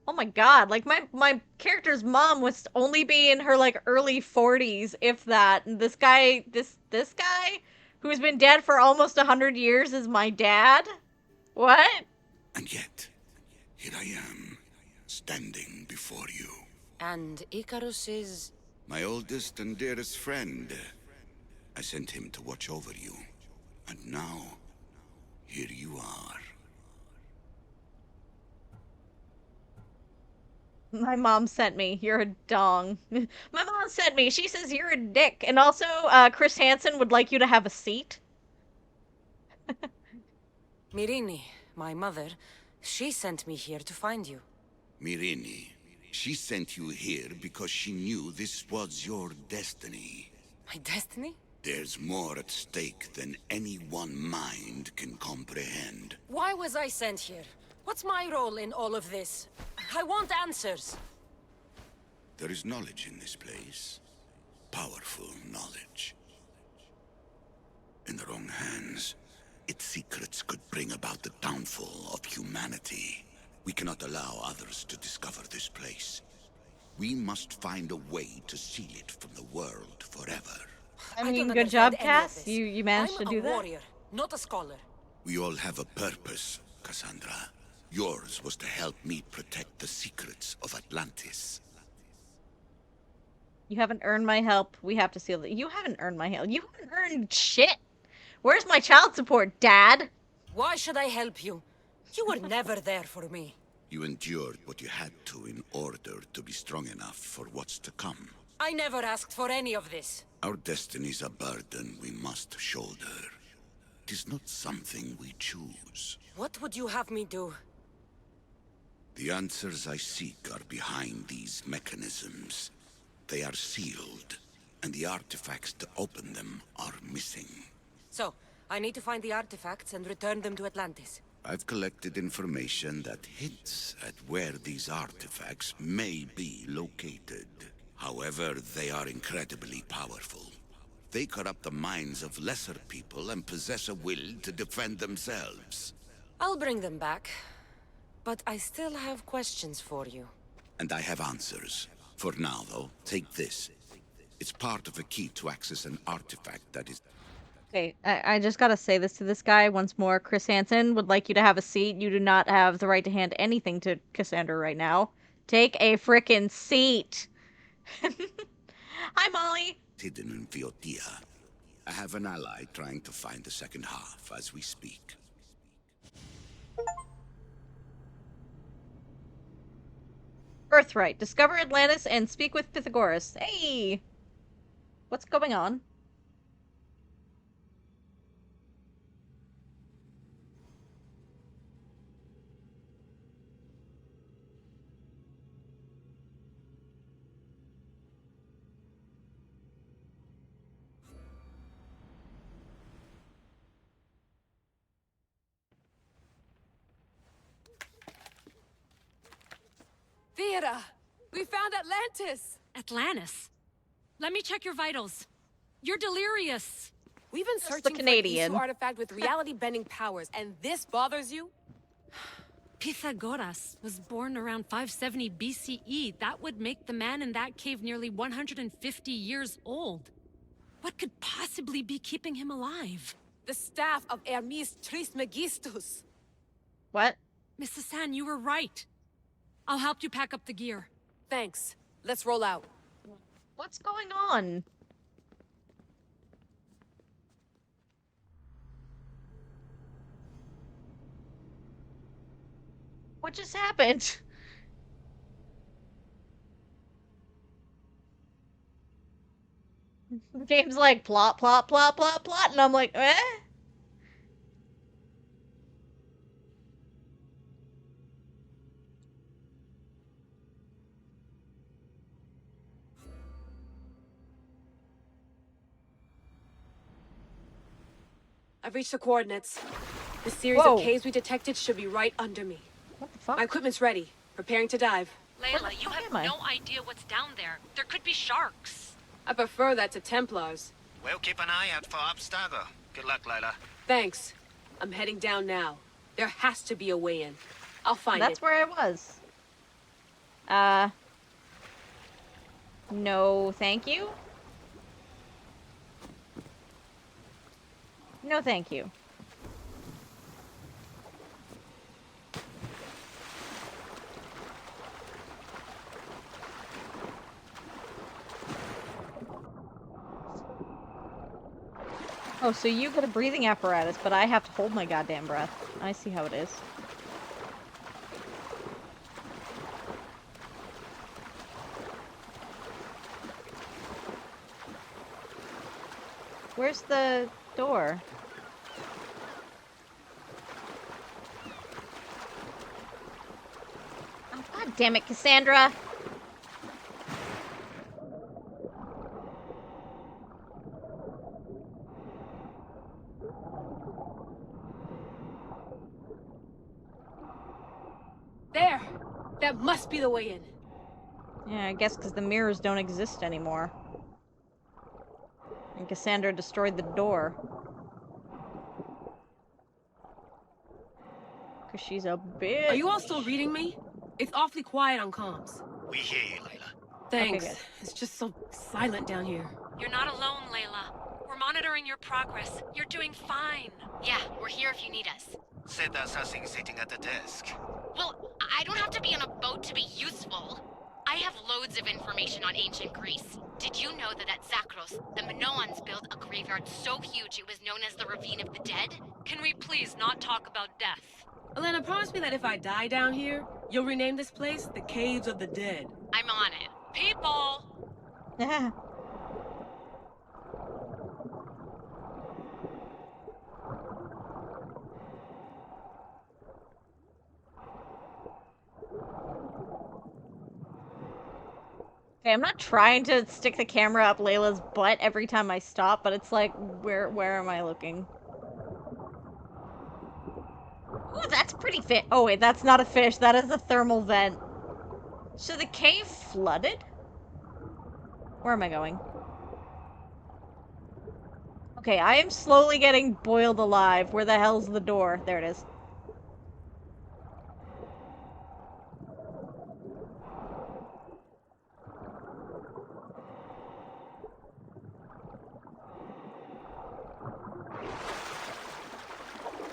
Oh my god, like my character's mom was only be in her like early 40s, if that. And this guy, this guy who's been dead for almost 100 years is my dad? What? And yet, here I am, standing before you. And Icarus is... My oldest and dearest friend. I sent him to watch over you. And now, here you are. My mom sent me. You're a dong. My mom sent me. She says you're a dick. And also, Chris Hansen would like you to have a seat. Mirini, my mother, she sent me here to find you. Mirini. She sent you here because she knew this was your destiny. My destiny? There's more at stake than any one mind can comprehend. Why was I sent here? What's my role in all of this? I want answers. There is knowledge in this place. Powerful knowledge. In the wrong hands, its secrets could bring about the downfall of humanity. We cannot allow others to discover this place. We must find a way to seal it from the world forever. I mean, good job, Cass. You managed to do that. I'm a warrior, not a scholar. We all have a purpose, Cassandra. Yours was to help me protect the secrets of Atlantis. You haven't earned my help. We have to seal it. You haven't earned my help. You haven't earned shit. Where's my child support, Dad? Why should I help you? You were never there for me. You endured what you had to in order to be strong enough for what's to come. I never asked for any of this. Our destiny's a burden we must shoulder. It is not something we choose. What would you have me do? The answers I seek are behind these mechanisms. They are sealed, and the artifacts to open them are missing. So, I need to find the artifacts and return them to Atlantis. I've collected information that hints at where these artifacts may be located. However, they are incredibly powerful. They corrupt the minds of lesser people and possess a will to defend themselves. I'll bring them back. But I still have questions for you. And I have answers. For now, though, take this. It's part of a key to access an artifact that is... Okay, I just gotta say this to this guy once more. Chris Hansen would like you to have a seat. You do not have the right to hand anything to Cassandra right now. Take a frickin' seat! Hi, Molly! Hidden in Viotia. I have an ally trying to find the second half as we speak. Birthright. Discover Atlantis and speak with Pythagoras. Hey! What's going on? Theodore, we found Atlantis! Atlantis? Let me check your vitals. You're delirious. We've been the searching for an Canadian. Isu artifact with reality-bending powers, and this bothers you? Pythagoras was born around 570 BCE. That would make the man in that cave nearly 150 years old. What could possibly be keeping him alive? The staff of Hermes Trismegistus. What? Mrs. San, you were right. I'll help you pack up the gear. Thanks. Let's roll out. What's going on? What just happened? The game's like plot, plot, plot, plot, plot, and I'm like, eh? I've reached the coordinates. The series of caves we detected should be right under me. What the fuck? My equipment's ready. Preparing to dive. Layla, you have no idea what's down there. There could be sharks. I prefer that to Templars. We'll keep an eye out for Abstergo. Good luck, Layla. Thanks. I'm heading down now. There has to be a way in. I'll find it. That's where I was. No, thank you. No, thank you. Oh, so you get a breathing apparatus, but I have to hold my goddamn breath. I see how it is. Where's the door? Oh, God damn it, Cassandra! That must be the way in. Yeah, I guess because the mirrors don't exist anymore. And Cassandra destroyed the door. Because she's a bitch. Are you all still reading me? It's awfully quiet on comms. We hear you, Layla. Thanks. Okay, It's just so silent down here. You're not alone, Layla. We're monitoring your progress. You're doing fine. Yeah, we're here if you need us. Said assassin sitting at the desk. Well, I don't have to be on a boat to be useful. I have loads of information on ancient Greece. Did you know that at Zakros, the Minoans built a graveyard so huge it was known as the Ravine of the Dead? Can we please not talk about death? Elena, promise me that if I die down here, you'll rename this place the Caves of the Dead. I'm on it. People! Okay, I'm not trying to stick the camera up Layla's butt every time I stop, but it's like, where am I looking? Ooh, that's pretty fit. Oh wait, that's not a fish. That is a thermal vent. So the cave flooded? Where am I going? Okay, I am slowly getting boiled alive. Where the hell's the door? There it is.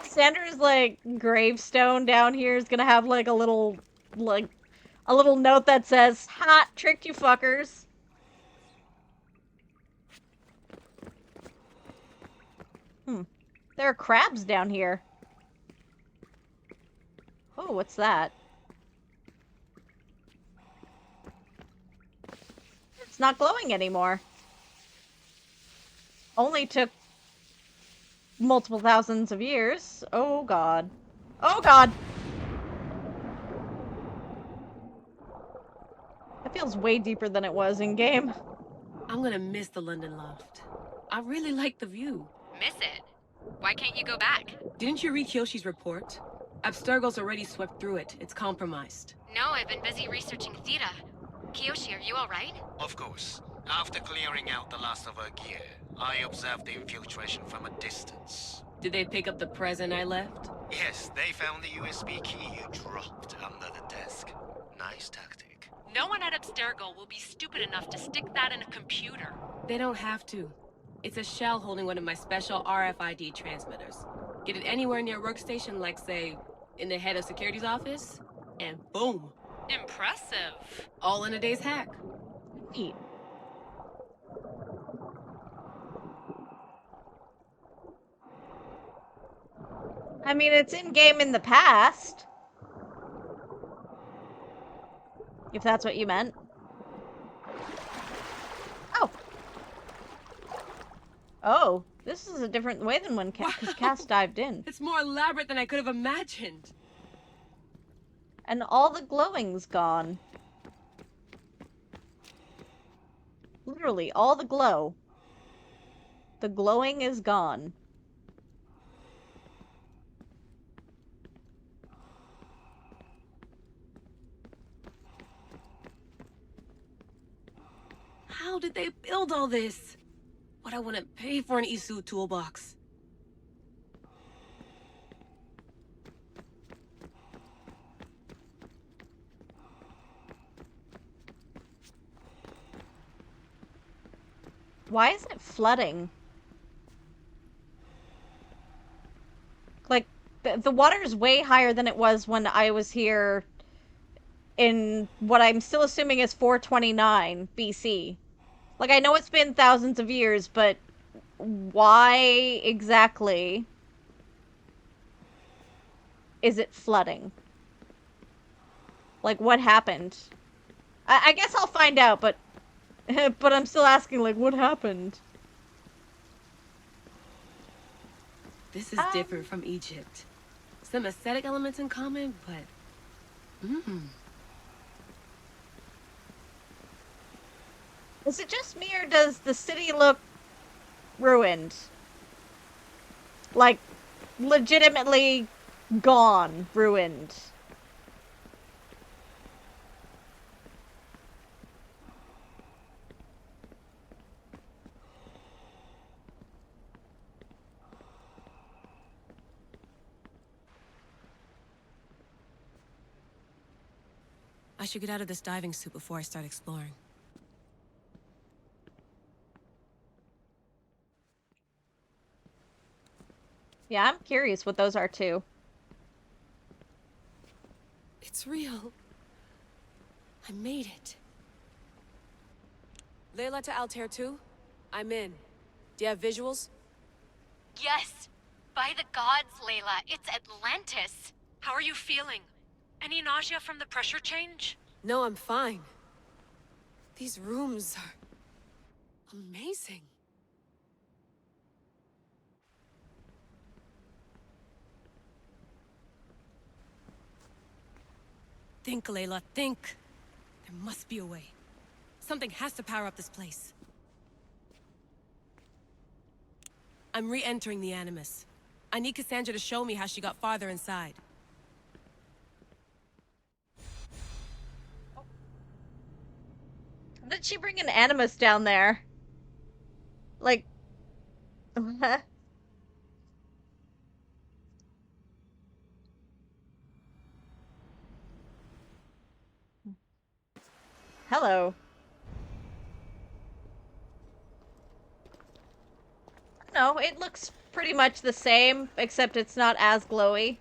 Sandra's, like, gravestone down here is gonna have, like, a little note that says, "Ha! Tricked you fuckers." There are crabs down here. Oh, what's that? It's not glowing anymore. Only took multiple thousands of years. Oh god. Oh god! That feels way deeper than it was in game. I'm gonna miss the London loft. I really like the view. Miss it? Why can't you go back? Didn't you read Kyoshi's report? Abstergo's already swept through it. It's compromised. No, I've been busy researching Theta. Kiyoshi, are you alright? Of course. After clearing out the last of her gear, I observed the infiltration from a distance. Did they pick up the present I left? Yes, they found the USB key you dropped under the desk. Nice tactic. No one at Abstergo will be stupid enough to stick that in a computer. They don't have to. It's a shell holding one of my special RFID transmitters. Get it anywhere near a workstation, like, say, in the head of security's office, and boom. Impressive. All in a day's hack. Neat. I mean, it's in-game in the past. If that's what you meant. Oh! Oh, this is a different way than when Cass dived in. It's more elaborate than I could have imagined. And all the glowing's gone. Literally, all the glow. The glowing is gone. How did they build all this? What I wouldn't pay for an Isu toolbox. Why is it flooding? Like, the water's way higher than it was when I was here in what I'm still assuming is 429 BC. Like, I know it's been thousands of years, but why exactly is it flooding? Like, what happened? I guess I'll find out, but but I'm still asking, like, what happened? This is different from Egypt. Some aesthetic elements in common, but... Is it just me, or does the city look ruined? Like, legitimately gone, ruined. I should get out of this diving suit before I start exploring. Yeah, I'm curious what those are too. It's real. I made it. Layla to Altair 2? I'm in. Do you have visuals? Yes. By the gods, Layla, it's Atlantis. How are you feeling? Any nausea from the pressure change? No, I'm fine. These rooms are amazing. Think, Layla, think. There must be a way. Something has to power up this place. I'm re-entering the Animus. I need Cassandra to show me how she got farther inside. How did she bring an Animus down there? Like... Hello. No, it looks pretty much the same, except it's not as glowy.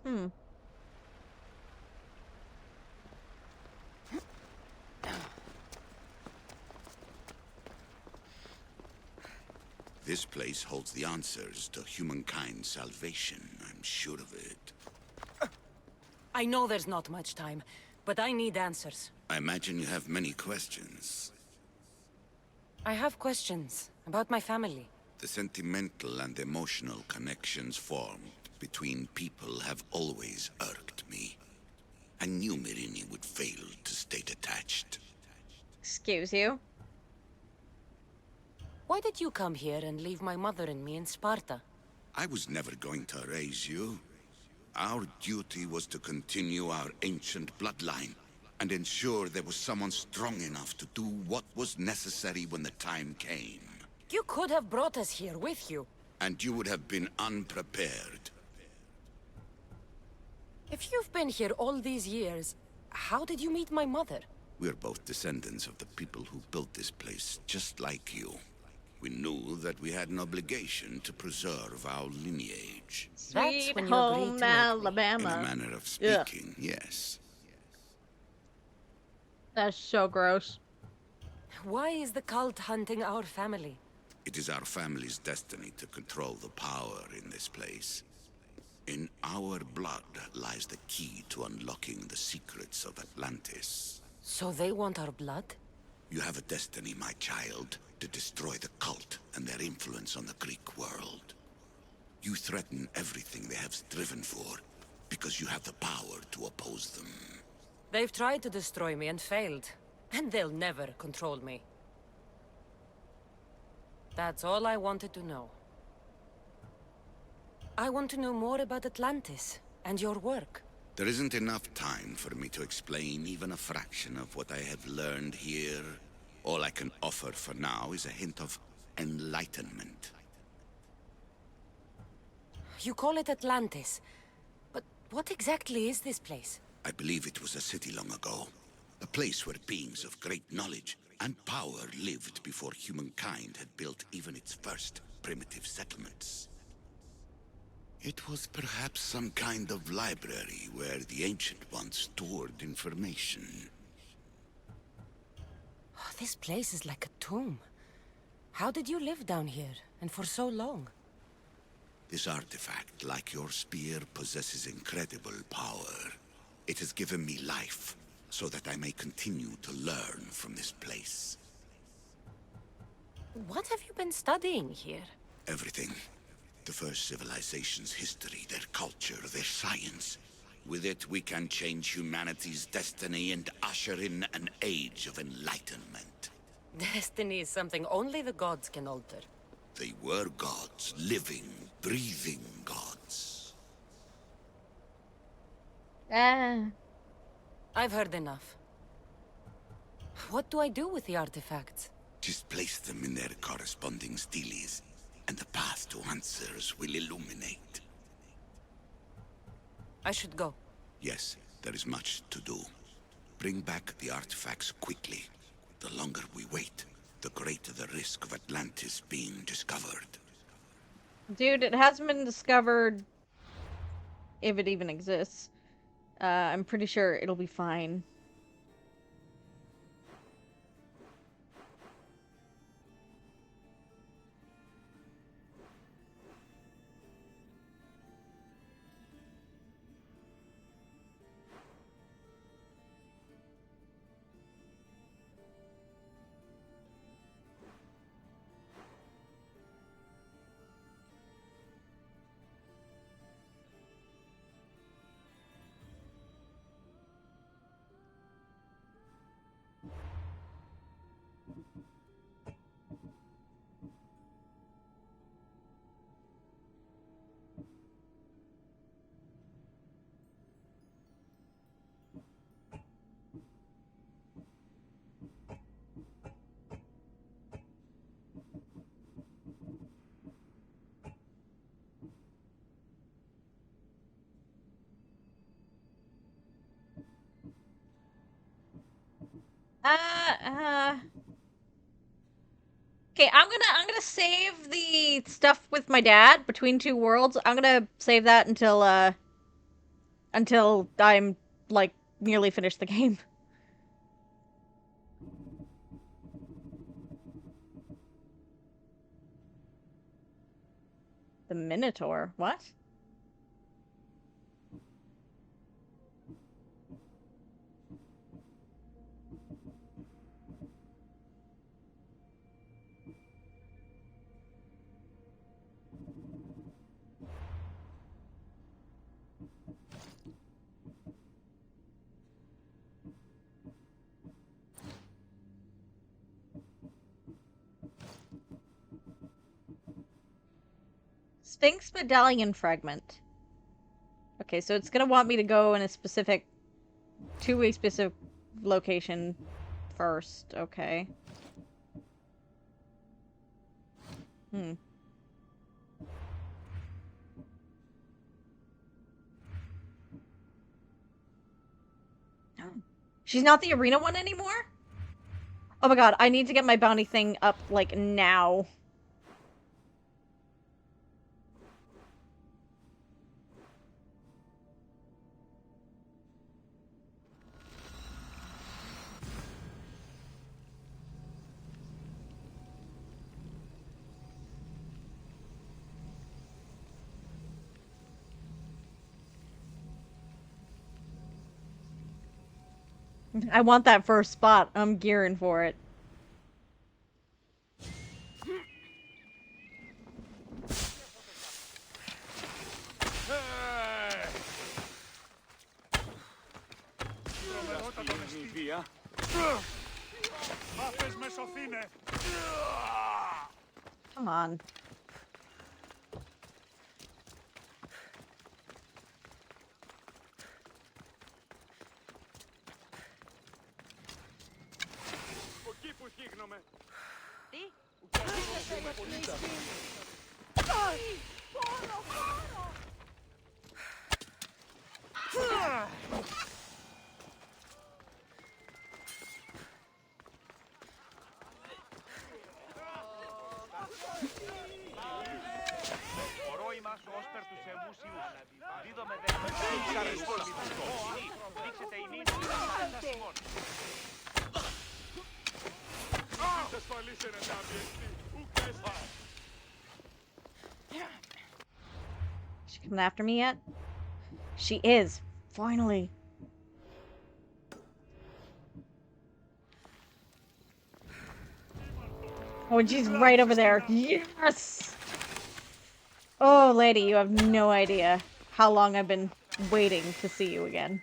Hmm. This place holds the answers to humankind's salvation, I'm sure of it. I know there's not much time, but I need answers. I imagine you have many questions. I have questions about my family. The sentimental and emotional connections formed between people have always irked me. I knew Myrini would fail to stay detached. Excuse you? Why did you come here and leave my mother and me in Sparta? I was never going to raise you. Our duty was to continue our ancient bloodline and ensure there was someone strong enough to do what was necessary when the time came. You could have brought us here with you. And you would have been unprepared. If you've been here all these years, how did you meet my mother? We're both descendants of the people who built this place, just like you. We knew that we had an obligation to preserve our lineage. Sweet home Alabama. In a manner of speaking, yes. That's so gross. Why is the cult hunting our family? It is our family's destiny to control the power in this place. In our blood lies the key to unlocking the secrets of Atlantis. So they want our blood? You have a destiny, my child, to destroy the cult and their influence on the Greek world. You threaten everything they have striven for, because you have the power to oppose them. They've tried to destroy me and failed, and they'll never control me. That's all I wanted to know. I want to know more about Atlantis and your work. There isn't enough time for me to explain even a fraction of what I have learned here. All I can offer for now is a hint of enlightenment. You call it Atlantis, but what exactly is this place? I believe it was a city long ago. A place where beings of great knowledge and power lived before humankind had built even its first primitive settlements. It was perhaps some kind of library where the Ancient Ones stored information. Oh, this place is like a tomb. How did you live down here, and for so long? This artifact, like your spear, possesses incredible power. It has given me life, so that I may continue to learn from this place. What have you been studying here? Everything. The first civilization's history, their culture, their science. With it, we can change humanity's destiny and usher in an age of enlightenment. Destiny is something only the gods can alter. They were gods, living, breathing gods. I've heard enough. What do I do with the artifacts? Just place them in their corresponding steles. and the path to answers will illuminate. I should go. Yes, there is much to do. Bring back the artifacts quickly. The longer we wait, the greater the risk of Atlantis being discovered. Dude, it hasn't been discovered, if it even exists. I'm pretty sure it'll be fine. Okay, I'm gonna save the stuff with my dad between two worlds. I'm gonna save that until I'm like nearly finished the game. The Minotaur? What? Sphinx medallion fragment. Okay, so it's gonna want me to go in a specific, two-way specific location first. Okay. She's not the arena one anymore? Oh my god, I need to get my bounty thing up, like, now. I want that first spot. I'm gearing for it. Come on. She coming after me yet? She is. Finally. Oh, and she's right over there. Yes! Oh, lady, you have no idea how long I've been waiting to see you again.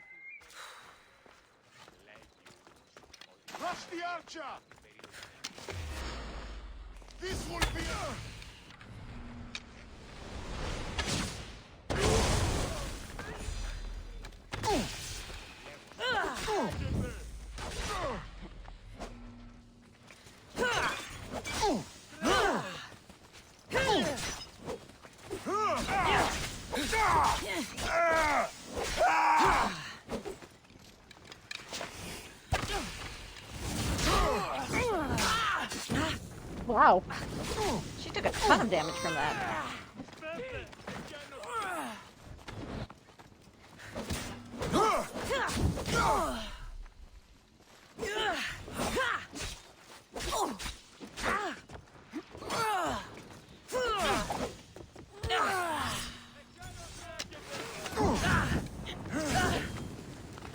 Rush the archer! This will be Wow. She took a ton of damage from that.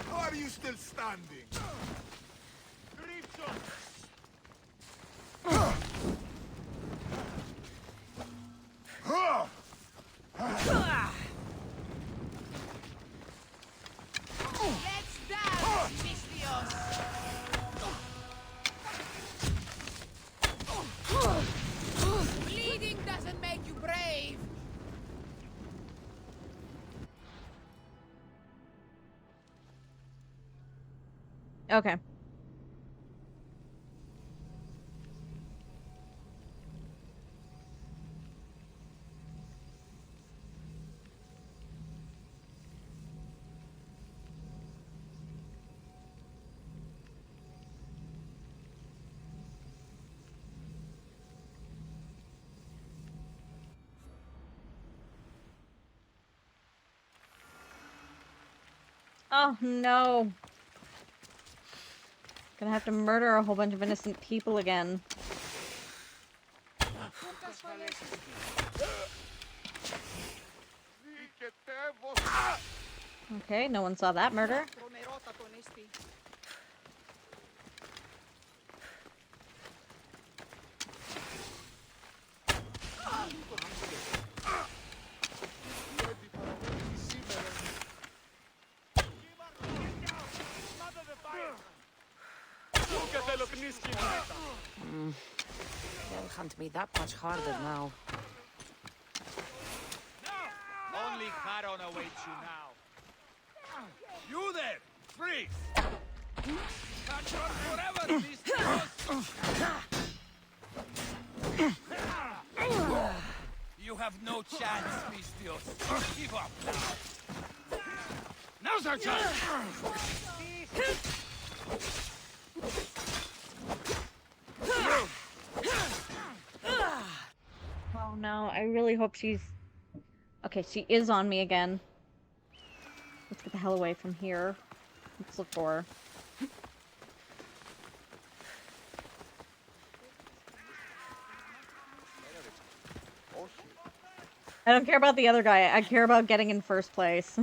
How are you still standing? Let's dance, Mystios! Bleeding doesn't make you brave! Okay. Oh no. Gonna have to murder a whole bunch of innocent people again. Okay, no one saw that murder. They'll hunt me that much harder now. Only Charon awaits you now. You there! Freeze! Catch on forever, Mystios! You have no chance, Mystios. Give up now. Now's our chance! Oh no, I really hope she's... Okay, she is on me again. Let's get the hell away from here. Let's look for her. I don't care about the other guy. I care about getting in first place.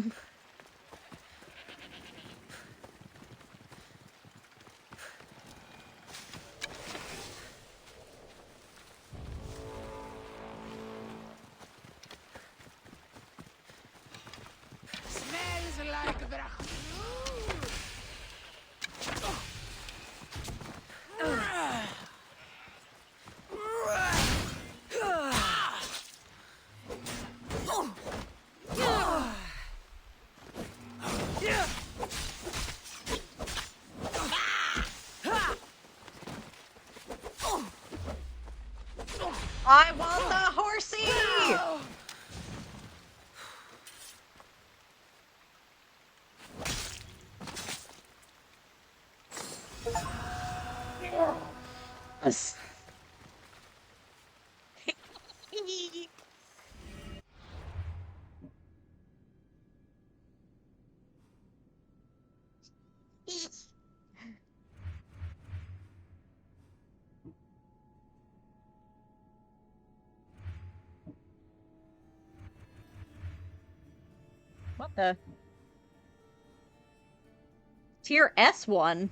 Smells like the... I want the horsey! Yes. What the? Tier S1?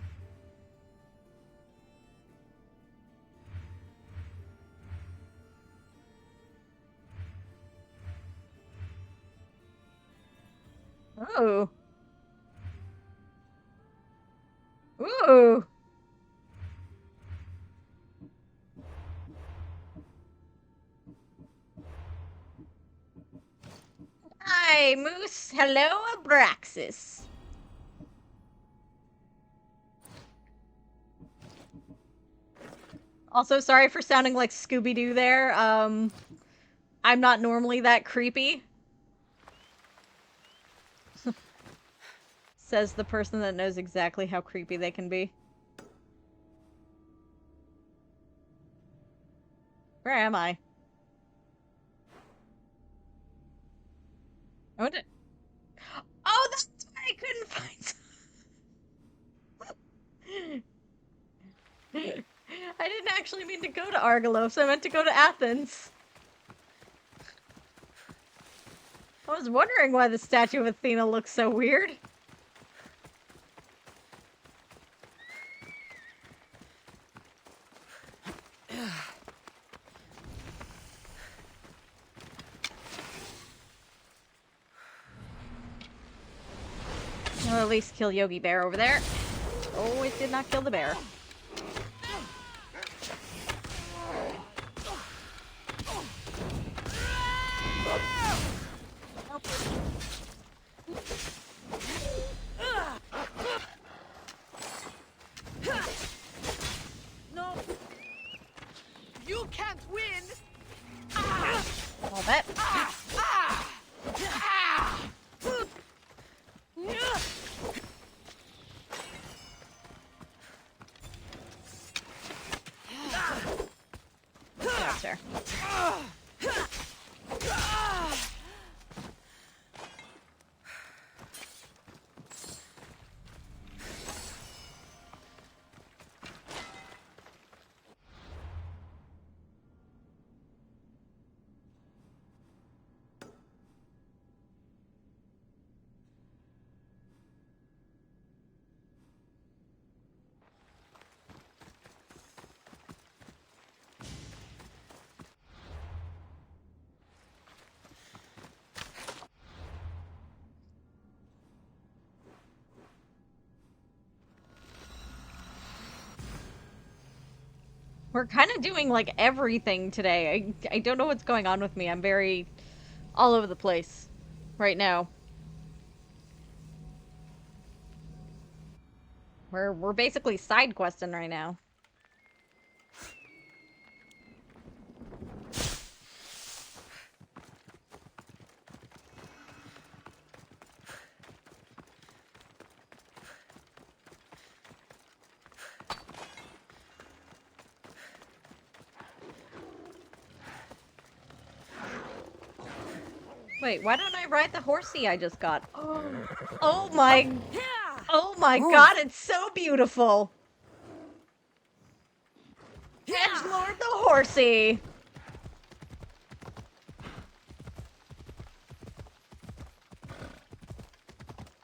Oh. Ooh. Hi, Moose. Hello, Abraxas. Also, sorry for sounding like Scooby-Doo there. I'm not normally that creepy. Says the person that knows exactly how creepy they can be. Where am I? Oh, that's why I couldn't find. I didn't actually mean to go to Argelos. I meant to go to Athens. I was wondering why the statue of Athena looks so weird. Or at least kill Yogi Bear over there. Oh, it did not kill the bear. No! You can't win! I'll bet. Yes, sir. We're kind of doing, like, everything today. I don't know what's going on with me. I'm very all over the place right now. We're basically side questing right now. Wait, why don't I ride the horsey I just got? Oh my... Oh my god, it's so beautiful! Edgelord the horsey!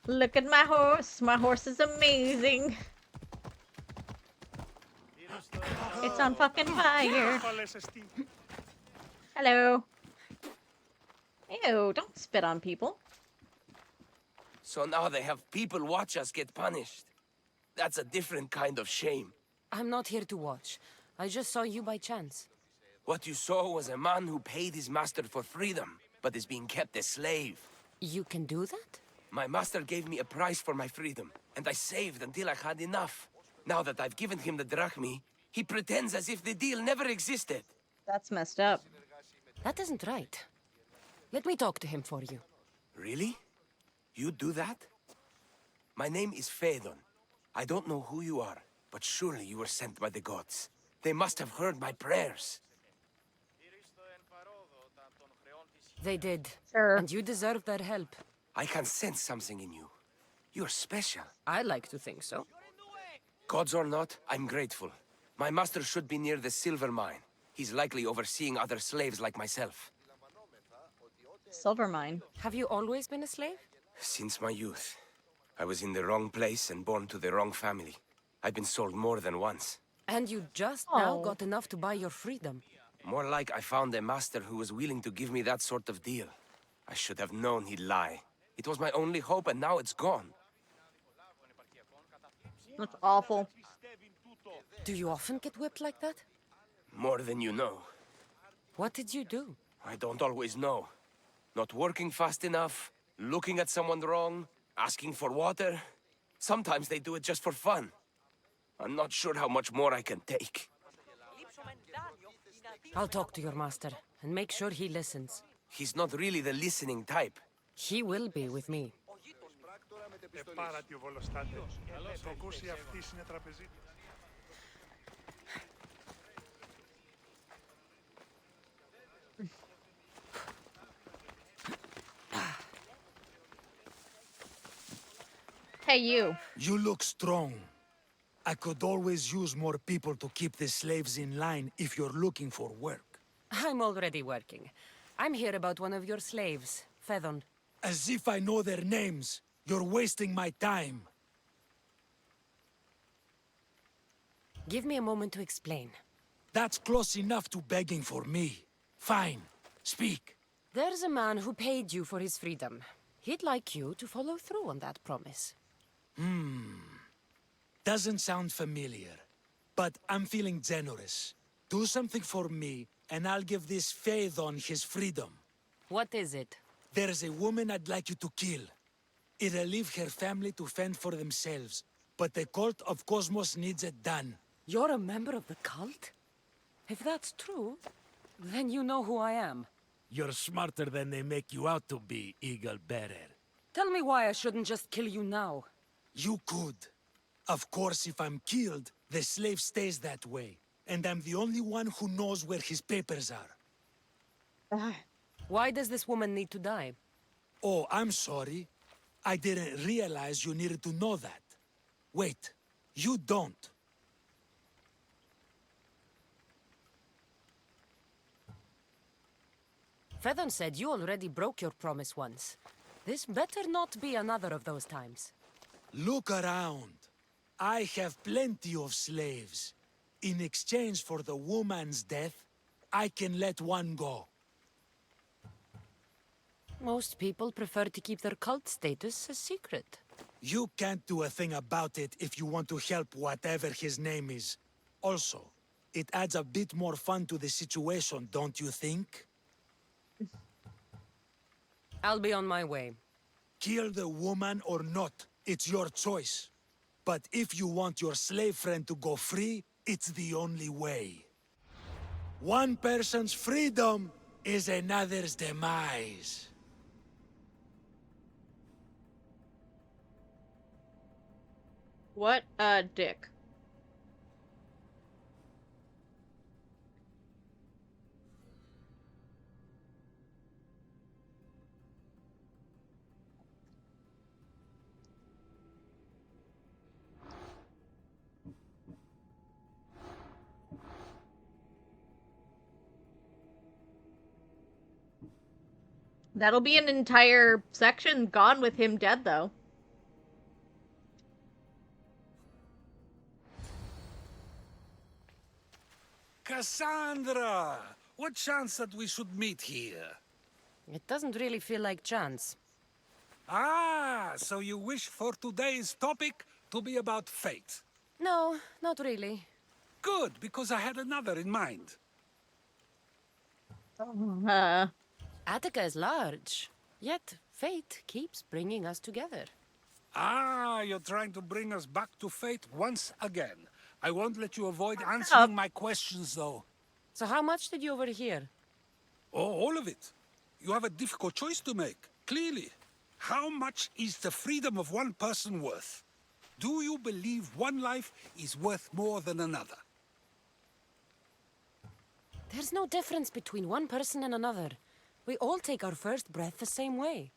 Look at my horse. My horse is amazing. It's on fucking fire. Hello. Ew, don't spit on people. So now they have people watch us get punished. That's a different kind of shame. I'm not here to watch. I just saw you by chance. What you saw was a man who paid his master for freedom, but is being kept a slave. You can do that? My master gave me a price for my freedom, and I saved until I had enough. Now that I've given him the drachmi, he pretends as if the deal never existed. That's messed up. That isn't right. Let me talk to him for you. Really? You do that? My name is Phaedon. I don't know who you are, but surely you were sent by the gods. They must have heard my prayers. They did. Sure. And you deserve their help. I can sense something in you. You're special. I like to think so. Gods or not, I'm grateful. My master should be near the silver mine. He's likely overseeing other slaves like myself. Silver mine. Have you always been a slave? Since my youth. I was in the wrong place and born to the wrong family. I've been sold more than once. And you just now got enough to buy your freedom. More like I found a master who was willing to give me that sort of deal. I should have known he'd lie. It was my only hope, and now it's gone. That's awful. Do you often get whipped like that? More than you know. What did you do? I don't always know. Not working fast enough, looking at someone wrong, asking for water. Sometimes they do it just for fun. I'm not sure how much more I can take. I'll talk to your master, and make sure he listens. He's not really the listening type. He will be with me. Hey, you. You look strong. I could always use more people to keep the slaves in line if you're looking for work. I'm already working. I'm here about one of your slaves, Fedon. As if I know their names. You're wasting my time. Give me a moment to explain. That's close enough to begging for me. Fine. Speak. There's a man who paid you for his freedom. He'd like you to follow through on that promise. Doesn't sound familiar. But I'm feeling generous. Do something for me, and I'll give this Phaedon his freedom. What is it? There's a woman I'd like you to kill. It'll leave her family to fend for themselves. But the cult of Cosmos needs it done. You're a member of the cult? If that's true, then you know who I am. You're smarter than they make you out to be, Eagle Bearer. Tell me why I shouldn't just kill you now. You could. Of course, if I'm killed, the slave stays that way. And I'm the only one who knows where his papers are. Why does this woman need to die? Oh, I'm sorry. I didn't realize you needed to know that. Wait, you don't. Fedon said you already broke your promise once. This better not be another of those times. Look around. I have plenty of slaves. In exchange for the woman's death, I can let one go. Most people prefer to keep their cult status a secret. You can't do a thing about it if you want to help whatever his name is. Also, it adds a bit more fun to the situation, don't you think? I'll be on my way. Kill the woman or not, it's your choice. But if you want your slave friend to go free, it's the only way. One person's freedom is another's demise. What a dick. That'll be an entire section gone with him dead, though. Cassandra! What chance that we should meet here? It doesn't really feel like chance. Ah, so you wish for today's topic to be about fate? No, not really. Good, because I had another in mind. Attica is large, yet fate keeps bringing us together. Ah, you're trying to bring us back to fate once again. I won't let you avoid answering my questions, though. So how much did you overhear? Oh, all of it. You have a difficult choice to make, clearly. How much is the freedom of one person worth? Do you believe one life is worth more than another? There's no difference between one person and another. We all take our first breath the same way.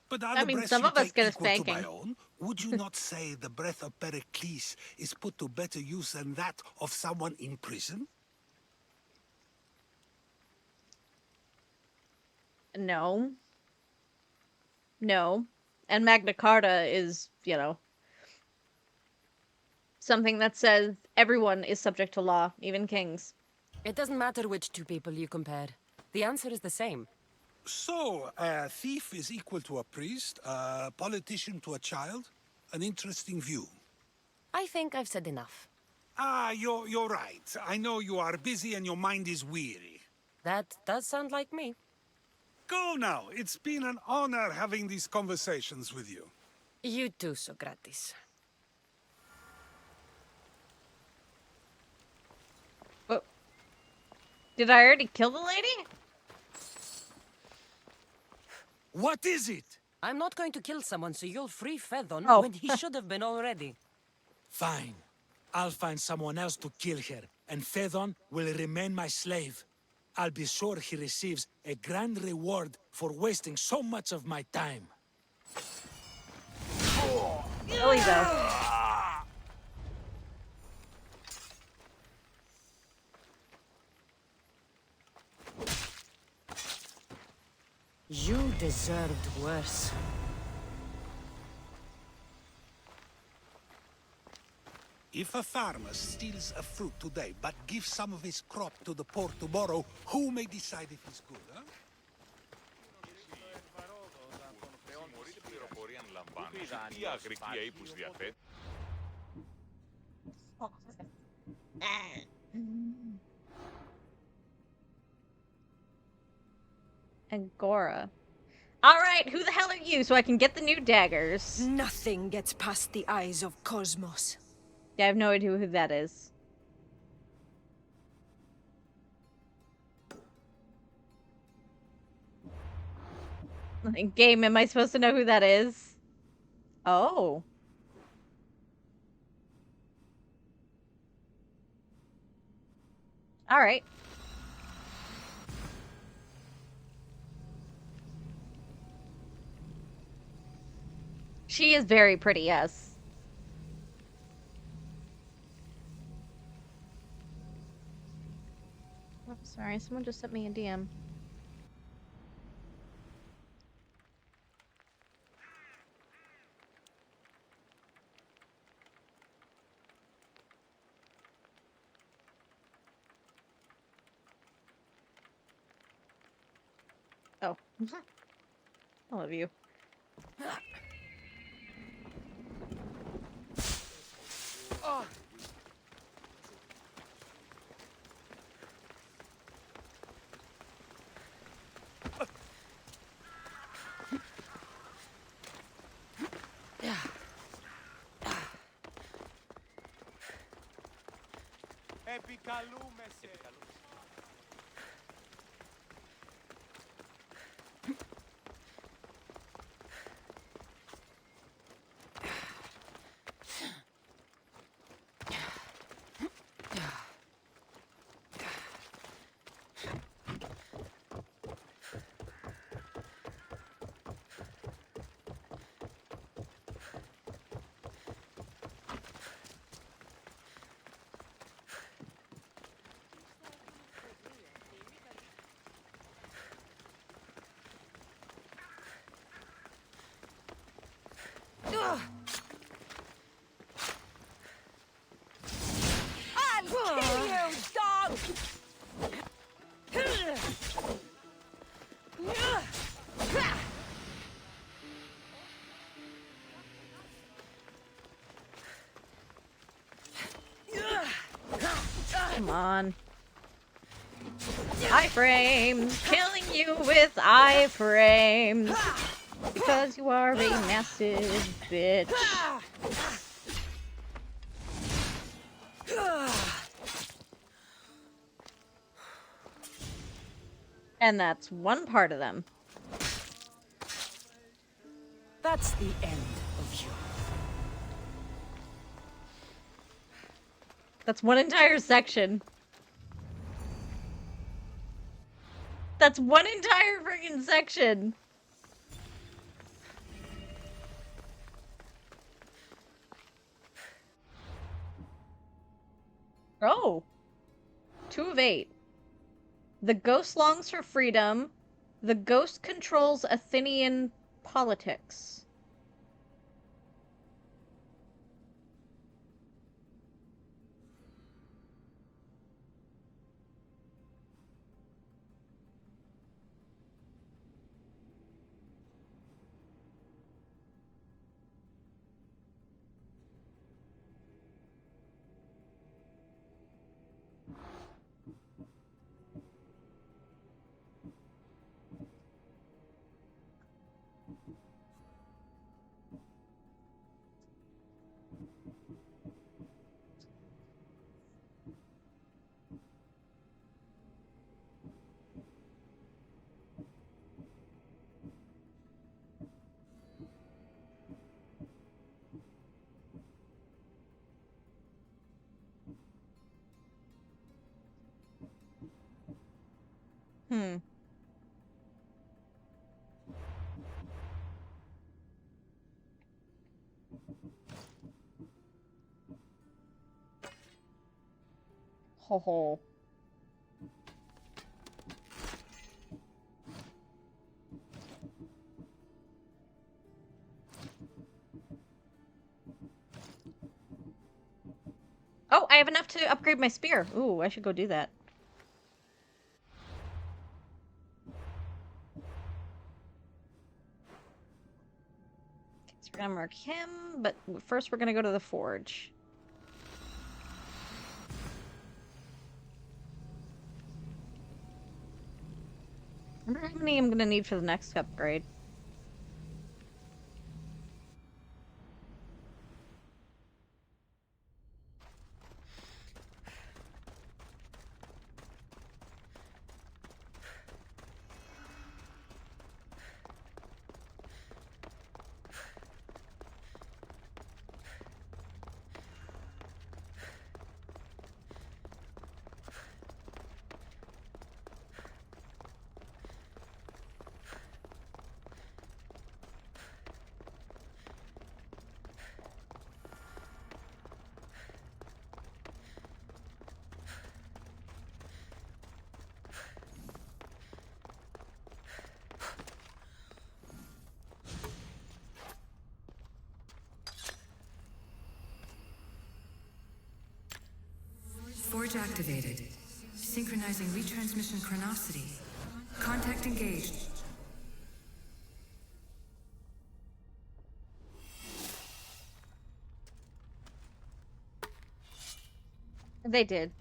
But I mean, some of us get a spanking. To my own? Would you not say the breath of Pericles is put to better use than that of someone in prison? No. No. And Magna Carta is, you know, something that says everyone is subject to law, even kings. It doesn't matter which two people you compare. The answer is the same. So, a thief is equal to a priest, a politician to a child? An interesting view. I think I've said enough. Ah, you're right. I know you are busy and your mind is weary. That does sound like me. Go now. It's been an honor having these conversations with you. You too, Socrates. Oh. Did I already kill the lady? What is it? I'm not going to kill someone so you'll free Fedon when he should have been already. Fine. I'll find someone else to kill her, and Phaedon will remain my slave. I'll be sure he receives a grand reward for wasting so much of my time. Ellie, You deserved worse. If a farmer steals a fruit today, but gives some of his crop to the poor tomorrow, who may decide if he's good, huh? Angora. Alright, who the hell are you so I can get the new daggers? Nothing gets past the eyes of Cosmos. Yeah, I have no idea who that is. Game, am I supposed to know who that is? Oh. Alright. She is very pretty, yes. Oh, sorry, someone just sent me a DM. Oh. I love you. Oh. Επικαλούμεσαι. I'll kill you, dog! Come on. Iframes! Killing you with iframes! Because you are a massive bitch. And that's one part of them. That's the end of you. That's one entire section. That's one entire friggin' section. Oh. 2 of 8. The ghost longs for freedom. The ghost controls Athenian politics. Hmm. Ho ho. Oh, I have enough to upgrade my spear. Ooh, I should go do that. Okay, so we're gonna mark him, but first we're gonna go to the forge. I wonder how many I'm gonna need for the next upgrade. Forge activated. Synchronizing retransmission chronicity. Contact engaged. They did.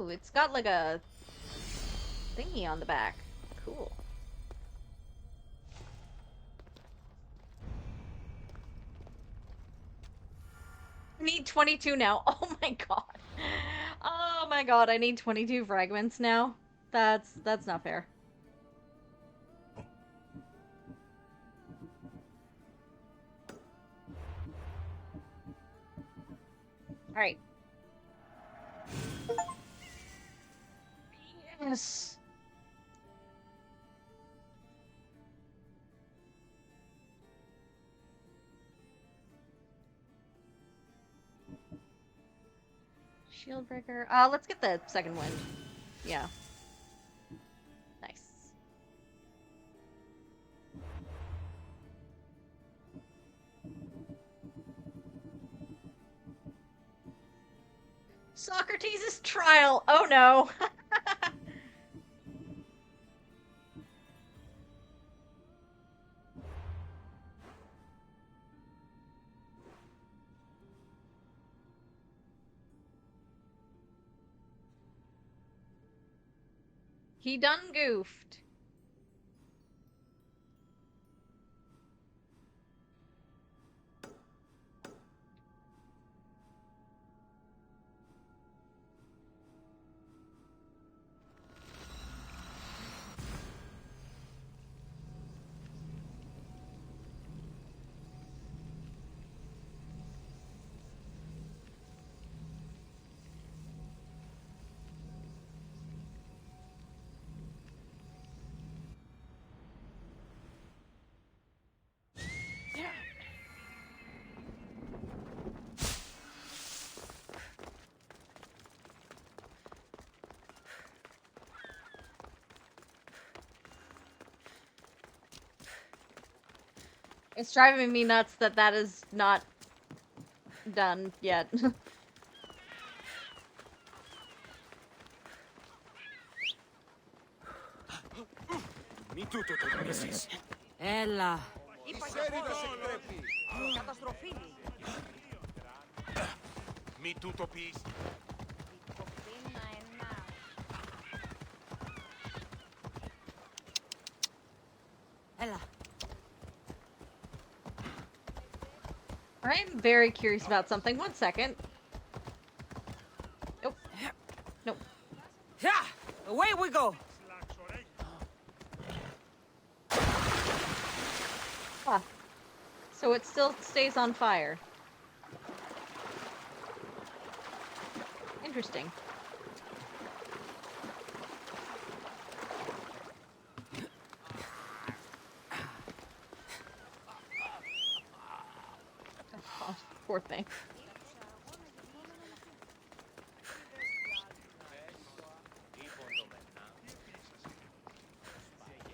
Oh, it's got like a thingy on the back. Cool. I need 22 now. Oh my god. Oh my god, I need 22 fragments now. That's not fair. Alright. Yes. Shield breaker. Let's get the second wind. Yeah. Nice. Socrates' trial. Oh no. He done goofed. It's driving me nuts that that is not done yet. Μη τούτο το γνωρίσεις. Έλα. Ξέρει να σε πρέπει. Καταστροφή. Μη τούτο πεις. Έλα. I'm very curious about something. One second. Nope. Nope. Yeah, away we go. Ah. So it still stays on fire. Interesting. Oh, poor thing.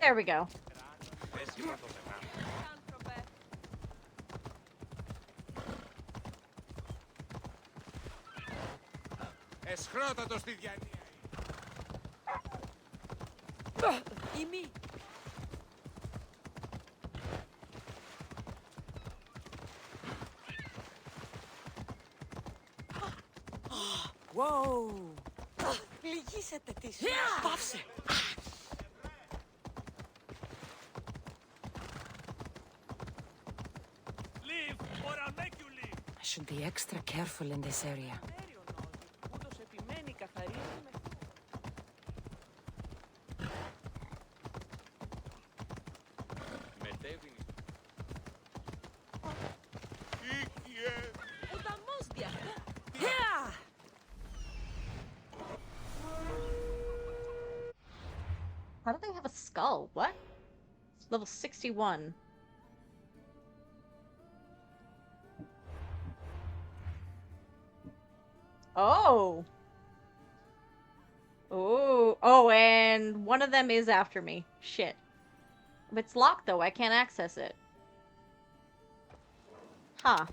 There we go. Εσχρότατο στη διανύα. Imi. Wow. Πληγήσετε της. Πάυσε. Leave, or I'll make you leave. I should be extra careful in this area. Ούτως επιμένει καθαρίζει με... Μετέβηνε. Ποταμός δια. How do they have a skull? What? Level 61. Oh! Oh! Oh, and one of them is after me. Shit. It's locked, though. I can't access it. Huh.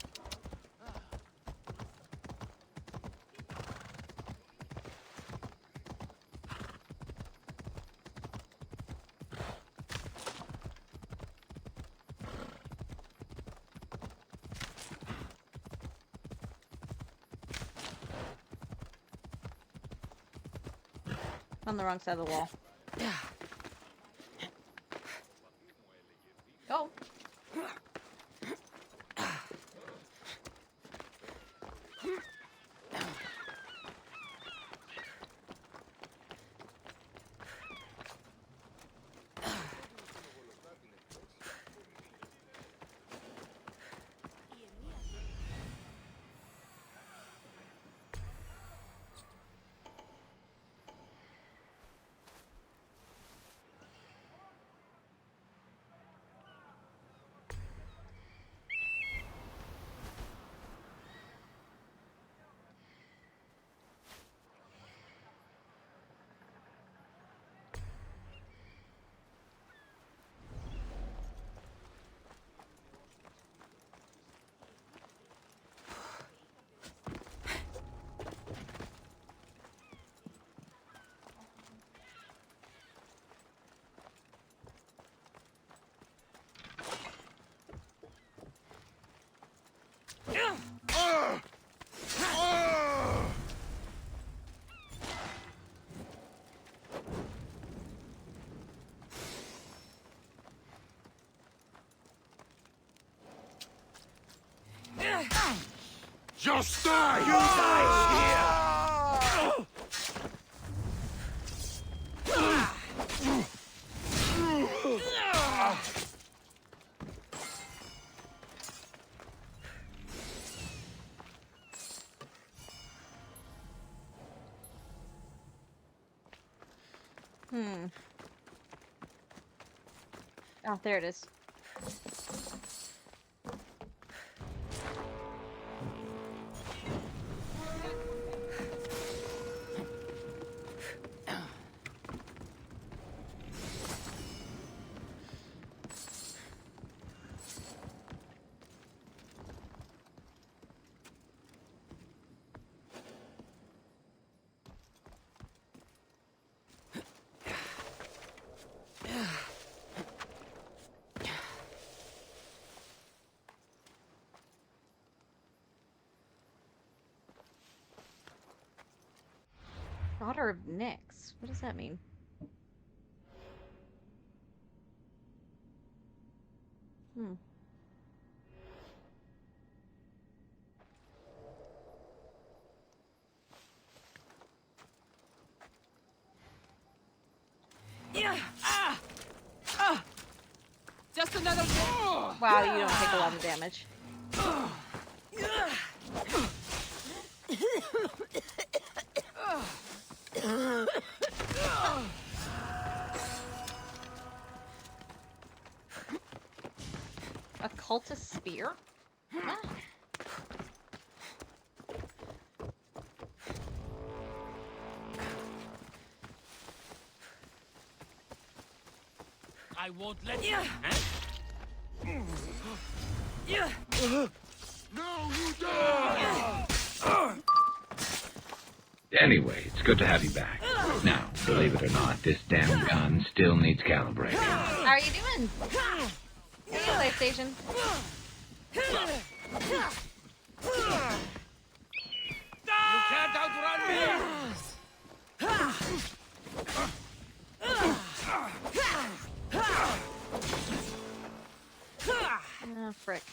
On the wrong side of the wall. Go. Just die! You die here! Oh, there it is. Daughter of Nyx. What does that mean? Yeah. Just another. Wow, you don't take a lot of damage. cultist spear? Huh? I won't let you. No, you don't! Anyway, it's good to have you back. Now, believe it or not, this damn gun still needs calibrating. How are you doing? Hey, PlayStation. You can't outrun me! Ah, frick.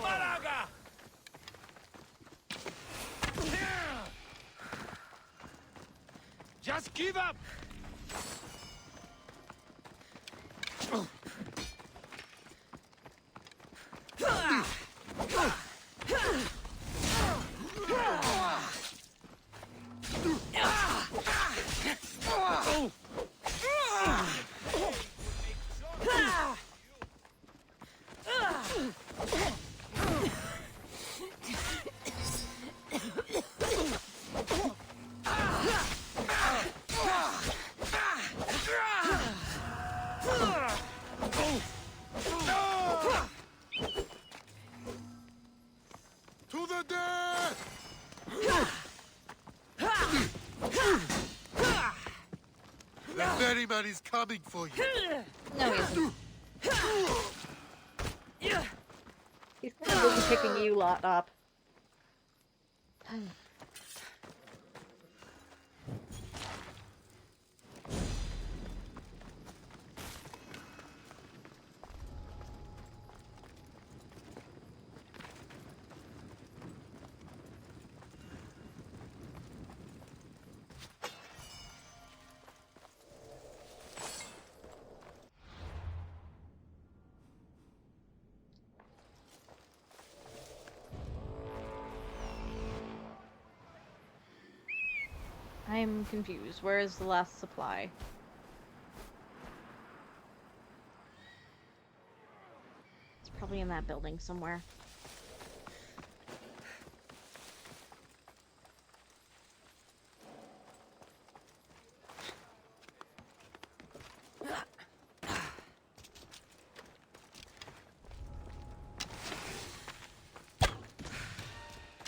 Malaga! Just give up! To the death! The ferryman is coming for you. No, he isn't. He's kind of busy picking you lot up. I'm confused. Where is the last supply? It's probably in that building somewhere.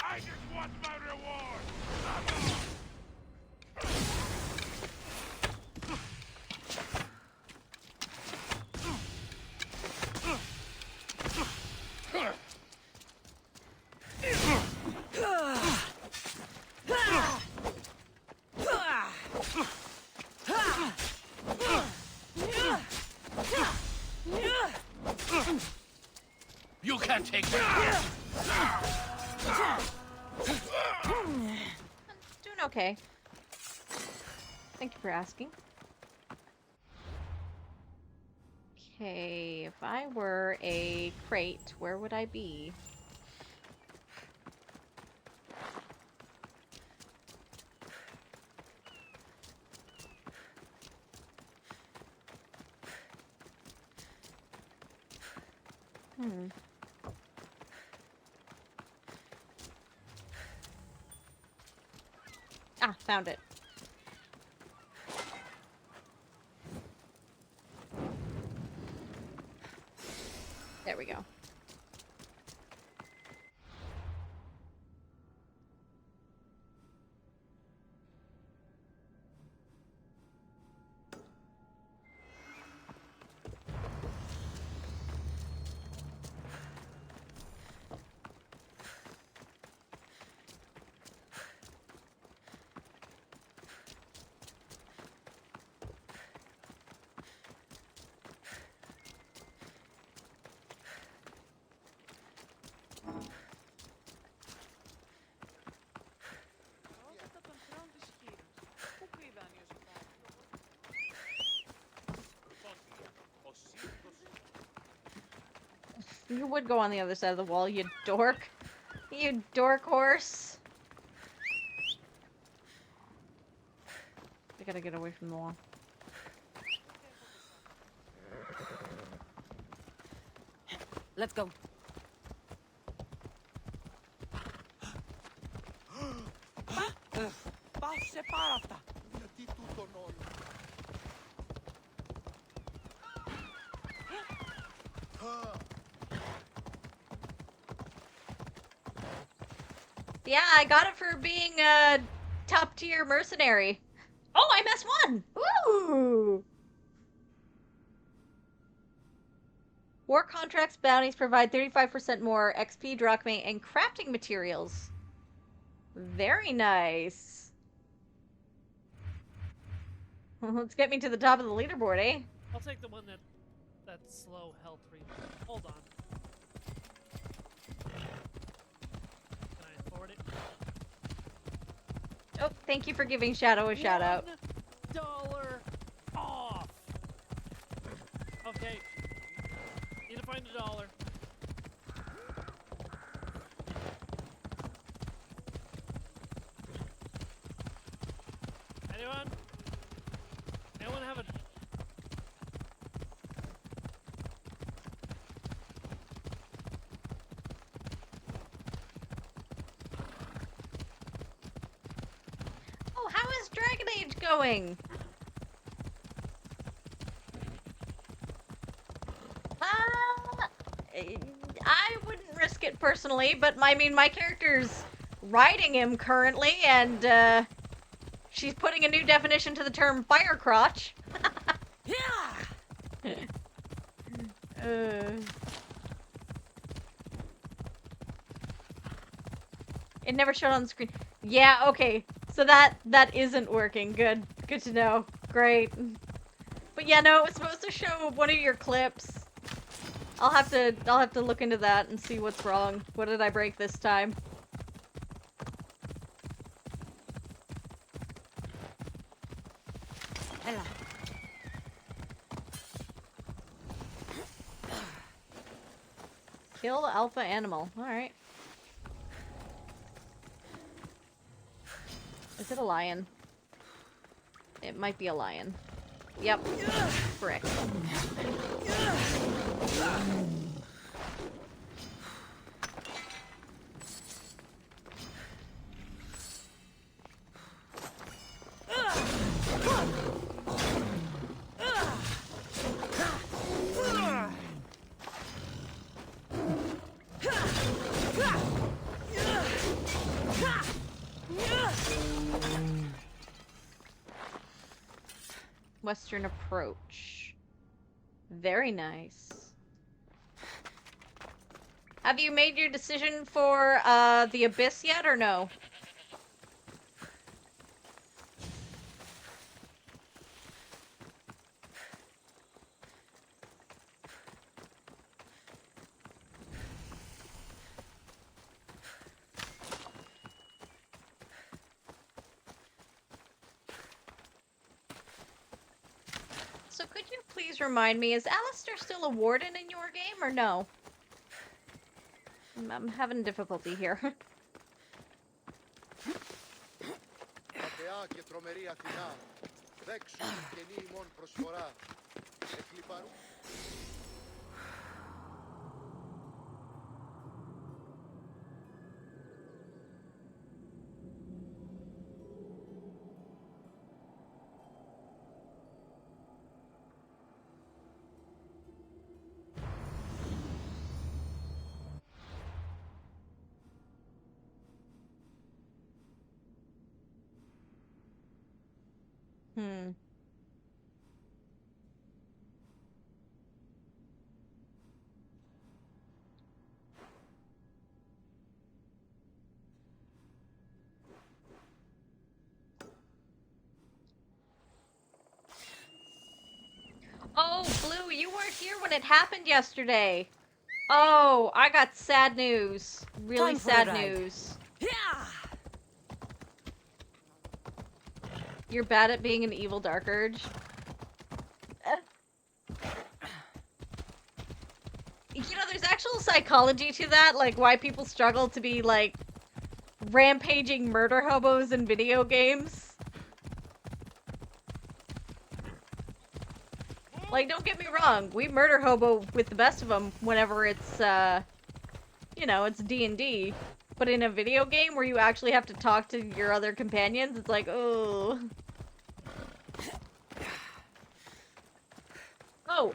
I just want my reward! You can't take that! Doing okay. Thank you for asking. Okay, if I were a crate, where would I be? Ah, found it. There we go. You would go on the other side of the wall, you dork. You dork horse. gotta get away from the wall. Let's go. Πάσε πάρα αυτά. Γιατί τούτον όλο. Yeah, I got it for being a top tier mercenary. Oh, I'm S1! Woo! War contracts bounties provide 35% more XP, drachmae, and crafting materials. Very nice. Let's get me to the top of the leaderboard, eh? I'll take the one that's slow health reload. Hold on. Can I afford it? Oh, thank you for giving Shadow a shout out. $1 off. Okay. Need to find $1. Anyone? Anyone have a... Oh, how is Dragon Age going? I wouldn't risk it personally, but I mean, my character's riding him currently, and she's putting a new definition to the term fire crotch. It never showed on the screen. Yeah, okay. So that isn't working. Good to know. Great. But yeah, no, it was supposed to show one of your clips. I'll have to look into that and see what's wrong. What did I break this time? Hello. Kill the alpha animal. Alright. Is it a lion? It might be a lion. Yep. Frick. Western approach. Very nice. Have you made your decision for the Abyss yet, or no? So could you please remind me, is Alistair still a warden in your game, or no? I'm having difficulty here. Ματεά και τρομερή Αθηνά, δέξου την καινή ημών προσφορά, εκλυπαρού. Oh, Blue, you weren't here when it happened yesterday. Oh, I got sad news. Really sad news. You're bad at being an evil Dark Urge. You know, there's actual psychology to that, like why people struggle to be, like, rampaging murder hobos in video games. Like, don't get me wrong, we murder hobo with the best of them whenever it's, you know, it's D&D. But in a video game where you actually have to talk to your other companions, it's like, oh. Oh,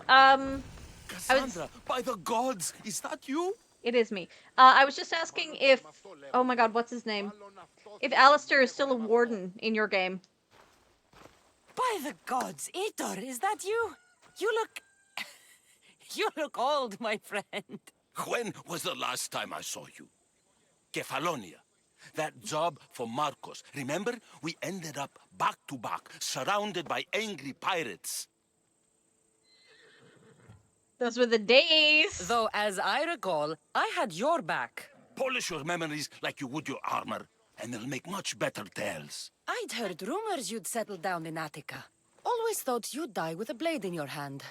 Cassandra, by the gods, is that you? It is me. I was just asking if... Oh my god, what's his name? If Alistair is still a warden in your game. By the gods, Aitor, is that you? You look... you look old, my friend. When was the last time I saw you? Kefalonia. That job for Marcos. Remember? We ended up back to back, surrounded by angry pirates. Those were the days. Though, as I recall, I had your back. Polish your memories like you would your armor, and they'll make much better tales. I'd heard rumors you'd settled down in Attica. Always thought you'd die with a blade in your hand,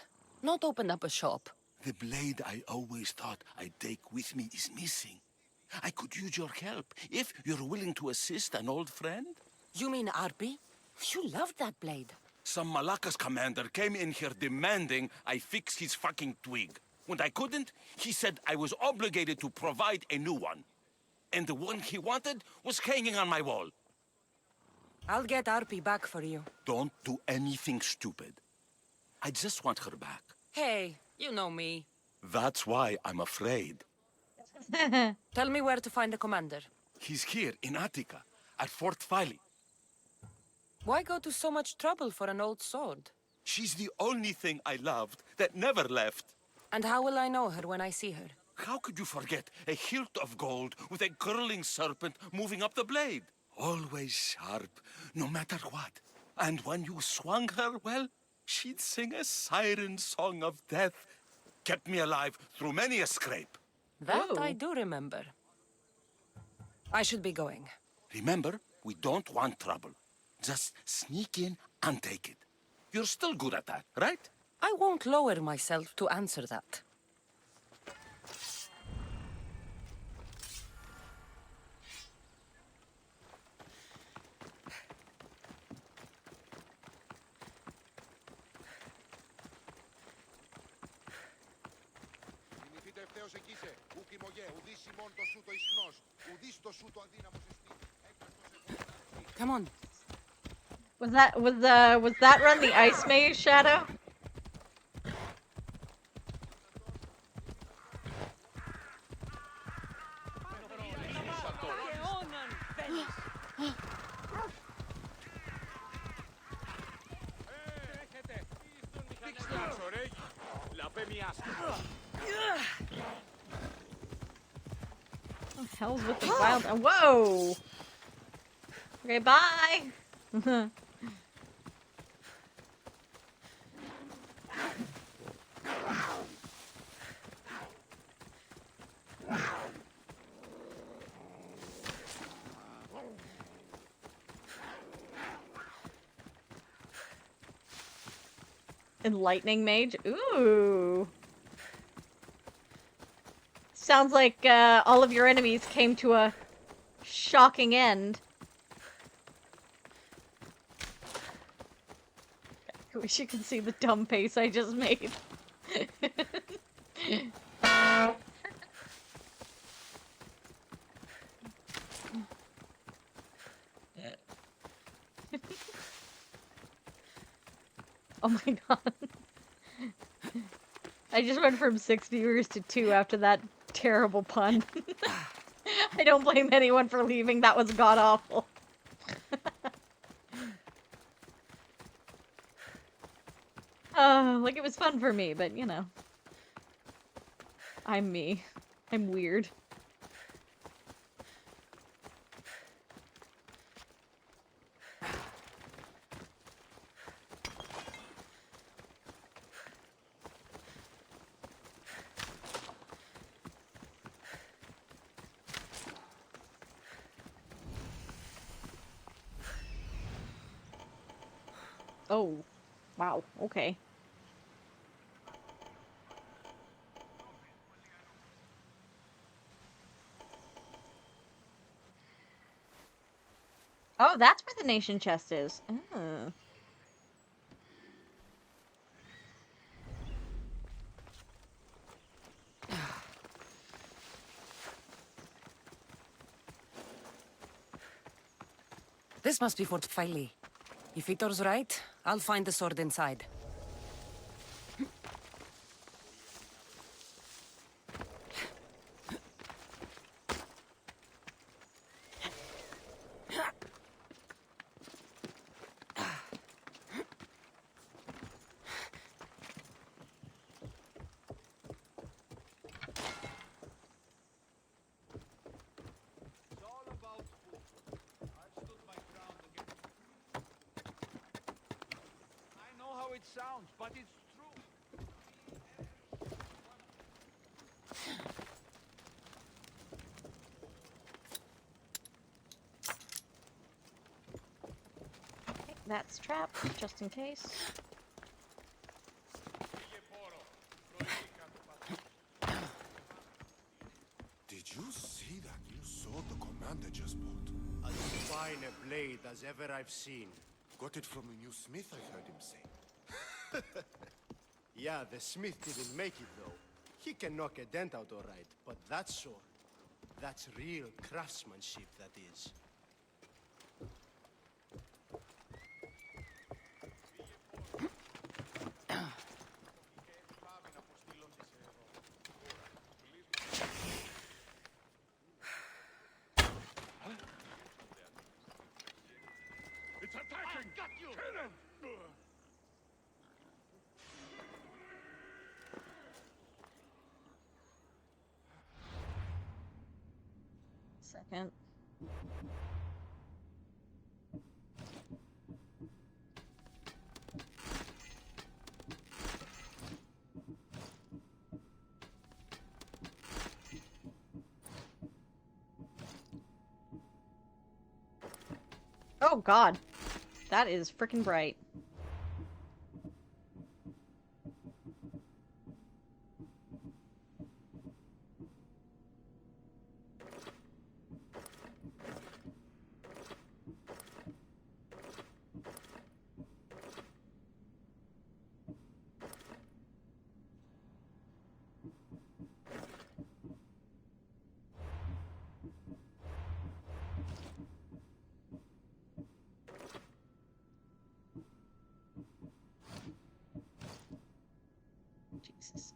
not open up a shop. The blade I always thought I'd take with me is missing. I could use your help, if you're willing to assist an old friend. You mean Arpi? You loved that blade. Some Malakas commander came in here demanding I fix his fucking twig. When I couldn't, he said I was obligated to provide a new one. And the one he wanted was hanging on my wall. I'll get Arpi back for you. Don't do anything stupid. I just want her back. Hey, you know me. That's why I'm afraid. Tell me where to find the commander. He's here in Attica, at Fort Phili. Why go to so much trouble for an old sword? She's the only thing I loved that never left. And how will I know her when I see her? How could you forget a hilt of gold with a curling serpent moving up the blade? Always sharp, no matter what. And when you swung her, well, she'd sing a siren song of death. Kept me alive through many a scrape. That I do remember. I should be going. Remember, we don't want trouble. Just sneak in and take it. You're still good at that, right? I won't lower myself to answer that. Come on. Was that run the ice maze, Shadow? What the hell's with the wild? Whoa! Okay, bye. Enlightening mage? Ooh. Sounds like all of your enemies came to a shocking end. I wish you could see the dumb face I just made. Oh my god. I just went from 6 viewers to 2 after that terrible pun. I don't blame anyone for leaving. That was god-awful. Like, it was fun for me, but, you know. I'm me. I'm weird. Oh. Wow. Okay. Oh, that's where the nation chest is. Oh. This must be Fort Filey. If Victor's right, I'll find the sword inside. It sounds, but it's true. Okay, that's trapped, just in case. Did you see that new sword the commander just bought? As fine a blade as ever I've seen. Got it from a new smith, I heard him say. Yeah, the smith didn't make it though. He can knock a dent out all right, but that sword, that's real craftsmanship, that is. It's attacking! Got you! Kill him! Second. Oh god. That is freaking bright. Jesus.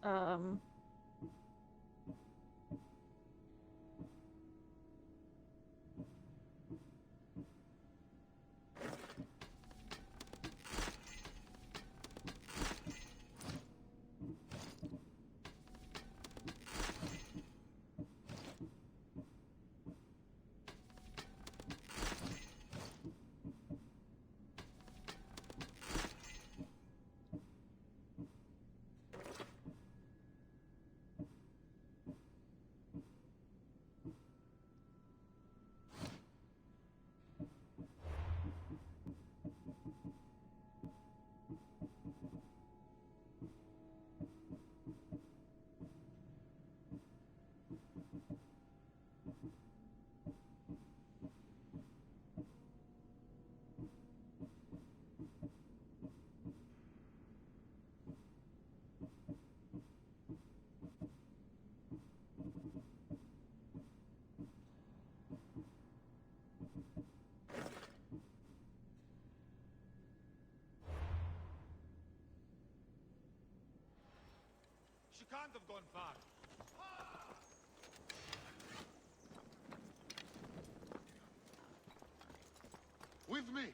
She can't have gone far. With me!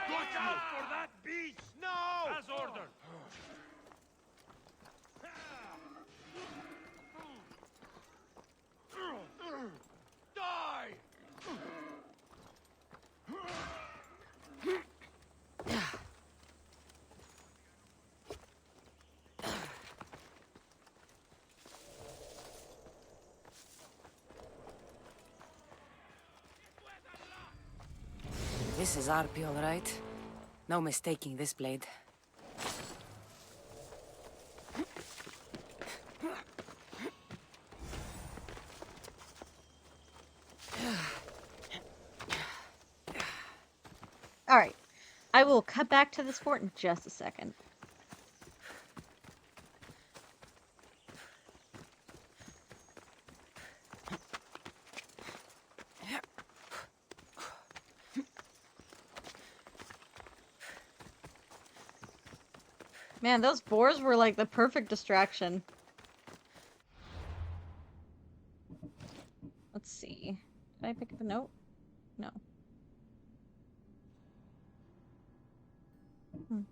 Watch out for that beast! No! As ordered. Die! This is RP, all right. No mistaking this blade. Alright. I will cut back to this fort in just a second. Man, those boars were like the perfect distraction. Let's see. Did I pick up a note? No. Hmm.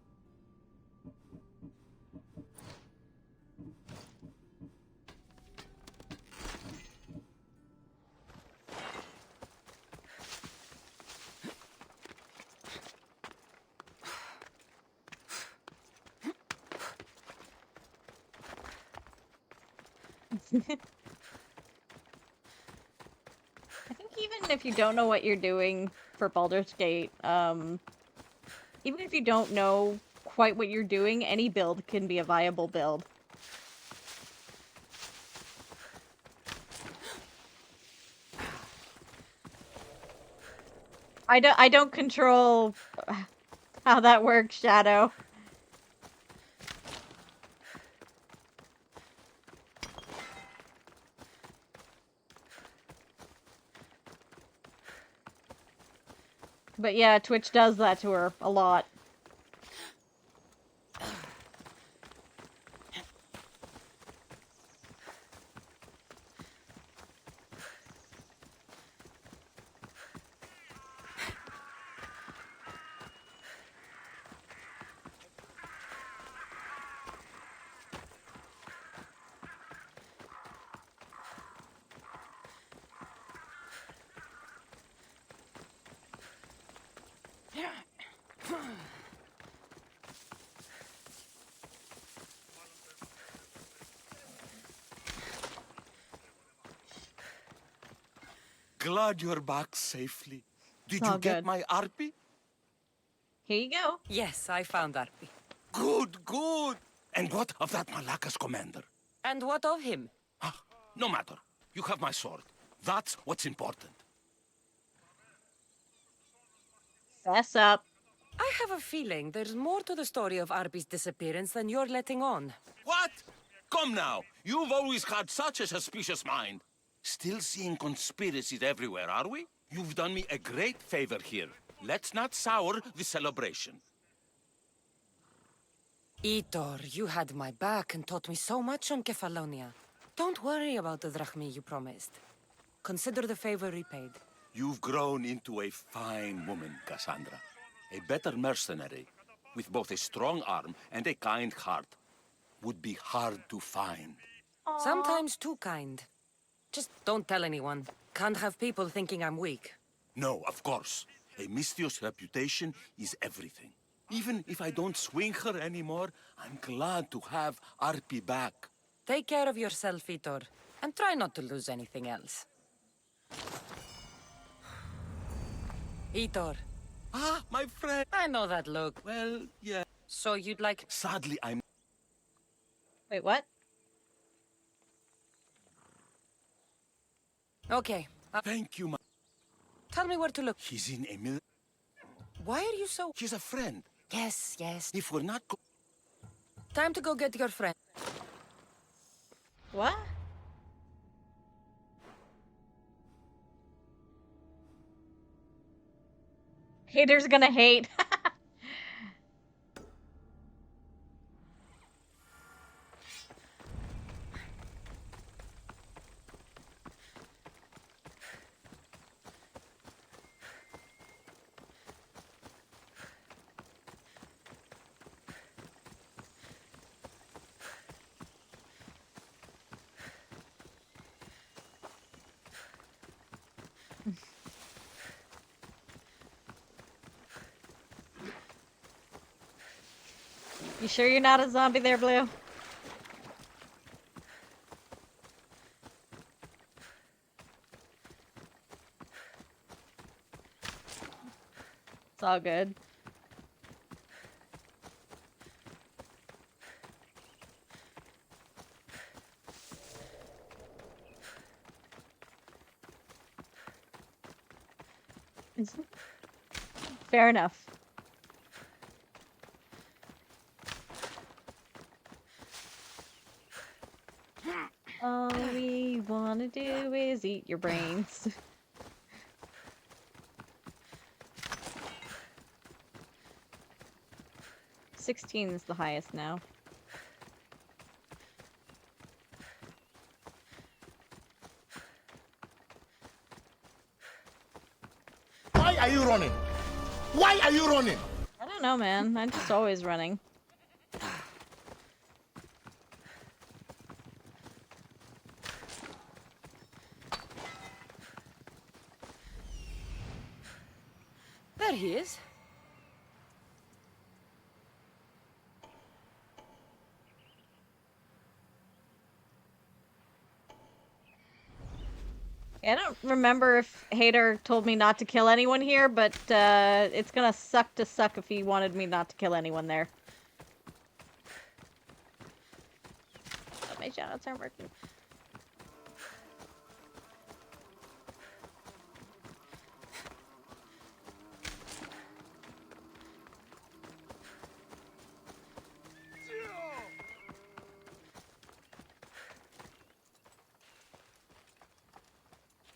I think even if you don't know what you're doing for Baldur's Gate, even if you don't know quite what you're doing, any build can be a viable build. I don't control how that works, Shadow. But yeah, Twitch does that to her a lot. Glad you're back safely. Did all you get good. my Arpy? Here you go. Yes, I found Arpi. Good, good. And what of that Malakas commander? And what of him? No matter. You have my sword. That's what's important. Fess up. I have a feeling there's more to the story of Arpi's disappearance than you're letting on. What? Come now. You've always had such a suspicious mind. Still seeing conspiracies everywhere, are we? You've done me a great favor here. Let's not sour the celebration. Itor, you had my back and taught me so much on Kefalonia. Don't worry about the drachmi you promised. Consider the favor repaid. You've grown into a fine woman, Cassandra. A better mercenary, with both a strong arm and a kind heart, would be hard to find. Sometimes too kind. Just don't tell anyone. Can't have people thinking I'm weak. No, of course. A Misthios reputation is everything. Even if I don't swing her anymore, I'm glad to have Arpi back. Take care of yourself, Itor, and try not to lose anything else. Itor. Ah, my friend. I know that look. Well, yeah. So you'd like... Sadly, I'm... Wait, what? Okay. Thank you, Tell me where to look. She's in a mill. Why are you so... She's a friend. Yes, yes. If we're not... Time to go get your friend. What? Haters gonna hate. You sure you're not a zombie there, Blue? It's all good. Fair enough. All we wanna do is eat your brains. 16 is the highest now. Why are you running? Why are you running? I don't know, man. I'm just always running. There he is. I don't remember if Hader told me not to kill anyone here, but it's gonna suck if he wanted me not to kill anyone there. But my shoutouts aren't working.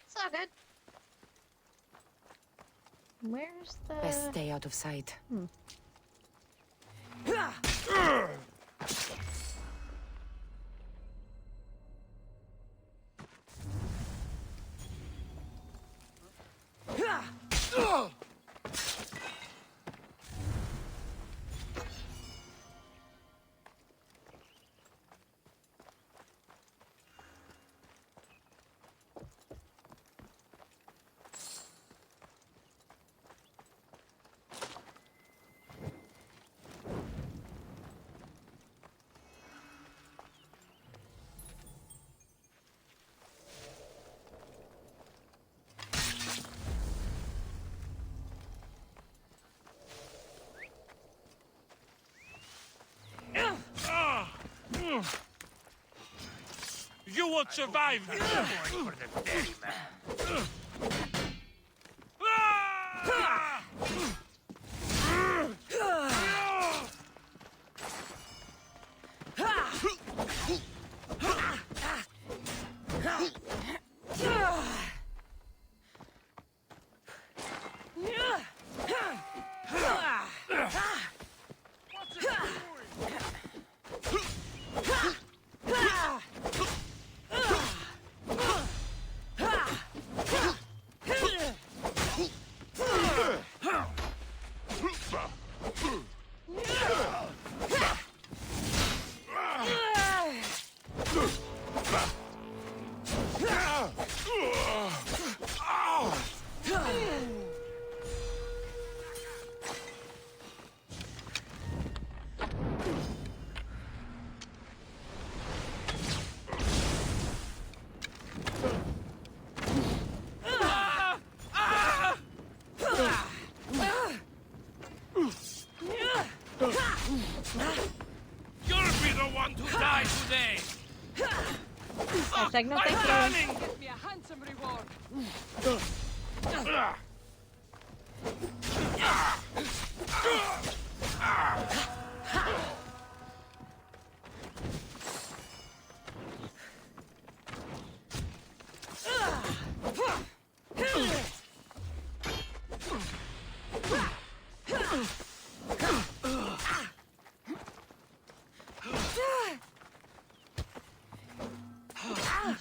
It's all good. Where's the... Best stay out of sight. You won't survive this. For the daddy man. You'll be the one to die today. Hashtag no thank you. Get me a handsome reward.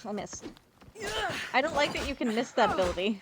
I missed. I don't like that you can miss that ability.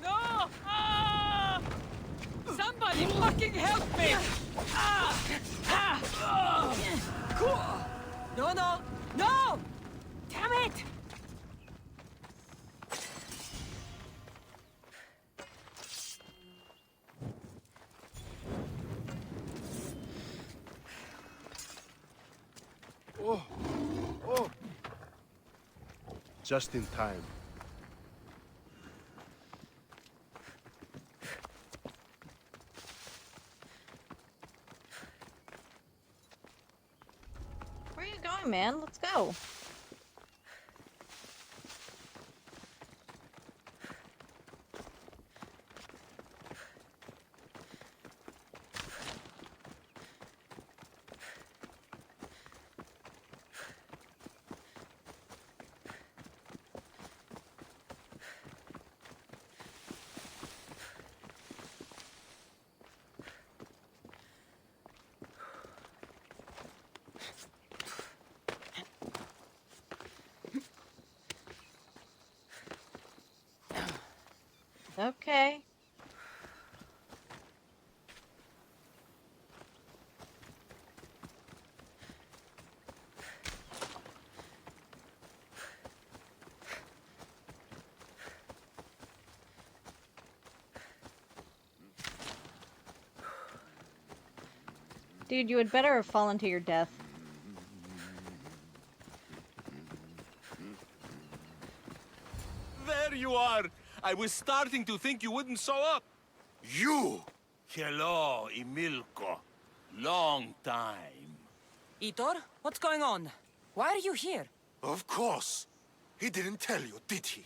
No! Somebody fucking help me! No, no, no! Damn it! Oh, oh. Just in time. get going, man. Let's go. Okay. Dude, you had better have fallen to your death. There you are! I was starting to think you wouldn't show up. You! Hello, Emilko. Long time. Itor, what's going on? Why are you here? Of course. He didn't tell you, did he?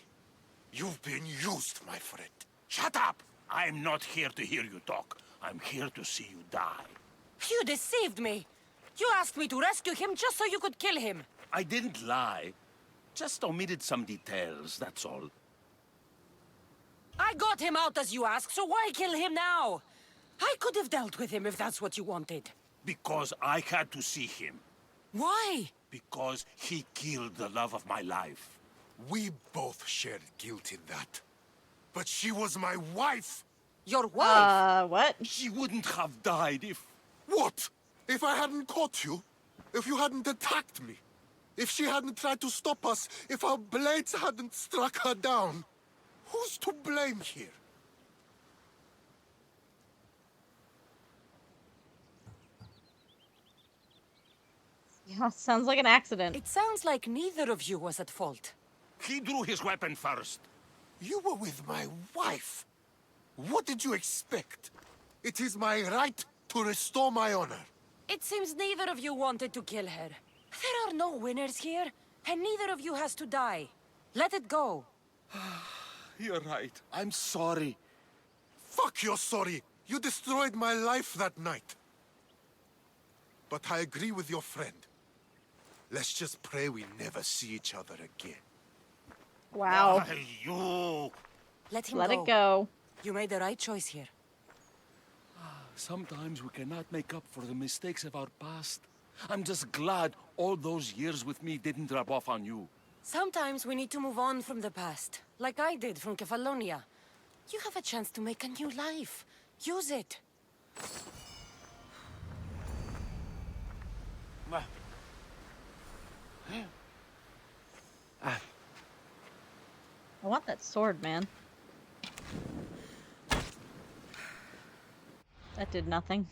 You've been used, my friend. Shut up! I'm not here to hear you talk. I'm here to see you die. You deceived me! You asked me to rescue him just so you could kill him! I didn't lie. Just omitted some details, that's all. I got him out as you asked, so why kill him now? I could have dealt with him if that's what you wanted. Because I had to see him. Why? Because he killed the love of my life. We both shared guilt in that. But she was my wife! Your wife? What? She wouldn't have died if... What? If I hadn't caught you? If you hadn't attacked me? If she hadn't tried to stop us? If our blades hadn't struck her down? Who's to blame here? Yeah, sounds like an accident. It sounds like neither of you was at fault. He drew his weapon first. You were with my wife. What did you expect? It is my right to restore my honor. It seems neither of you wanted to kill her. There are no winners here, and neither of you has to die. Let it go. You're right. I'm sorry. Fuck your sorry. You destroyed my life that night. But I agree with your friend. Let's just pray we never see each other again. Wow. Why, you... Let it go. You made the right choice here. Sometimes we cannot make up for the mistakes of our past. I'm just glad all those years with me didn't rub off on you. Sometimes we need to move on from the past, like I did from Kefalonia. You have a chance to make a new life. Use it. I want that sword, man. That did nothing.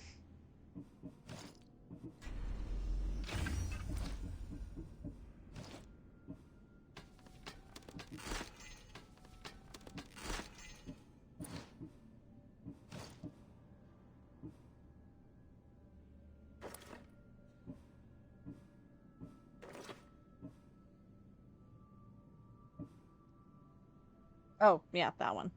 Oh, yeah, that one.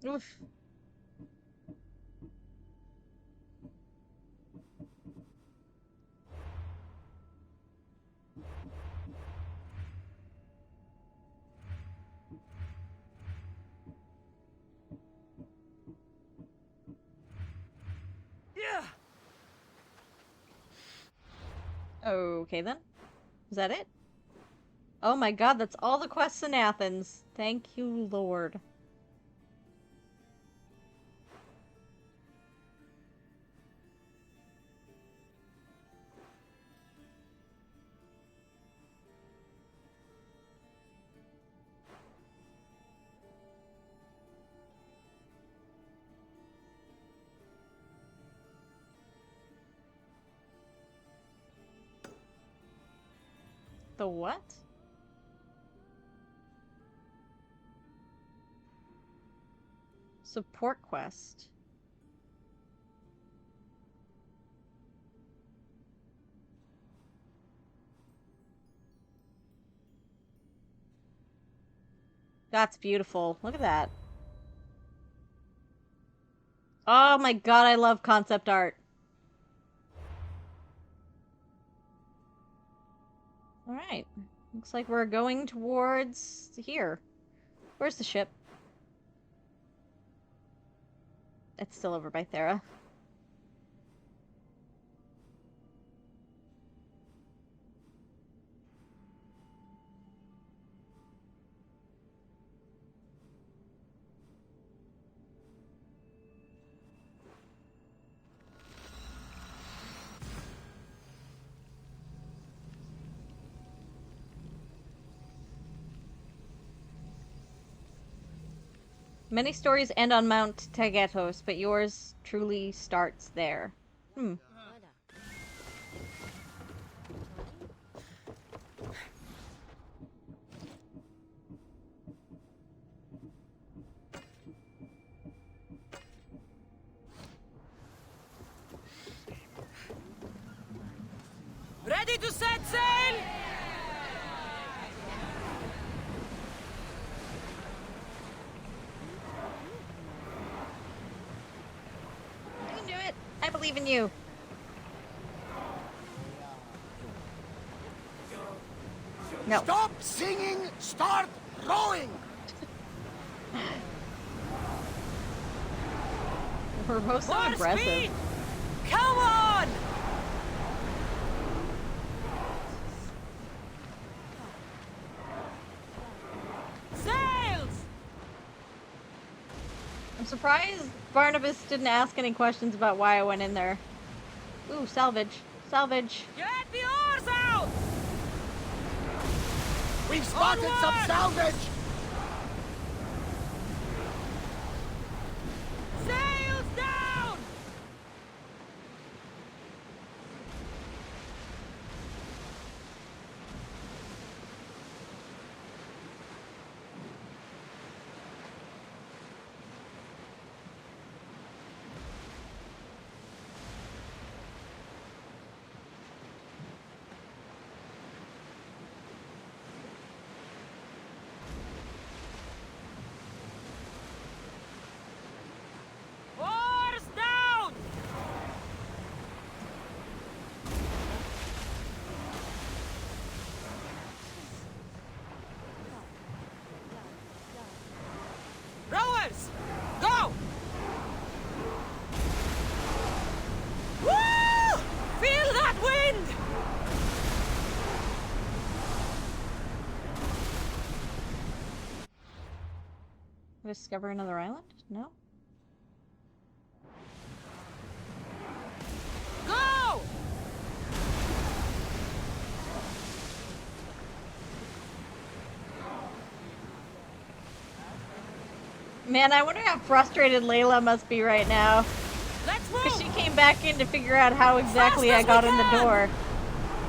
Oof. Yeah. Okay then. Is that it? Oh my god, that's all the quests in Athens. Thank you, Lord. The what? Support quest. That's beautiful. Look at that. Oh my god, I love concept art. Alright. Looks like we're going towards here. Where's the ship? It's still over by Thera. Many stories end on Mount Taygetos, but yours truly starts there. Hmm. Ready to set sail? You can do it. I believe in you. No. Stop singing! Start rowing! We're both so More aggressive. speed! Come on! Sails! I'm surprised Barnabas didn't ask any questions about why I went in there. Ooh, salvage. Salvage. Get the oars out! We've spotted some salvage! Sails down! Oars down! Rowers, go! Woo! Feel that wind! Discover another island? No? Go! Man, I wonder how frustrated Layla must be right now. Let's move! Because she came back in to figure out how exactly I got in the door.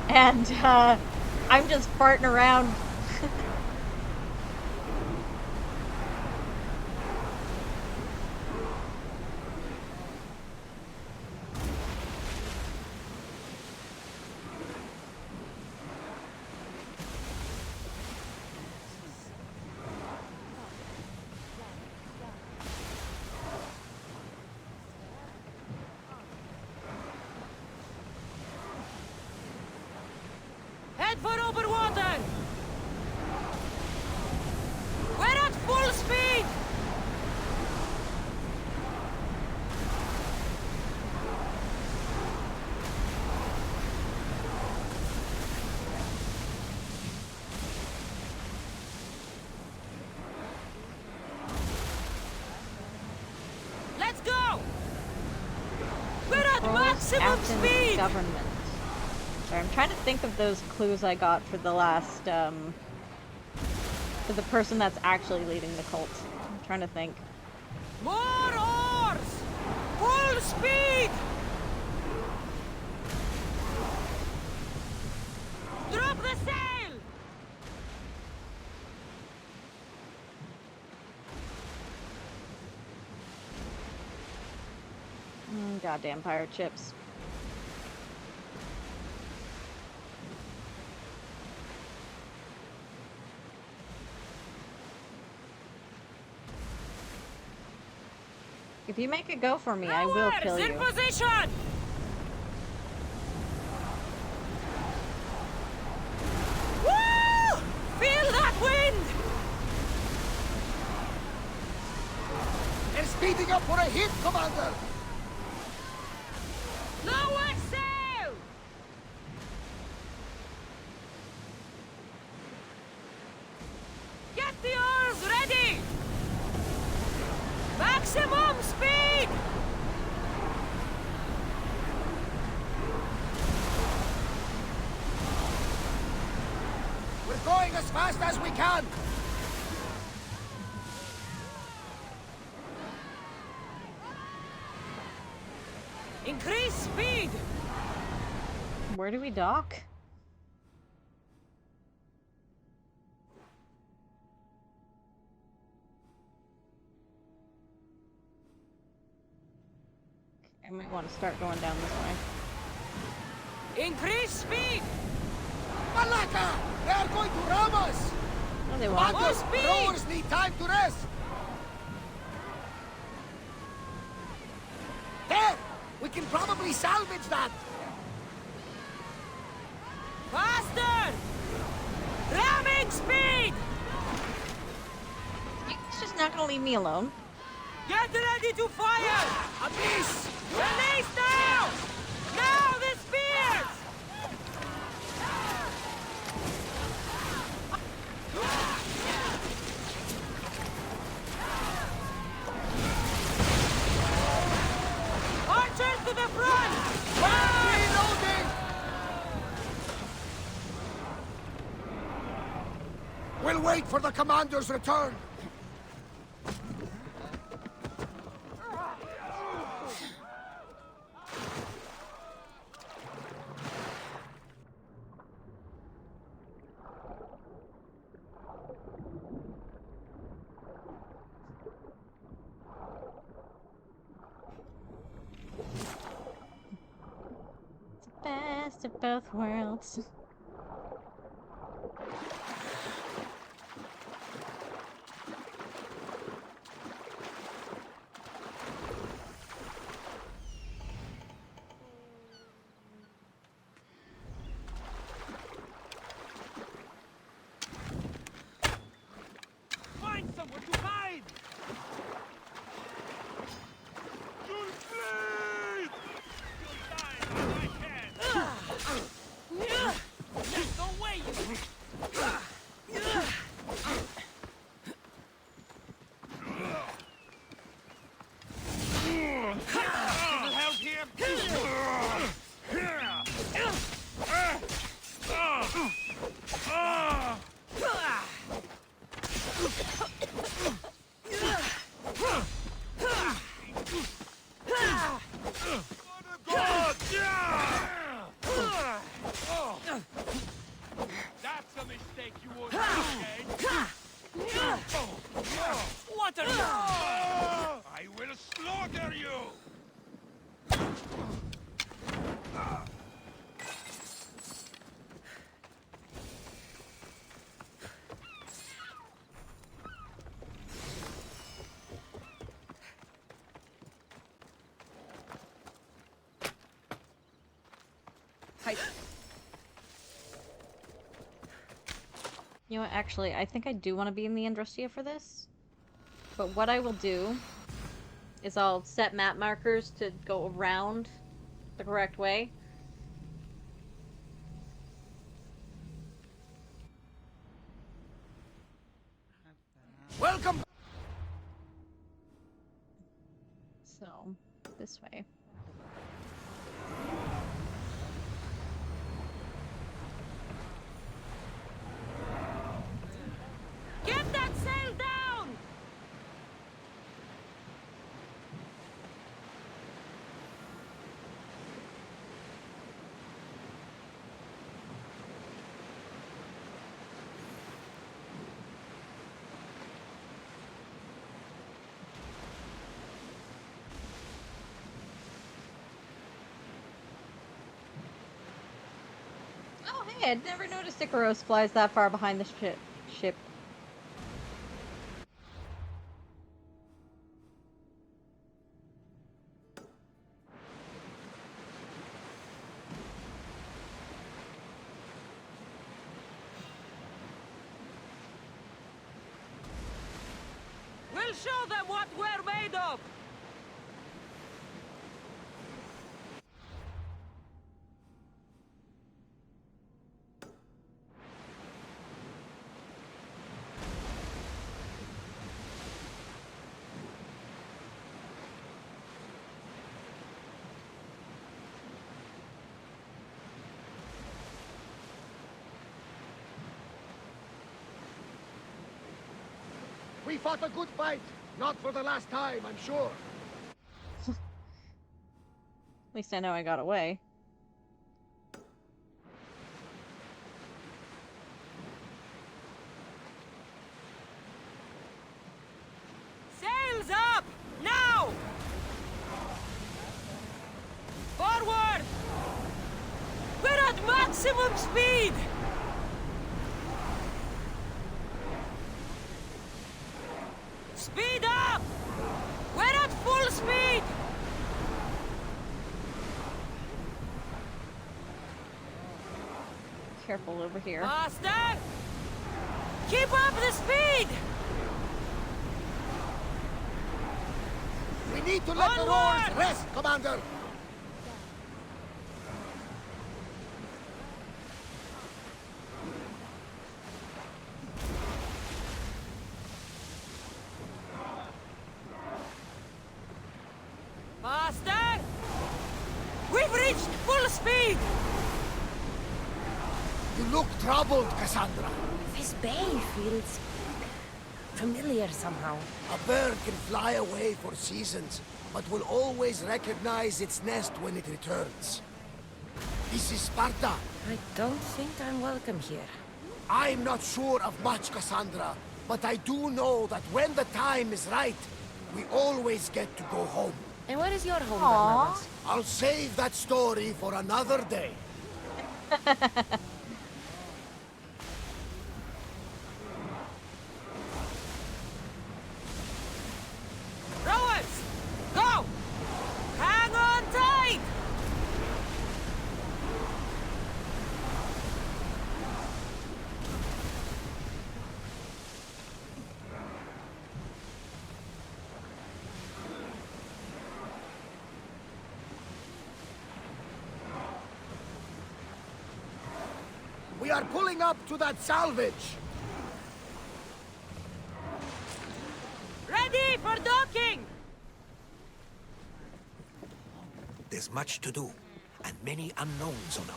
And, I'm just farting around. for over water! We're at full speed! Let's go! We're at maximum Athens speed! government. Sorry, I'm trying to think of those clues I got for the last, for the person that's actually leading the cult. I'm trying to think. More oars! Full speed! Drop the sail! Goddamn pirate ships. If you make it go for me, I will kill you. In position! Woo! Feel that wind! They're speeding up for a hit, Commander! Lower sail! Get the oars ready! Maximum speed! We're going as fast as we can! Increase speed! Where do we dock? I might want to start going down this way. Increase speed! Malaka! They are going to ram us! No, they won't. Commander, rowers need time to rest! There! We can probably salvage that! Faster! Ramming speed! It's just not gonna leave me alone. Get ready to fire! A miss! Release now! Now the spears! Archers to the front! Reloading! We'll wait for the commander's return. Best of both worlds. Find somewhere to hide! You'll bleed! You'll die if I can! There's no way you... Little help here? That's a mistake you won't make again. What are you? I will slaughter you! Hi. You know what, actually, I think I do want to be in the Androstia for this. But what I will do is I'll set map markers to go around the correct way. Welcome! So, this way. Get that sail down! Oh, hey, I'd never noticed Icaros flies that far behind the ship. We'll show them what we're made of! We fought a good fight. Not for the last time, I'm sure. At least I know I got away. Sails up! Now! Forward! We're at maximum speed! Speed up! We're at full speed! Careful over here. Faster! Keep up the speed! We need to let the oars rest, Commander! Faster! We've reached full speed! You look troubled, Cassandra. This bay feels familiar somehow. A bird can fly away for seasons, but will always recognize its nest when it returns. This is Sparta. I don't think I'm welcome here. I'm not sure of much, Cassandra, but I do know that when the time is right, we always get to go home. And where is your home, Barnabas? I'll save that story for another day. Rowers! Go! Hang on tight! We are pulling up to that salvage. Ready for docking! There's much to do, and many unknowns, oh no.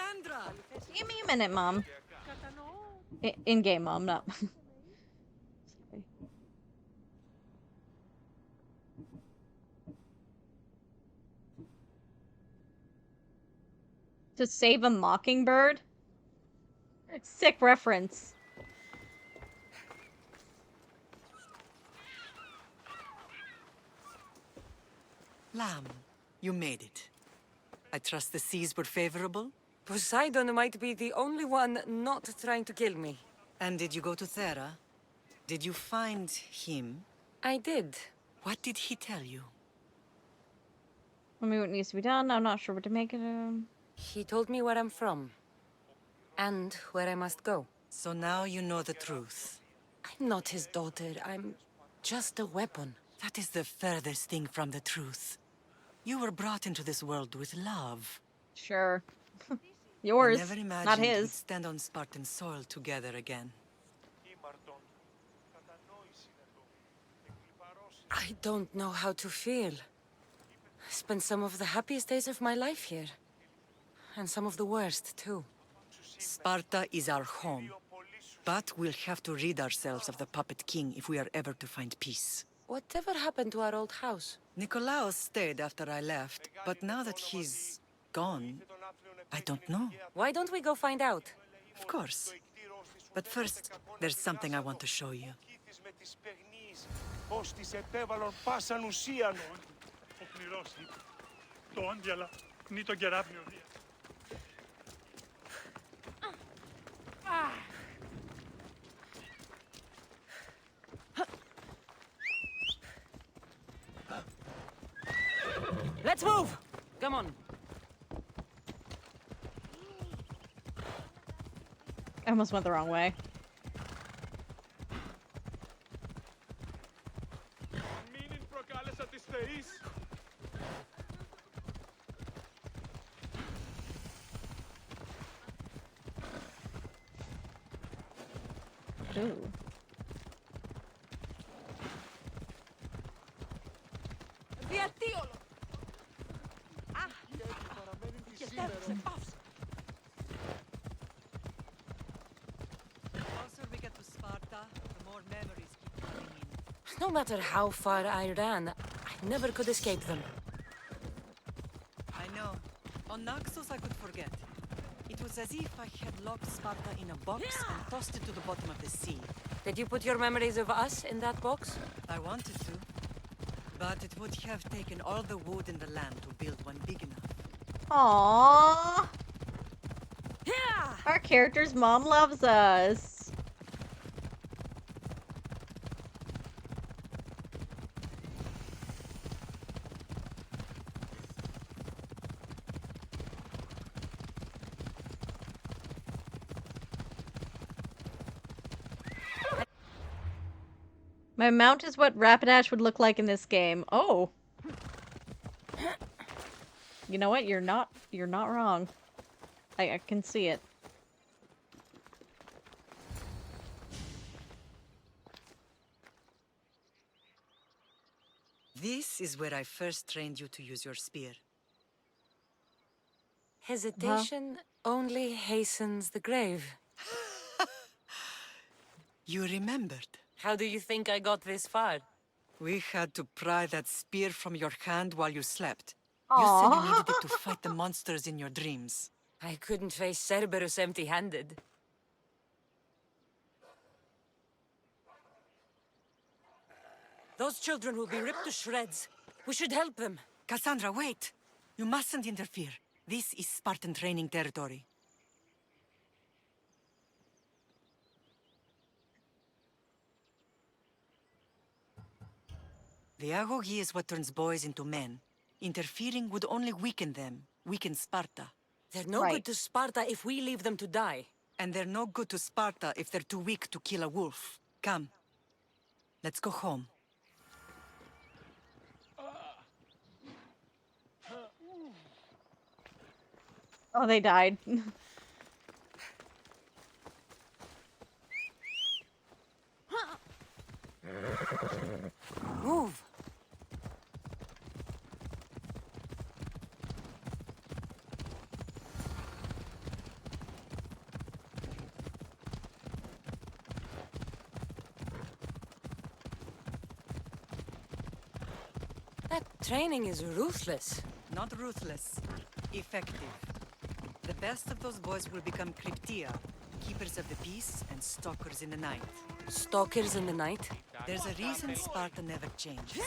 Cassandra! Give me a minute, Mom. In-game, Mom, not... Sorry. To save a mockingbird? Sick reference. Lamb, you made it. I trust the seas were favorable? Poseidon might be the only one not trying to kill me. And did you go to Thera? Did you find him? I did. What did he tell you? Tell me what needs to be done. I'm not sure what to make it. He told me where I'm from. And where I must go. So now you know the truth. I'm not his daughter. I'm just a weapon. That is the furthest thing from the truth. You were brought into this world with love. Sure. Yours, I never imagined not we'd his. stand on Spartan soil together again. I don't know how to feel. I spent some of the happiest days of my life here. And some of the worst, too. Sparta is our home. But we'll have to rid ourselves of the Puppet King if we are ever to find peace. Whatever happened to our old house? Nikolaos stayed after I left, but now that he's gone, I don't know. Why don't we go find out? Of course. But first, there's something I want to show you. Let's move! Come on. I almost went the wrong way. Ooh. No matter how far I ran, I never could escape them. I know. On Naxos I could forget. It was as if I had locked Sparta in a box and tossed it to the bottom of the sea. Did you put your memories of us in that box? I wanted to. But it would have taken all the wood in the land to build one big enough. Aww. Our character's mom loves us. My mount is what Rapidash would look like in this game. Oh. You know what? You're not wrong. I can see it. This is where I first trained you to use your spear. Hesitation only hastens the grave. You remembered. How do you think I got this far? We had to pry that spear from your hand while you slept. You said you needed it to fight the monsters in your dreams. I couldn't face Cerberus empty-handed. Those children will be ripped to shreds. We should help them. Cassandra, wait! You mustn't interfere. This is Spartan training territory. The agoge is what turns boys into men. Interfering would only weaken them, weaken Sparta. They're no good to Sparta if we leave them to die. And they're no good to Sparta if they're too weak to kill a wolf. Come. Let's go home. Oh, they died. Move! That training is ruthless. Not ruthless. Effective. The best of those boys will become Cryptia, keepers of the peace and stalkers in the night. Stalkers in the night? There's a reason Sparta never changes.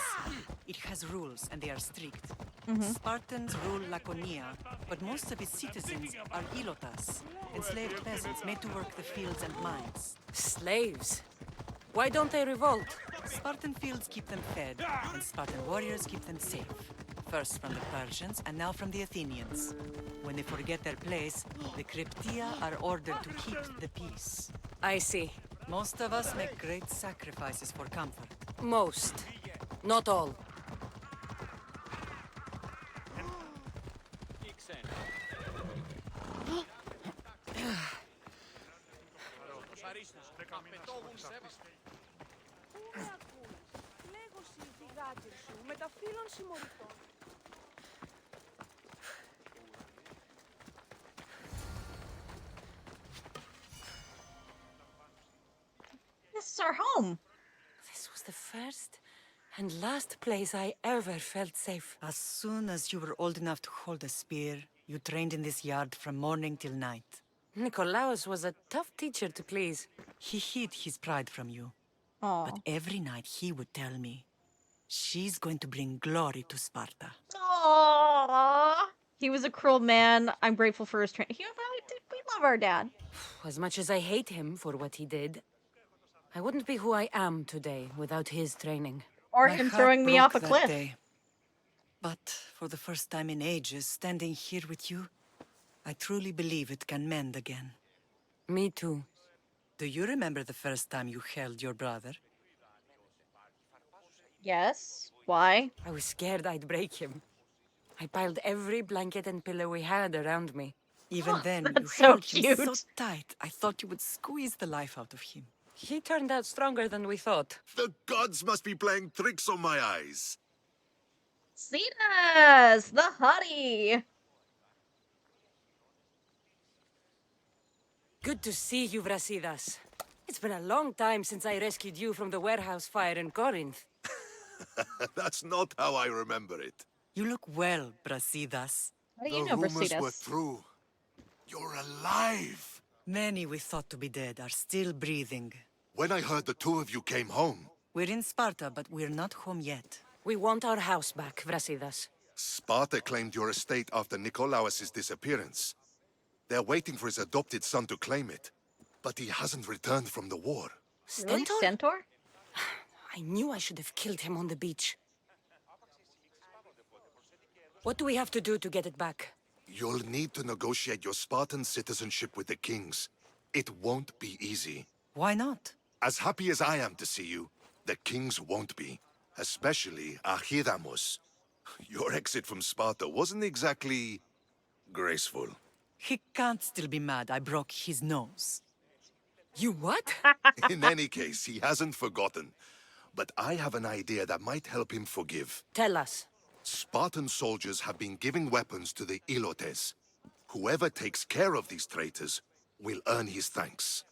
It has rules, and they are strict. Mhm. Spartans rule Laconia, but most of its citizens are Ilotas, enslaved peasants made to work the fields and mines. Slaves? Why don't they revolt? Spartan fields keep them fed, and Spartan warriors keep them safe. First from the Persians, and now from the Athenians. When they forget their place, the Cryptia are ordered to keep the peace. I see. Most of us make great sacrifices for comfort. Most. Not all. This is our home. This was the first and last place I ever felt safe. As soon as you were old enough to hold a spear, you trained in this yard from morning till night. Nikolaos was a tough teacher to please. He hid his pride from you. Aww. But every night he would tell me, she's going to bring glory to Sparta. Aww. He was a cruel man. I'm grateful for his training. We love our dad. As much as I hate him for what he did, I wouldn't be who I am today without his training. Or My him heart throwing me broke off a that cliff. day. But for the first time in ages, standing here with you, I truly believe it can mend again. Me too. Do you remember the first time you held your brother? Yes. Why? I was scared I'd break him. I piled every blanket and pillow we had around me. Even then, you That's so held him so cute. tight, I thought you would squeeze the life out of him. He turned out stronger than we thought. The gods must be playing tricks on my eyes. Cenas, the hottie. Good to see you, Brasidas. It's been a long time since I rescued you from the warehouse fire in Corinth. That's not how I remember it. You look well, Brasidas. How do you The know, rumors Brasidas? were true. You're alive. Many we thought to be dead are still breathing. When I heard the two of you came home, We're in Sparta, but we're not home yet. We want our house back, Brasidas. Sparta claimed your estate after Nikolaos' disappearance. They're waiting for his adopted son to claim it. But he hasn't returned from the war. Really? Stentor? Stentor? I knew I should have killed him on the beach. What do we have to do to get it back? You'll need to negotiate your Spartan citizenship with the kings. It won't be easy. Why not? As happy as I am to see you, the kings won't be. Especially Archidamos. Your exit from Sparta wasn't exactly graceful. He can't still be mad I broke his nose. You what? In any case, he hasn't forgotten. But I have an idea that might help him forgive. Tell us. Spartan soldiers have been giving weapons to the Ilotes. Whoever takes care of these traitors will earn his thanks.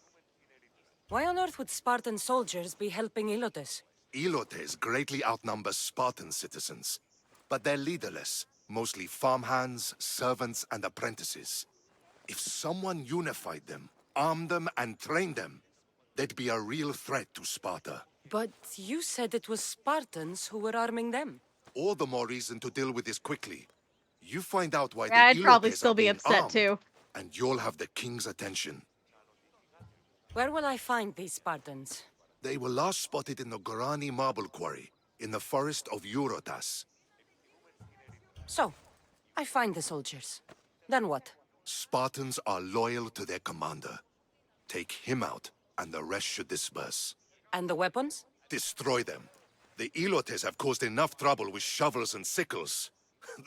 Why on earth would Spartan soldiers be helping Ilotes? Ilotes greatly outnumber Spartan citizens. But they're leaderless, mostly farmhands, servants, and apprentices. If someone unified them, armed them, and trained them, they'd be a real threat to Sparta. But you said it was Spartans who were arming them. All the more reason to deal with this quickly. You find out why Yeah, I'd the probably Ilotes still are be being upset armed, too. and you'll have the king's attention. Where will I find these Spartans? They were last spotted in the Gorani marble quarry, in the forest of Eurotas. So, I find the soldiers. Then what? Spartans are loyal to their commander. Take him out, and the rest should disperse. And the weapons? Destroy them. The Ilotes have caused enough trouble with shovels and sickles.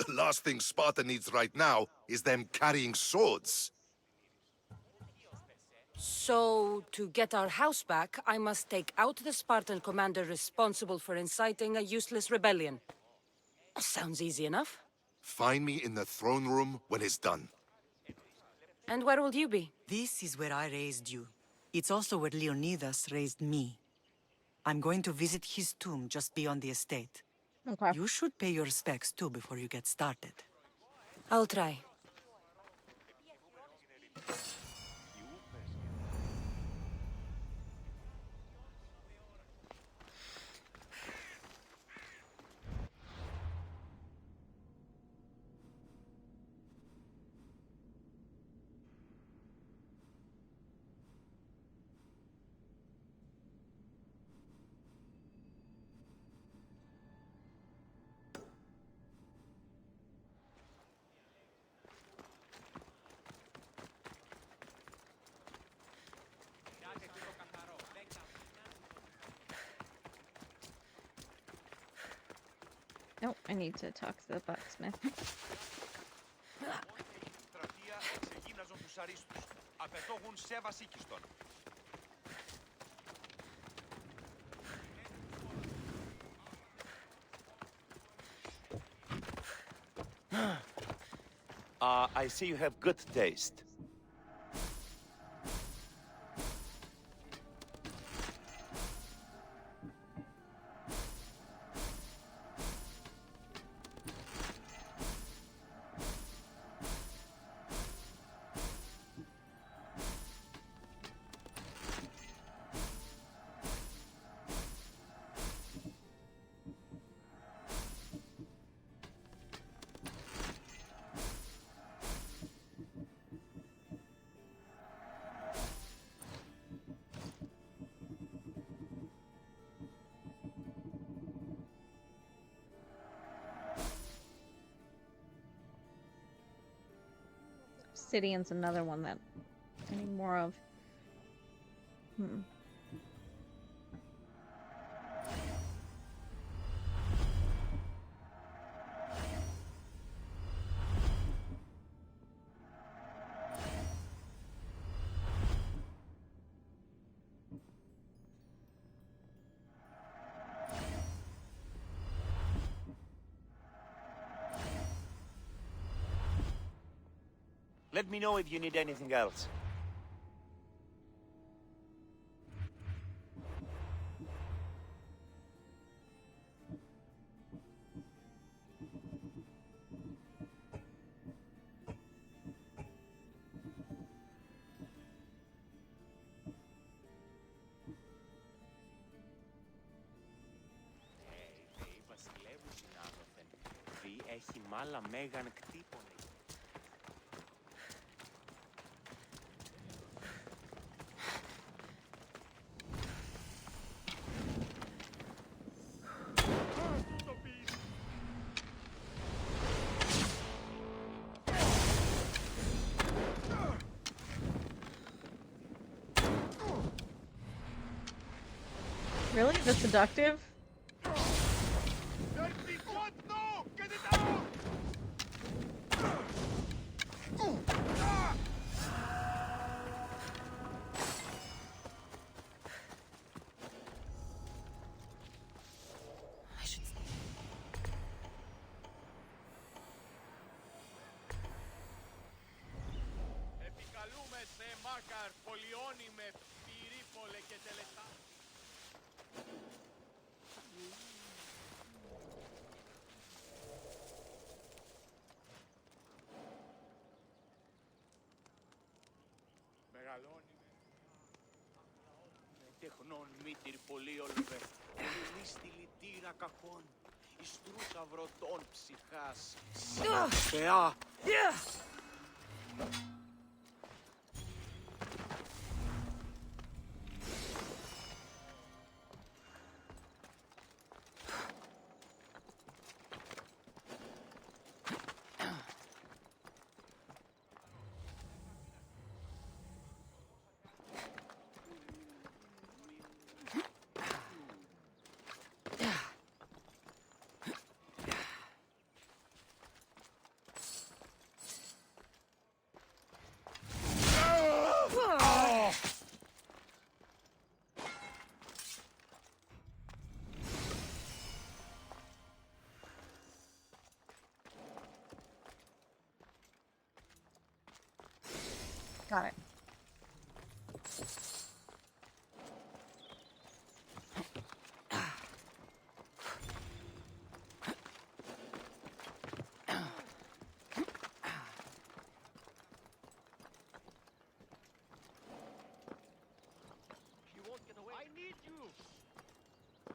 The last thing Sparta needs right now is them carrying swords. So, to get our house back, I must take out the Spartan commander responsible for inciting a useless rebellion. Sounds easy enough. Find me in the throne room when it's done. And where will you be? This is where I raised you. It's also where Leonidas raised me. I'm going to visit his tomb just beyond the estate. Okay. You should pay your respects too before you get started. I'll try. Oh, I need to talk to the blacksmith. I see you have good taste. Obsidian's another one that I need more of. Let me know if you need anything else. Έχει μάλα μέγαν κτύπων. Really? The seductive? Τεχνών μήτυρ πολύ ολβε, πολύ στη λυτήρα κακών, εις τρούσαυρο των ψυχάς, Θεά. Got it.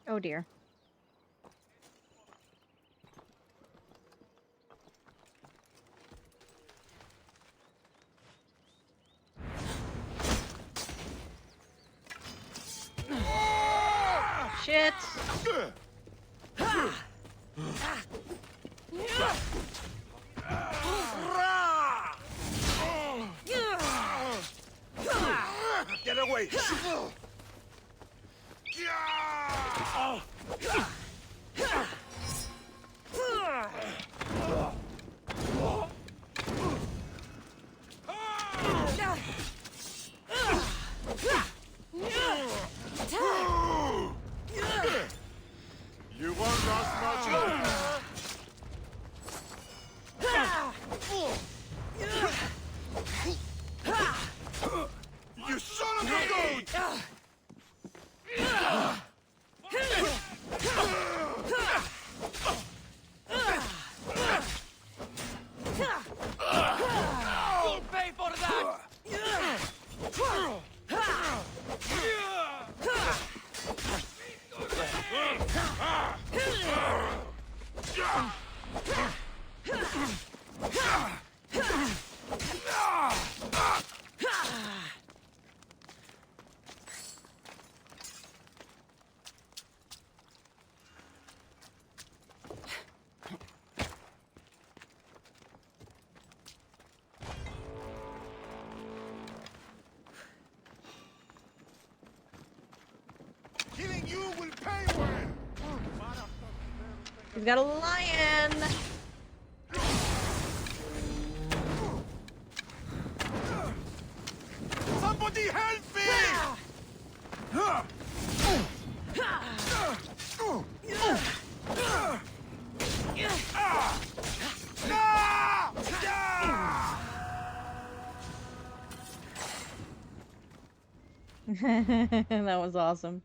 Oh dear. Shit. Get away! You won't last much longer. You son of a goat! You'll pay for that! Killing you will pay well! He's got a lion. Somebody help me! That was awesome.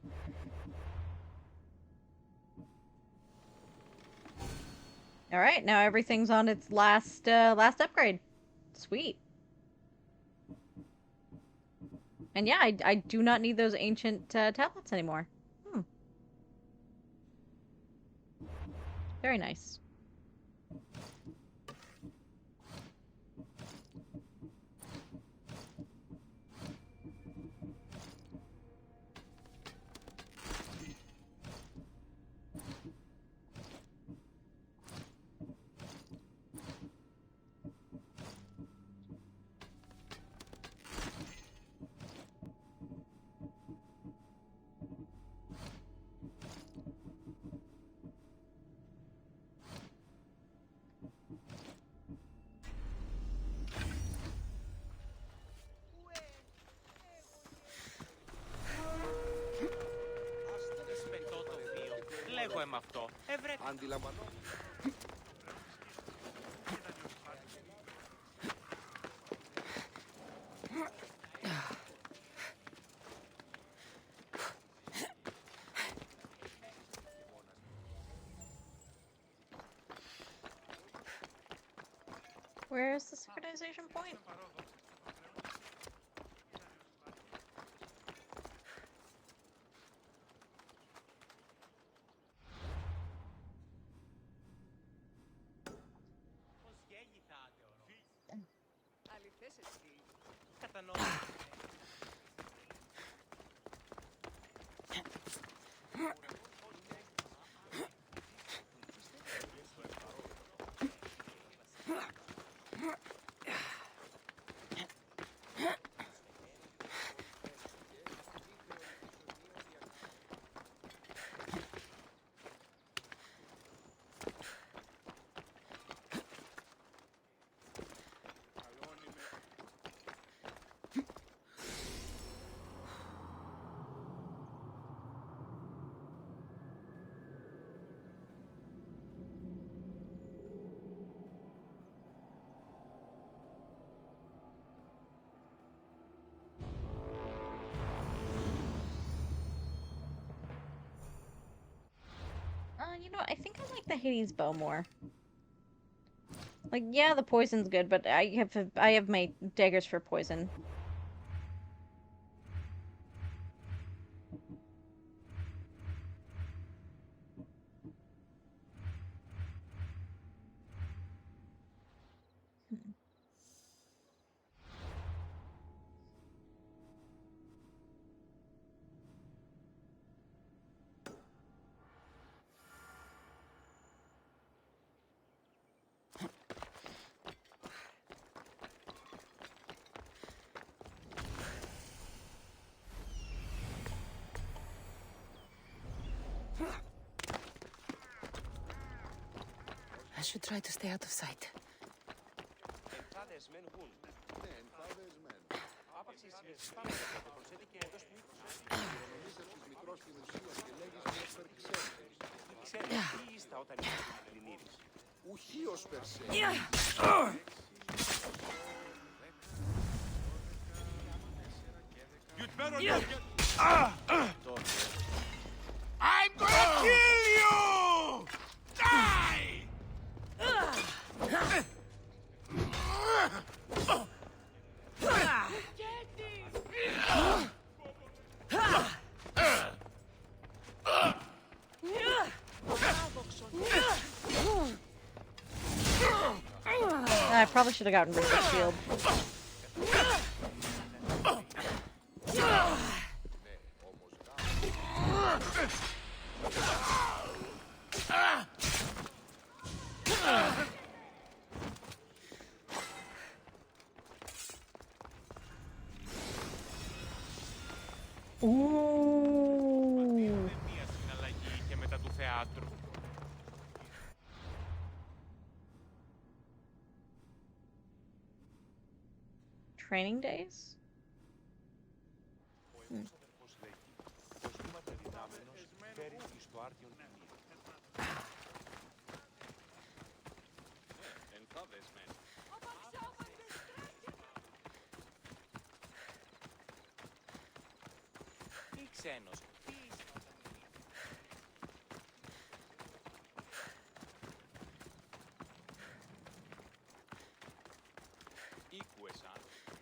All right, now everything's on its last upgrade. Sweet. And yeah, I do not need those ancient tablets anymore. Very nice. Λέγω με αυτό. Αντιλαμβανώ. Where is the synchronization point? You know, I think I like the Hades bow more. Like, yeah, the poison's good, but I have my daggers for poison. I should try to stay out of sight. You'd better not get... I'm gonna kill you! Die! I probably should have gotten rid of the shield. Ooh. Training days?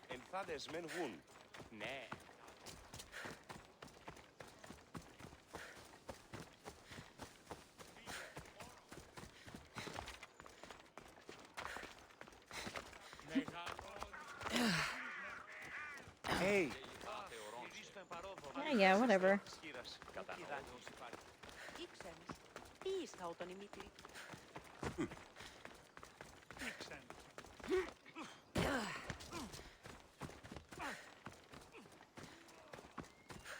Ενθάδες μεν γουν. Ναι. Hey. Yeah, whatever.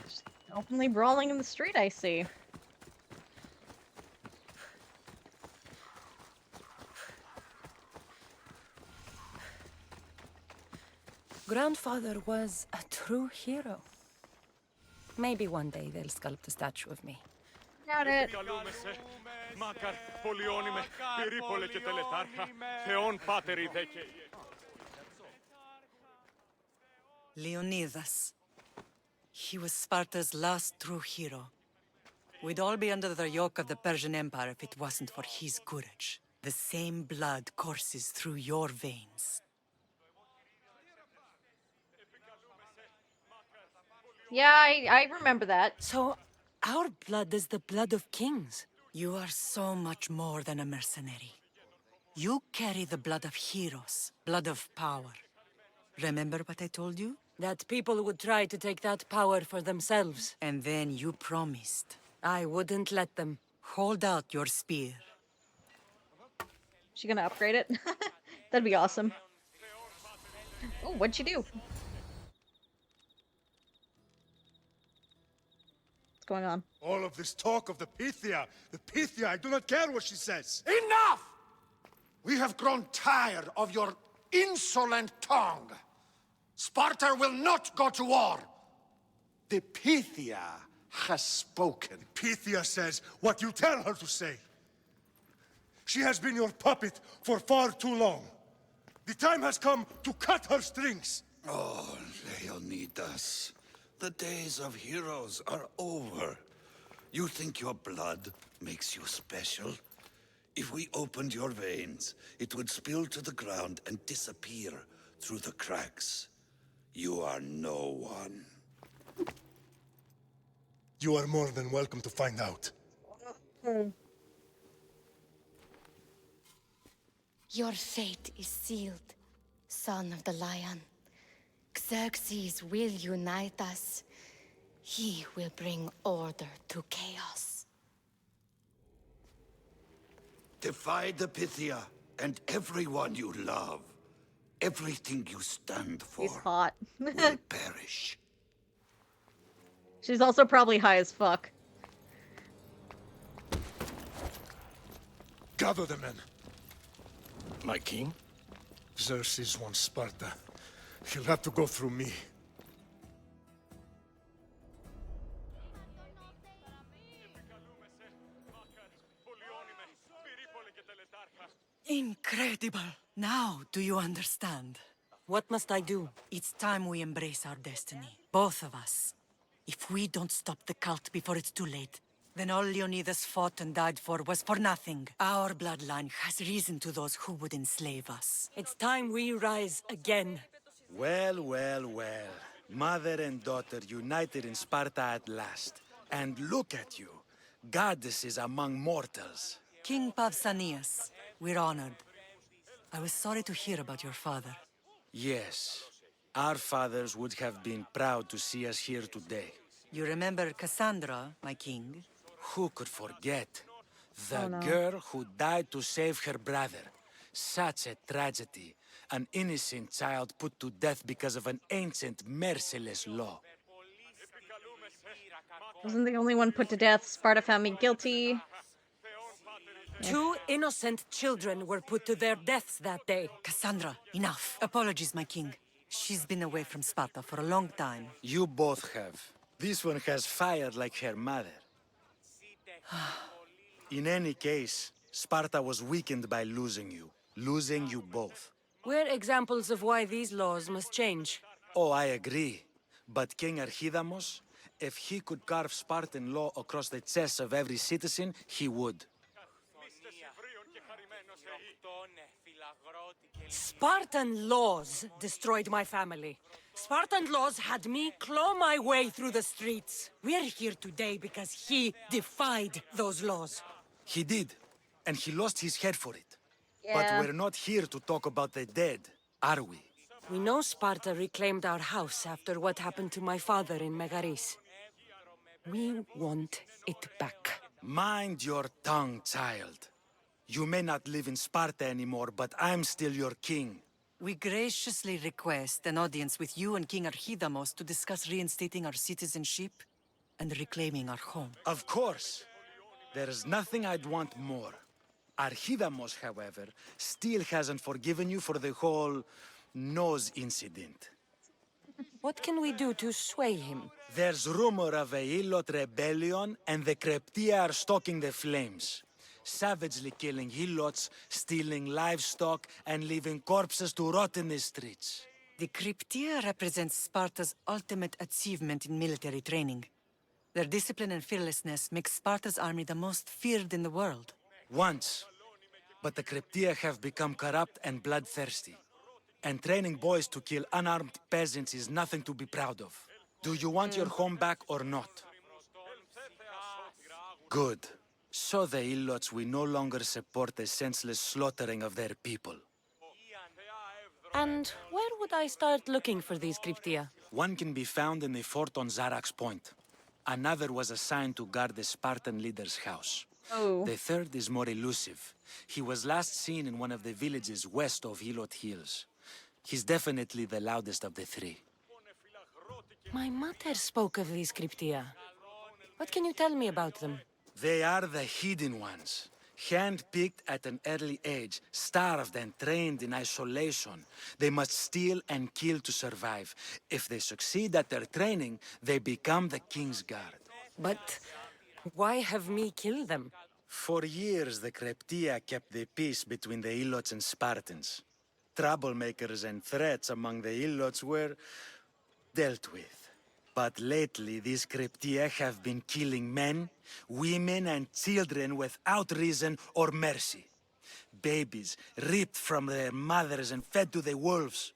Just openly brawling in the street, I see. Grandfather was a true hero. Maybe one day they'll sculpt a statue of me. Doubt it. Μάκαρ, πολιόνιμε, πυρίπολε και τελετάρχα, θεόν πάτεροι δέκαιοι. Leonidas. He was Sparta's last true hero. We'd all be under the yoke of the Persian Empire if it wasn't for his courage. The same blood courses through your veins. Yeah, I remember that. So, our blood is the blood of kings. You are so much more than a mercenary. You carry the blood of heroes, blood of power. Remember what I told you? That people would try to take that power for themselves. And then you promised. I wouldn't let them. Hold out your spear. She gonna upgrade it? That'd be awesome. Oh, what'd you do? What's going on? All of this talk of the Pythia, I do not care what she says. Enough! We have grown tired of your insolent tongue. Sparta will not go to war. The Pythia has spoken. Pythia says what you tell her to say. She has been your puppet for far too long. The time has come to cut her strings. Oh, Leonidas. The days of heroes are over. You think your blood makes you special? If we opened your veins, it would spill to the ground and disappear through the cracks. You are no one. You are more than welcome to find out. Your fate is sealed, son of the lion. Xerxes will unite us. He will bring order to chaos. Defy the Pythia and everyone you love. Everything you stand for He's hot. will perish. She's also probably high as fuck. Gather the men. My king? Xerxes wants Sparta. He'll have to go through me. Incredible! Now do you understand? What must I do? It's time we embrace our destiny. Both of us. If we don't stop the cult before it's too late, then all Leonidas fought and died for was for nothing. Our bloodline has risen to those who would enslave us. It's time we rise again. Well, well, well. Mother and daughter united in Sparta at last. And look at you. Goddesses among mortals. King Pausanias, we're honored. I was sorry to hear about your father. Yes. Our fathers would have been proud to see us here today. You remember Cassandra, my king? Who could forget? The Oh, no. girl who died to save her brother. Such a tragedy. An innocent child put to death because of an ancient, merciless law. Wasn't the only one put to death. Sparta found me guilty. 2 innocent children were put to their deaths that day. Cassandra, enough. Apologies, my king. She's been away from Sparta for a long time. You both have. This one has fire like her mother. In any case, Sparta was weakened by losing you both. We're examples of why these laws must change. Oh, I agree. But King Archidamos, if he could carve Spartan law across the chests of every citizen, he would. Spartan laws destroyed my family. Spartan laws had me claw my way through the streets. We're here today because he defied those laws. He did, and he lost his head for it. Yeah. But we're not here to talk about the dead, are we? We know Sparta reclaimed our house after what happened to my father in Megaris. We want it back. Mind your tongue, child. You may not live in Sparta anymore, but I'm still your king. We graciously request an audience with you and King Archidamos to discuss reinstating our citizenship and reclaiming our home. Of course. There's nothing I'd want more. Archidamos, however, still hasn't forgiven you for the whole nose incident. What can we do to sway him? There's rumor of a Hilot rebellion, and the Kryptia are stoking the flames. Savagely killing Helots, stealing livestock, and leaving corpses to rot in the streets. The Kryptia represents Sparta's ultimate achievement in military training. Their discipline and fearlessness makes Sparta's army the most feared in the world. Once. But the Kryptia have become corrupt and bloodthirsty. And training boys to kill unarmed peasants is nothing to be proud of. Do you want your home back or not? Good. So the Ilots will no longer support the senseless slaughtering of their people. And where would I start looking for these Kryptia? One can be found in the fort on Zarak's Point. Another was assigned to guard the Spartan leader's house. Oh. The third is more elusive. He was last seen in one of the villages west of Hilot Hills. He's definitely the loudest of the three. My mother spoke of these Kryptia. What can you tell me about them? They are the hidden ones. Hand-picked at an early age, starved and trained in isolation. They must steal and kill to survive. If they succeed at their training, they become the King's Guard. But why have me kill them? For years, the Kryptia kept the peace between the Ilots and Spartans. Troublemakers and threats among the Ilots were dealt with. But lately, these Kryptia have been killing men, women, and children without reason or mercy. Babies ripped from their mothers and fed to the wolves.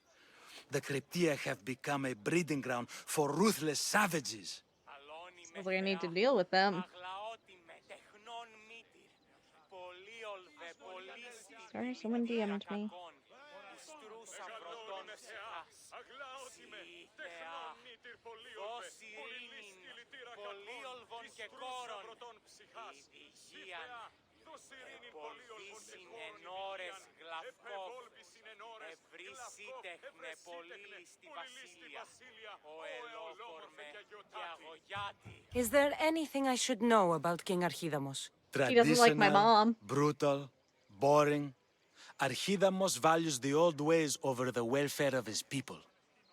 The Kryptia have become a breeding ground for ruthless savages. Sounds like I need to deal with them. Sorry, someone DM'd me. Is there anything I should know about King Archidamos? He doesn't like my mom. Brutal, boring. Archidamos values the old ways over the welfare of his people.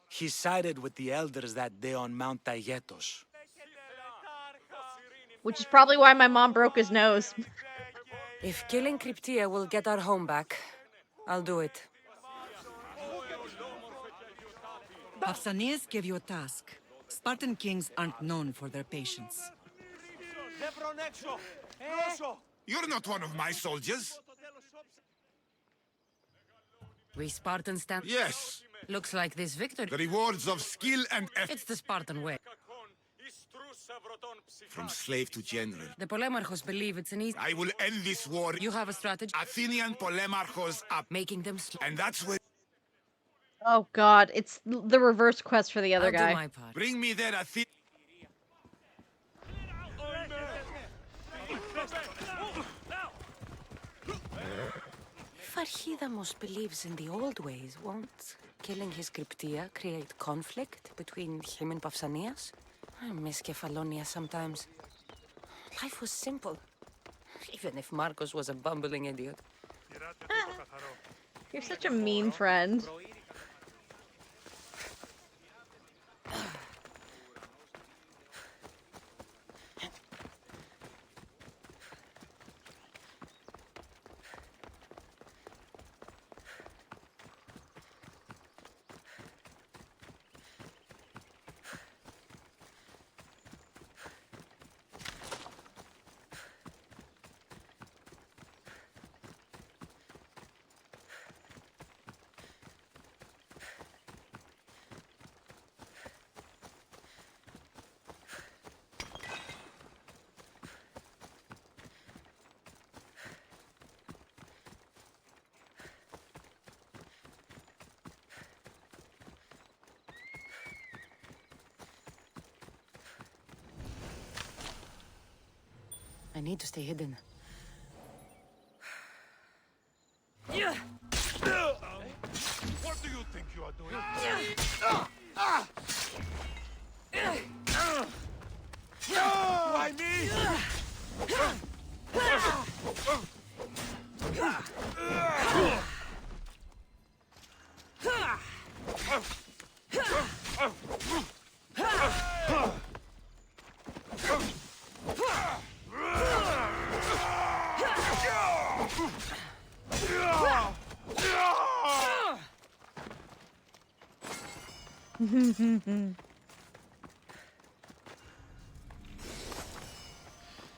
He sided with the elders that day on Mount Taygetos. Which is probably why my mom broke his nose. If killing Cryptia will get our home back, I'll do it. Pausanias gave you a task. Spartan kings aren't known for their patience. You're not one of my soldiers. We Spartans stand... Yes. Looks like this victory... The rewards of skill and effort. It's the Spartan way. From slave to general. The Polemarchos believe it's an easy... I will end this war. You have a strategy? Athenian Polemarchos up. Making them... And that's where... Oh god, it's the reverse quest for the other guy. Do my part. Bring me there, Athenian... If Archidamos believes in the old ways, won't killing his Cryptia create conflict between him and Pausanias? I miss Kefalonia sometimes. Life was simple, even if Marcos was a bumbling idiot. You're such a mean friend. I need to stay hidden. What do you think you are doing? Why me?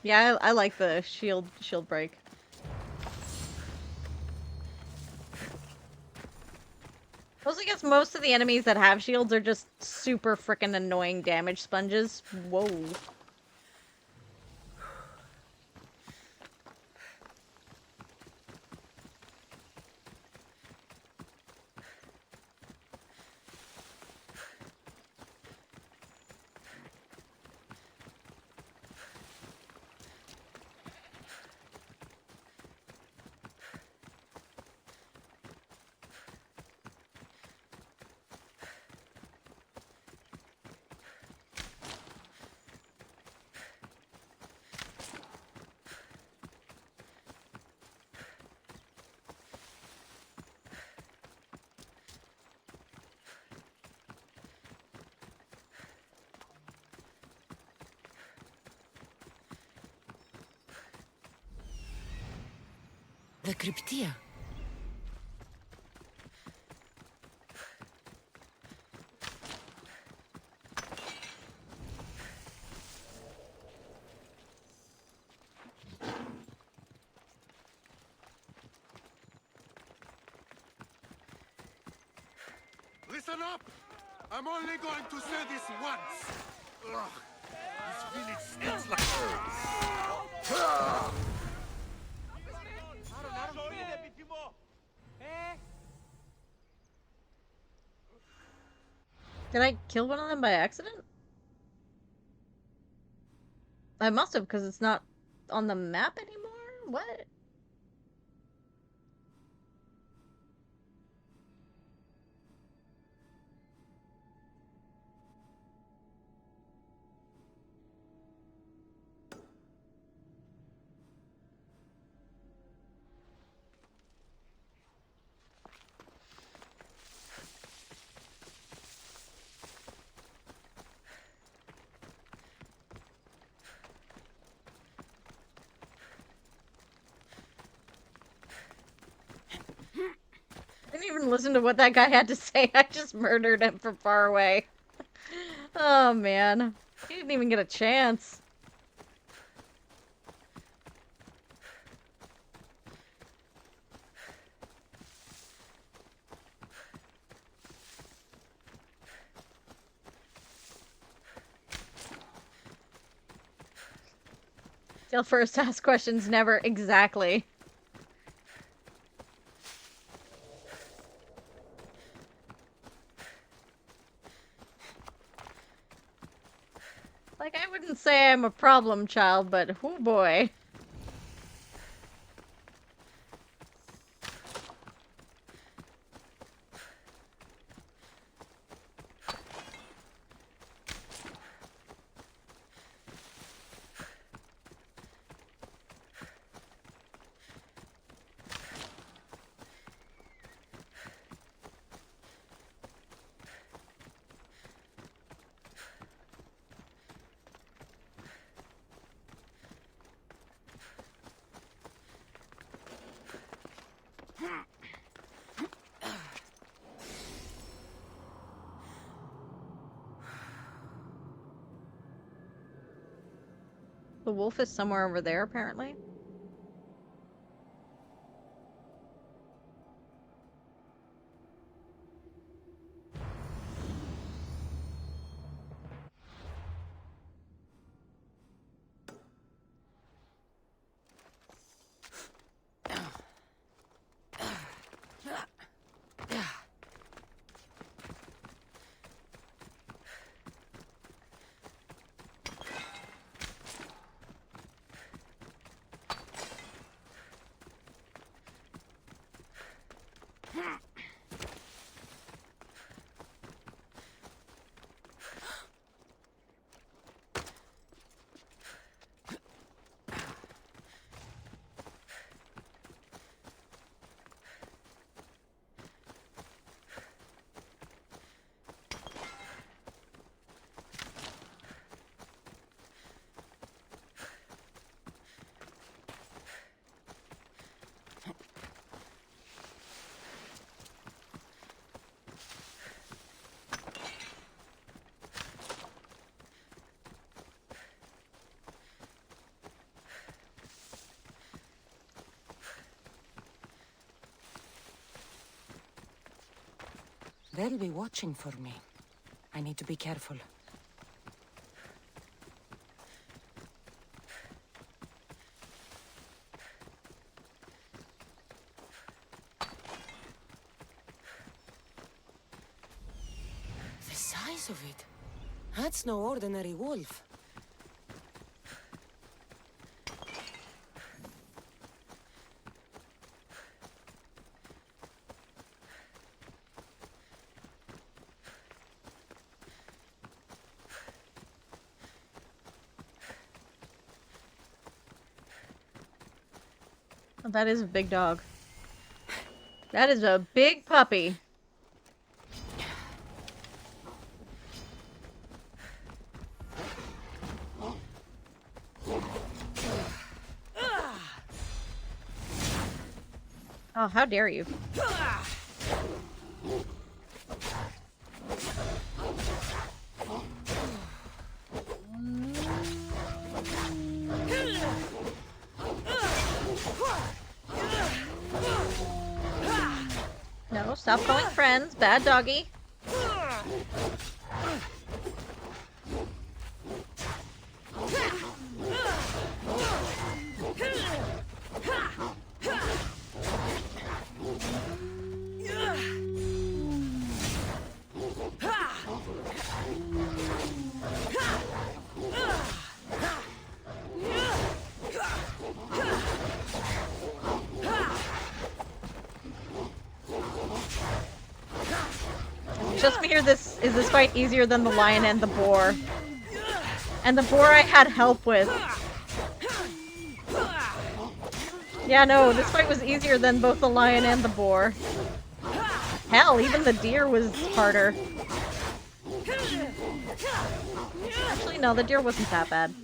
Yeah, I like the shield break. Mostly because most of the enemies that have shields are just super frickin' annoying damage sponges. Whoa. The Cryptia. Listen up! I'm only going to say this once. Ugh. This village smells like... Did I kill one of them by accident? I must have, because it's not on the map anymore? What? listen to what that guy had to say. I just murdered him from far away. Oh, man. He didn't even get a chance. They'll first ask questions, never exactly. Like, I wouldn't say I'm a problem child, but oh boy. The wolf is somewhere over there, apparently. They'll be watching for me. I need to be careful. The size of it. That's no ordinary wolf. Oh, that is a big dog. That is a big puppy. Oh, how dare you. No, stop calling friends. Bad doggy. Just me here, this fight easier than the lion and the boar. And the boar I had help with. Yeah, no, this fight was easier than both the lion and the boar. Hell, even the deer was harder. Actually, no, the deer wasn't that bad.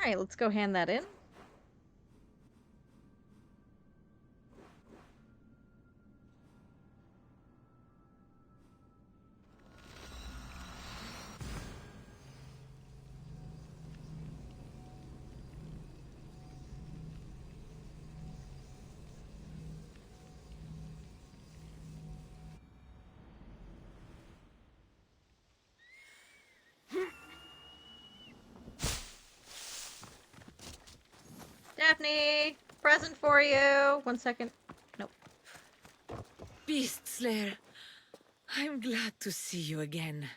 Alright, let's go hand that in. Daphne! Present for you! 1 second. Nope. Beast Slayer, I'm glad to see you again.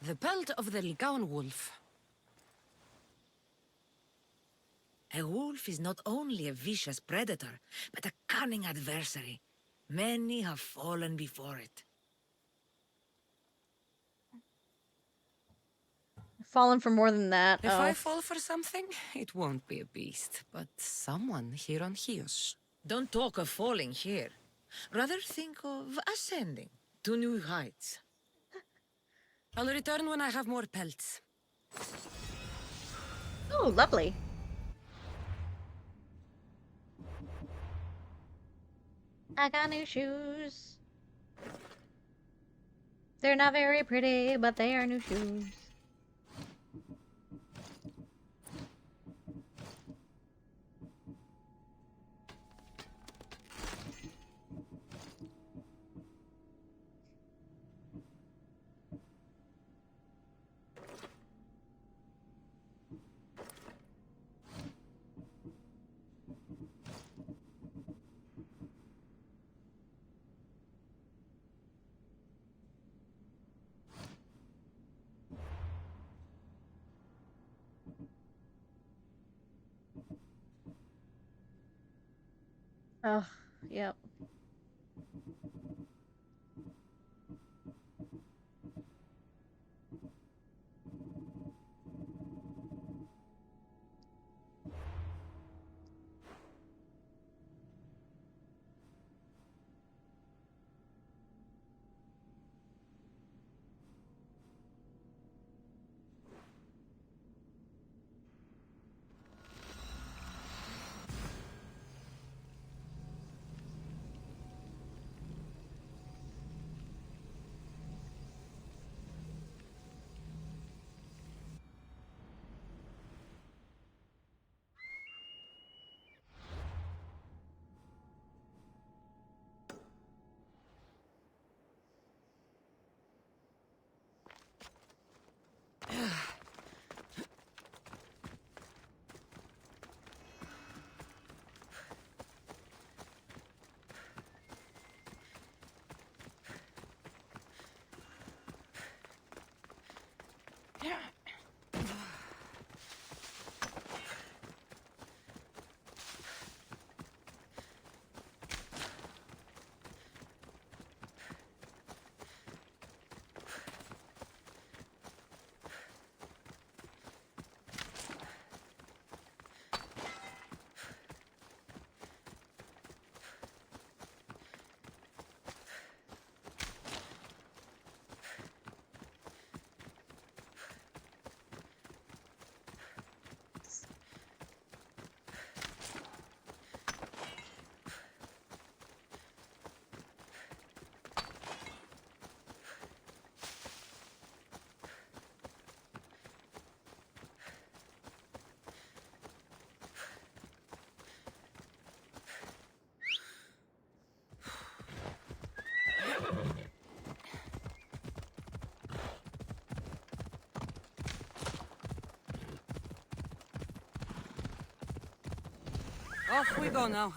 The pelt of the Lycaon wolf. A wolf is not only a vicious predator, but a cunning adversary. Many have fallen before it. Fallen for more than that. If I fall for something, it won't be a beast, but someone here on Chios. Don't talk of falling here. Rather think of ascending to new heights. I'll return when I have more pelts. Oh, lovely. I got new shoes. They're not very pretty, but they are new shoes. Oh, yep. Off we go now.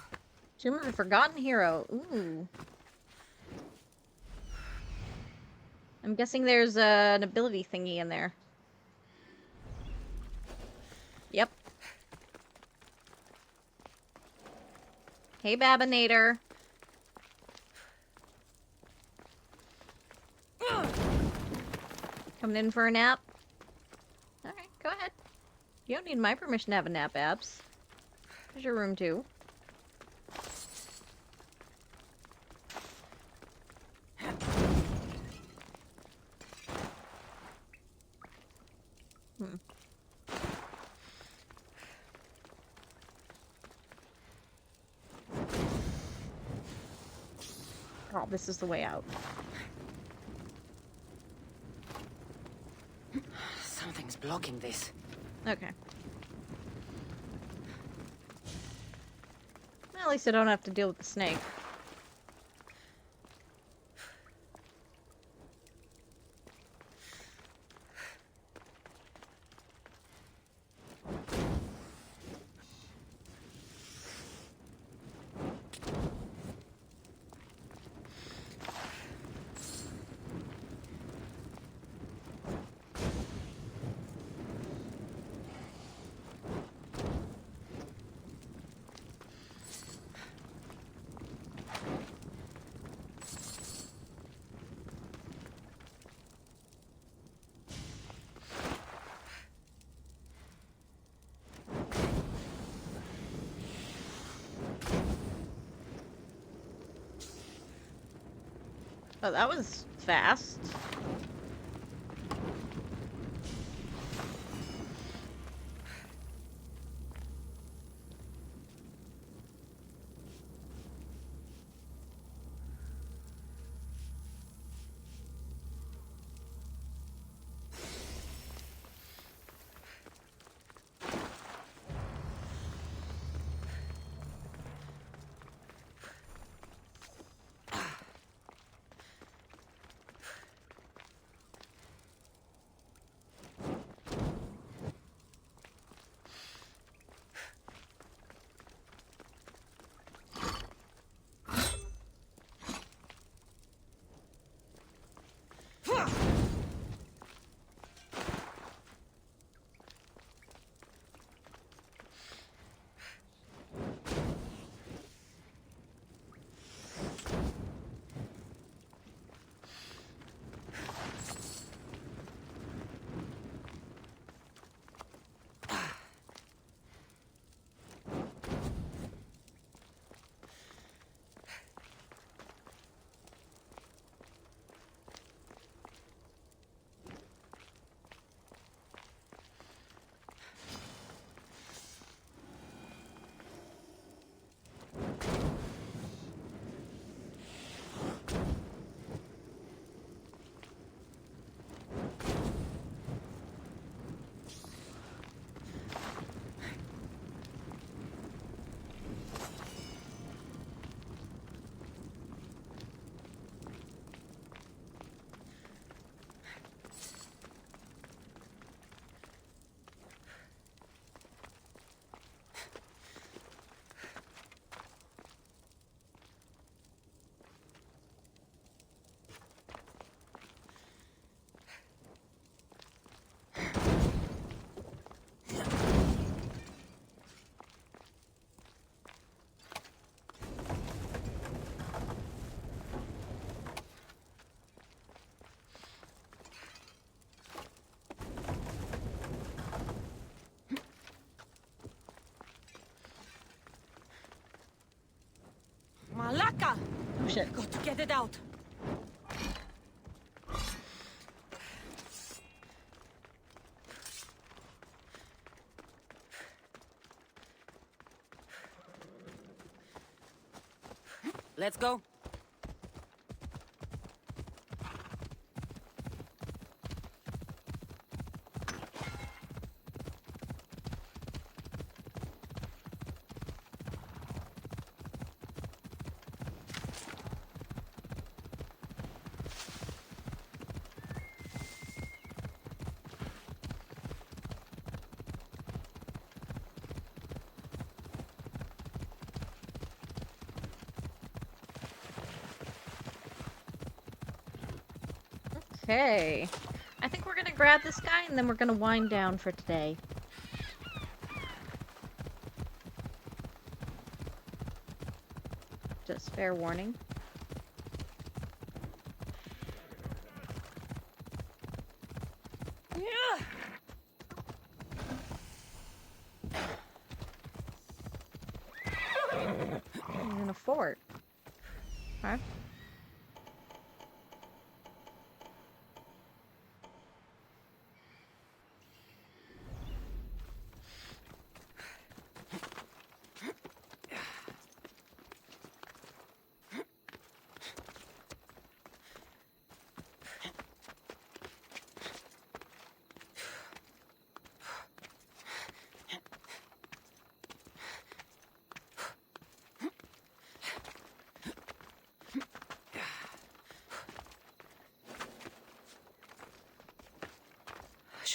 Tomb of the Forgotten Hero. Ooh. I'm guessing there's an ability thingy in there. Yep. Hey, Babinator. Coming in for a nap? Alright, go ahead. You don't need my permission to have a nap, Babs. There's your room, too. Oh, this is the way out. Something's blocking this. Okay. Well, at least I don't have to deal with the snake. Oh, that was fast. Malaka! Oh shit. Got to get it out. Let's go. Okay. I think we're gonna grab this guy and then we're gonna wind down for today. Just fair warning. Yeah. He's in a fort. Okay.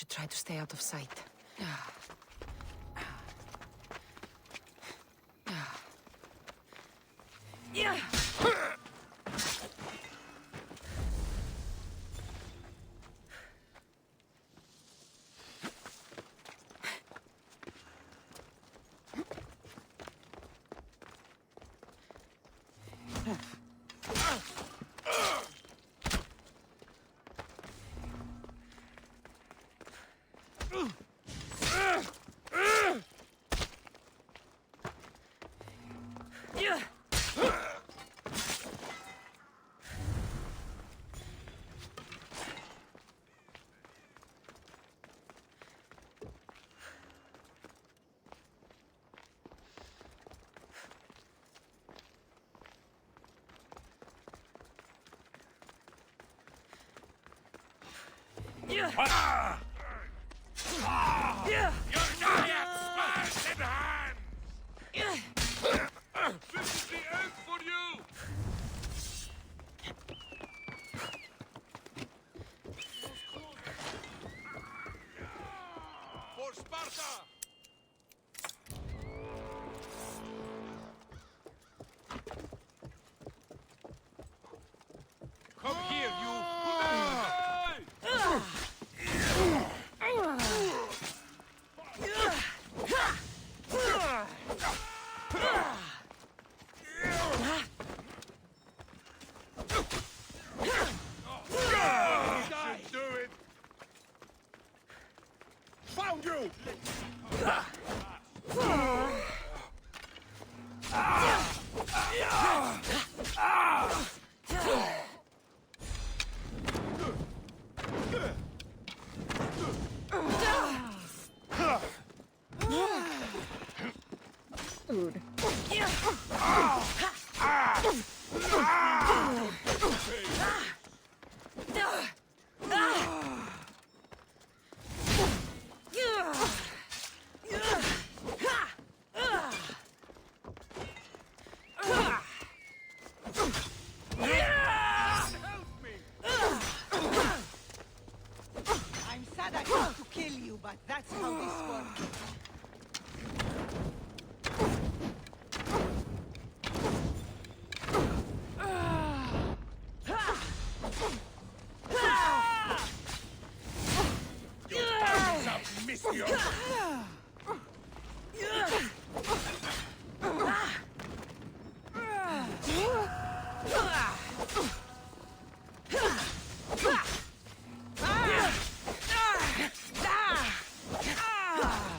should try to stay out of sight. Yeah. Ah! Your diet smashed in hands! This is the end for you! For Sparta! Come here, you! Found you! Food. I'm sad I have to kill you, but that's how this works.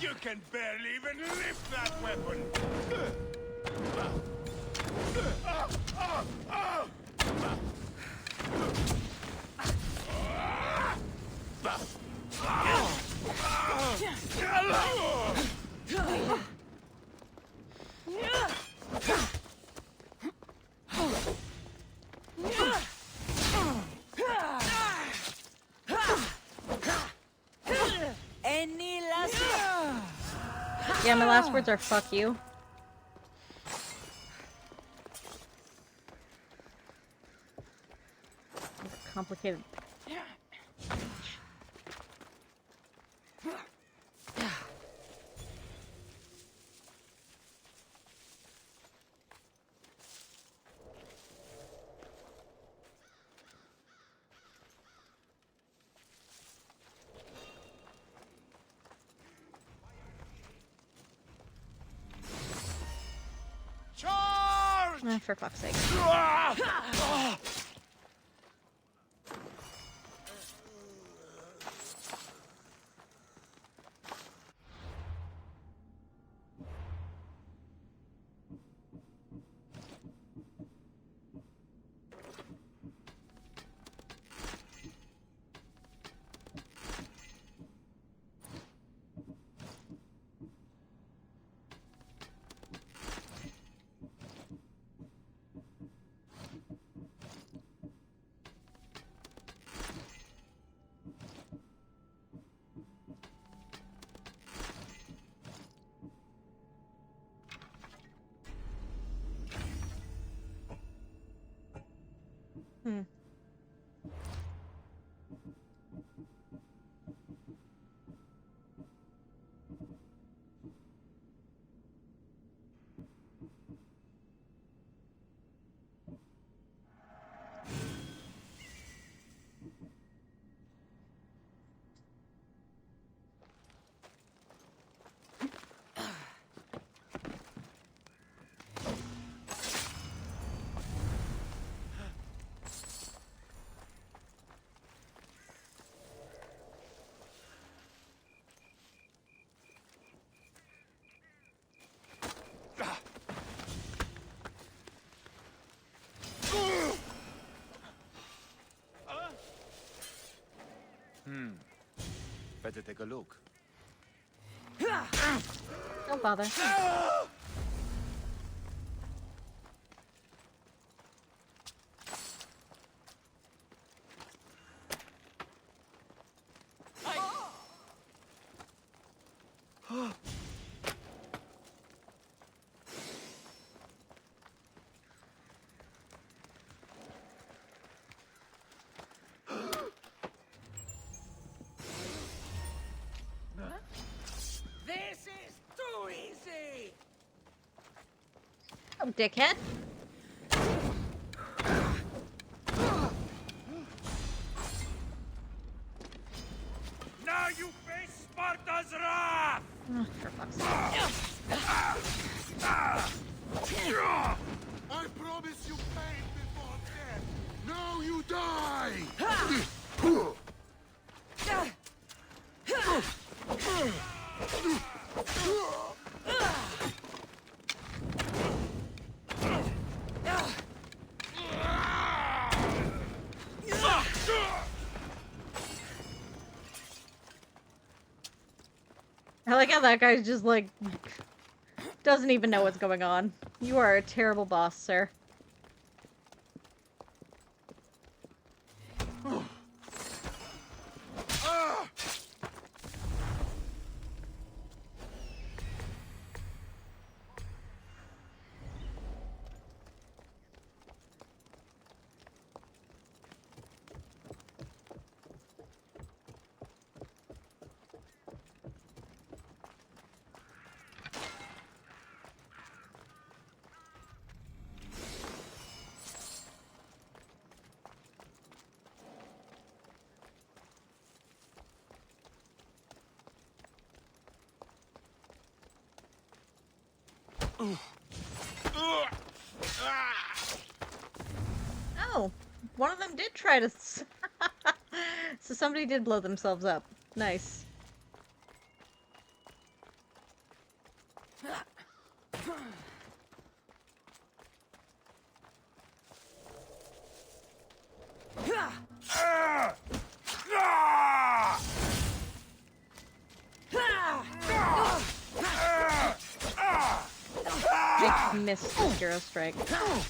You can barely even lift that weapon! Any last... Yeah, my last words are fuck you. Complicated. Charge! For fuck's sake. Better take a look. Don't bother. This is too easy! Oh, dickhead. Now you face Sparta's wrath! Oh, for fuck's sake. I promise you pain before death. Now you die! I like how that guy's just like doesn't even know what's going on. You are a terrible boss, sir. Oh, one of them did try to... So somebody did blow themselves up. Nice. I missed the hero strike. Oh,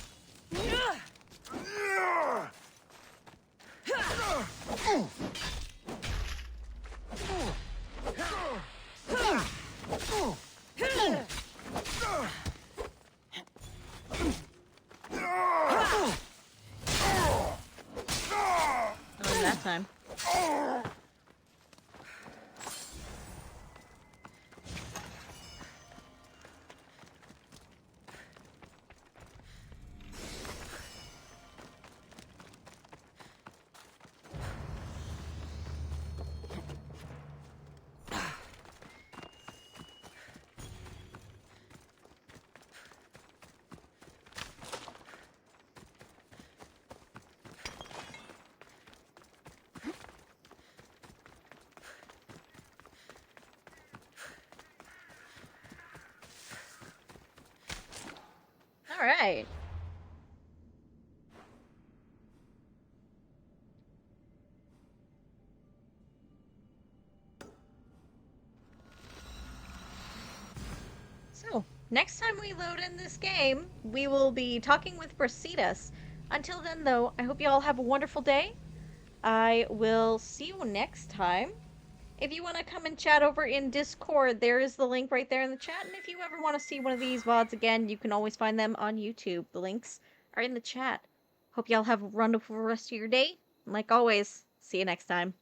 that time. All right. So, next time we load in this game, we will be talking with Brasidas. Until then, though, I hope you all have a wonderful day. I will see you next time. If you want to come and chat over in Discord, there is the link right there in the chat. And if you ever want to see one of these VODs again, you can always find them on YouTube. The links are in the chat. Hope y'all have a wonderful rest of your day. And like always, see you next time.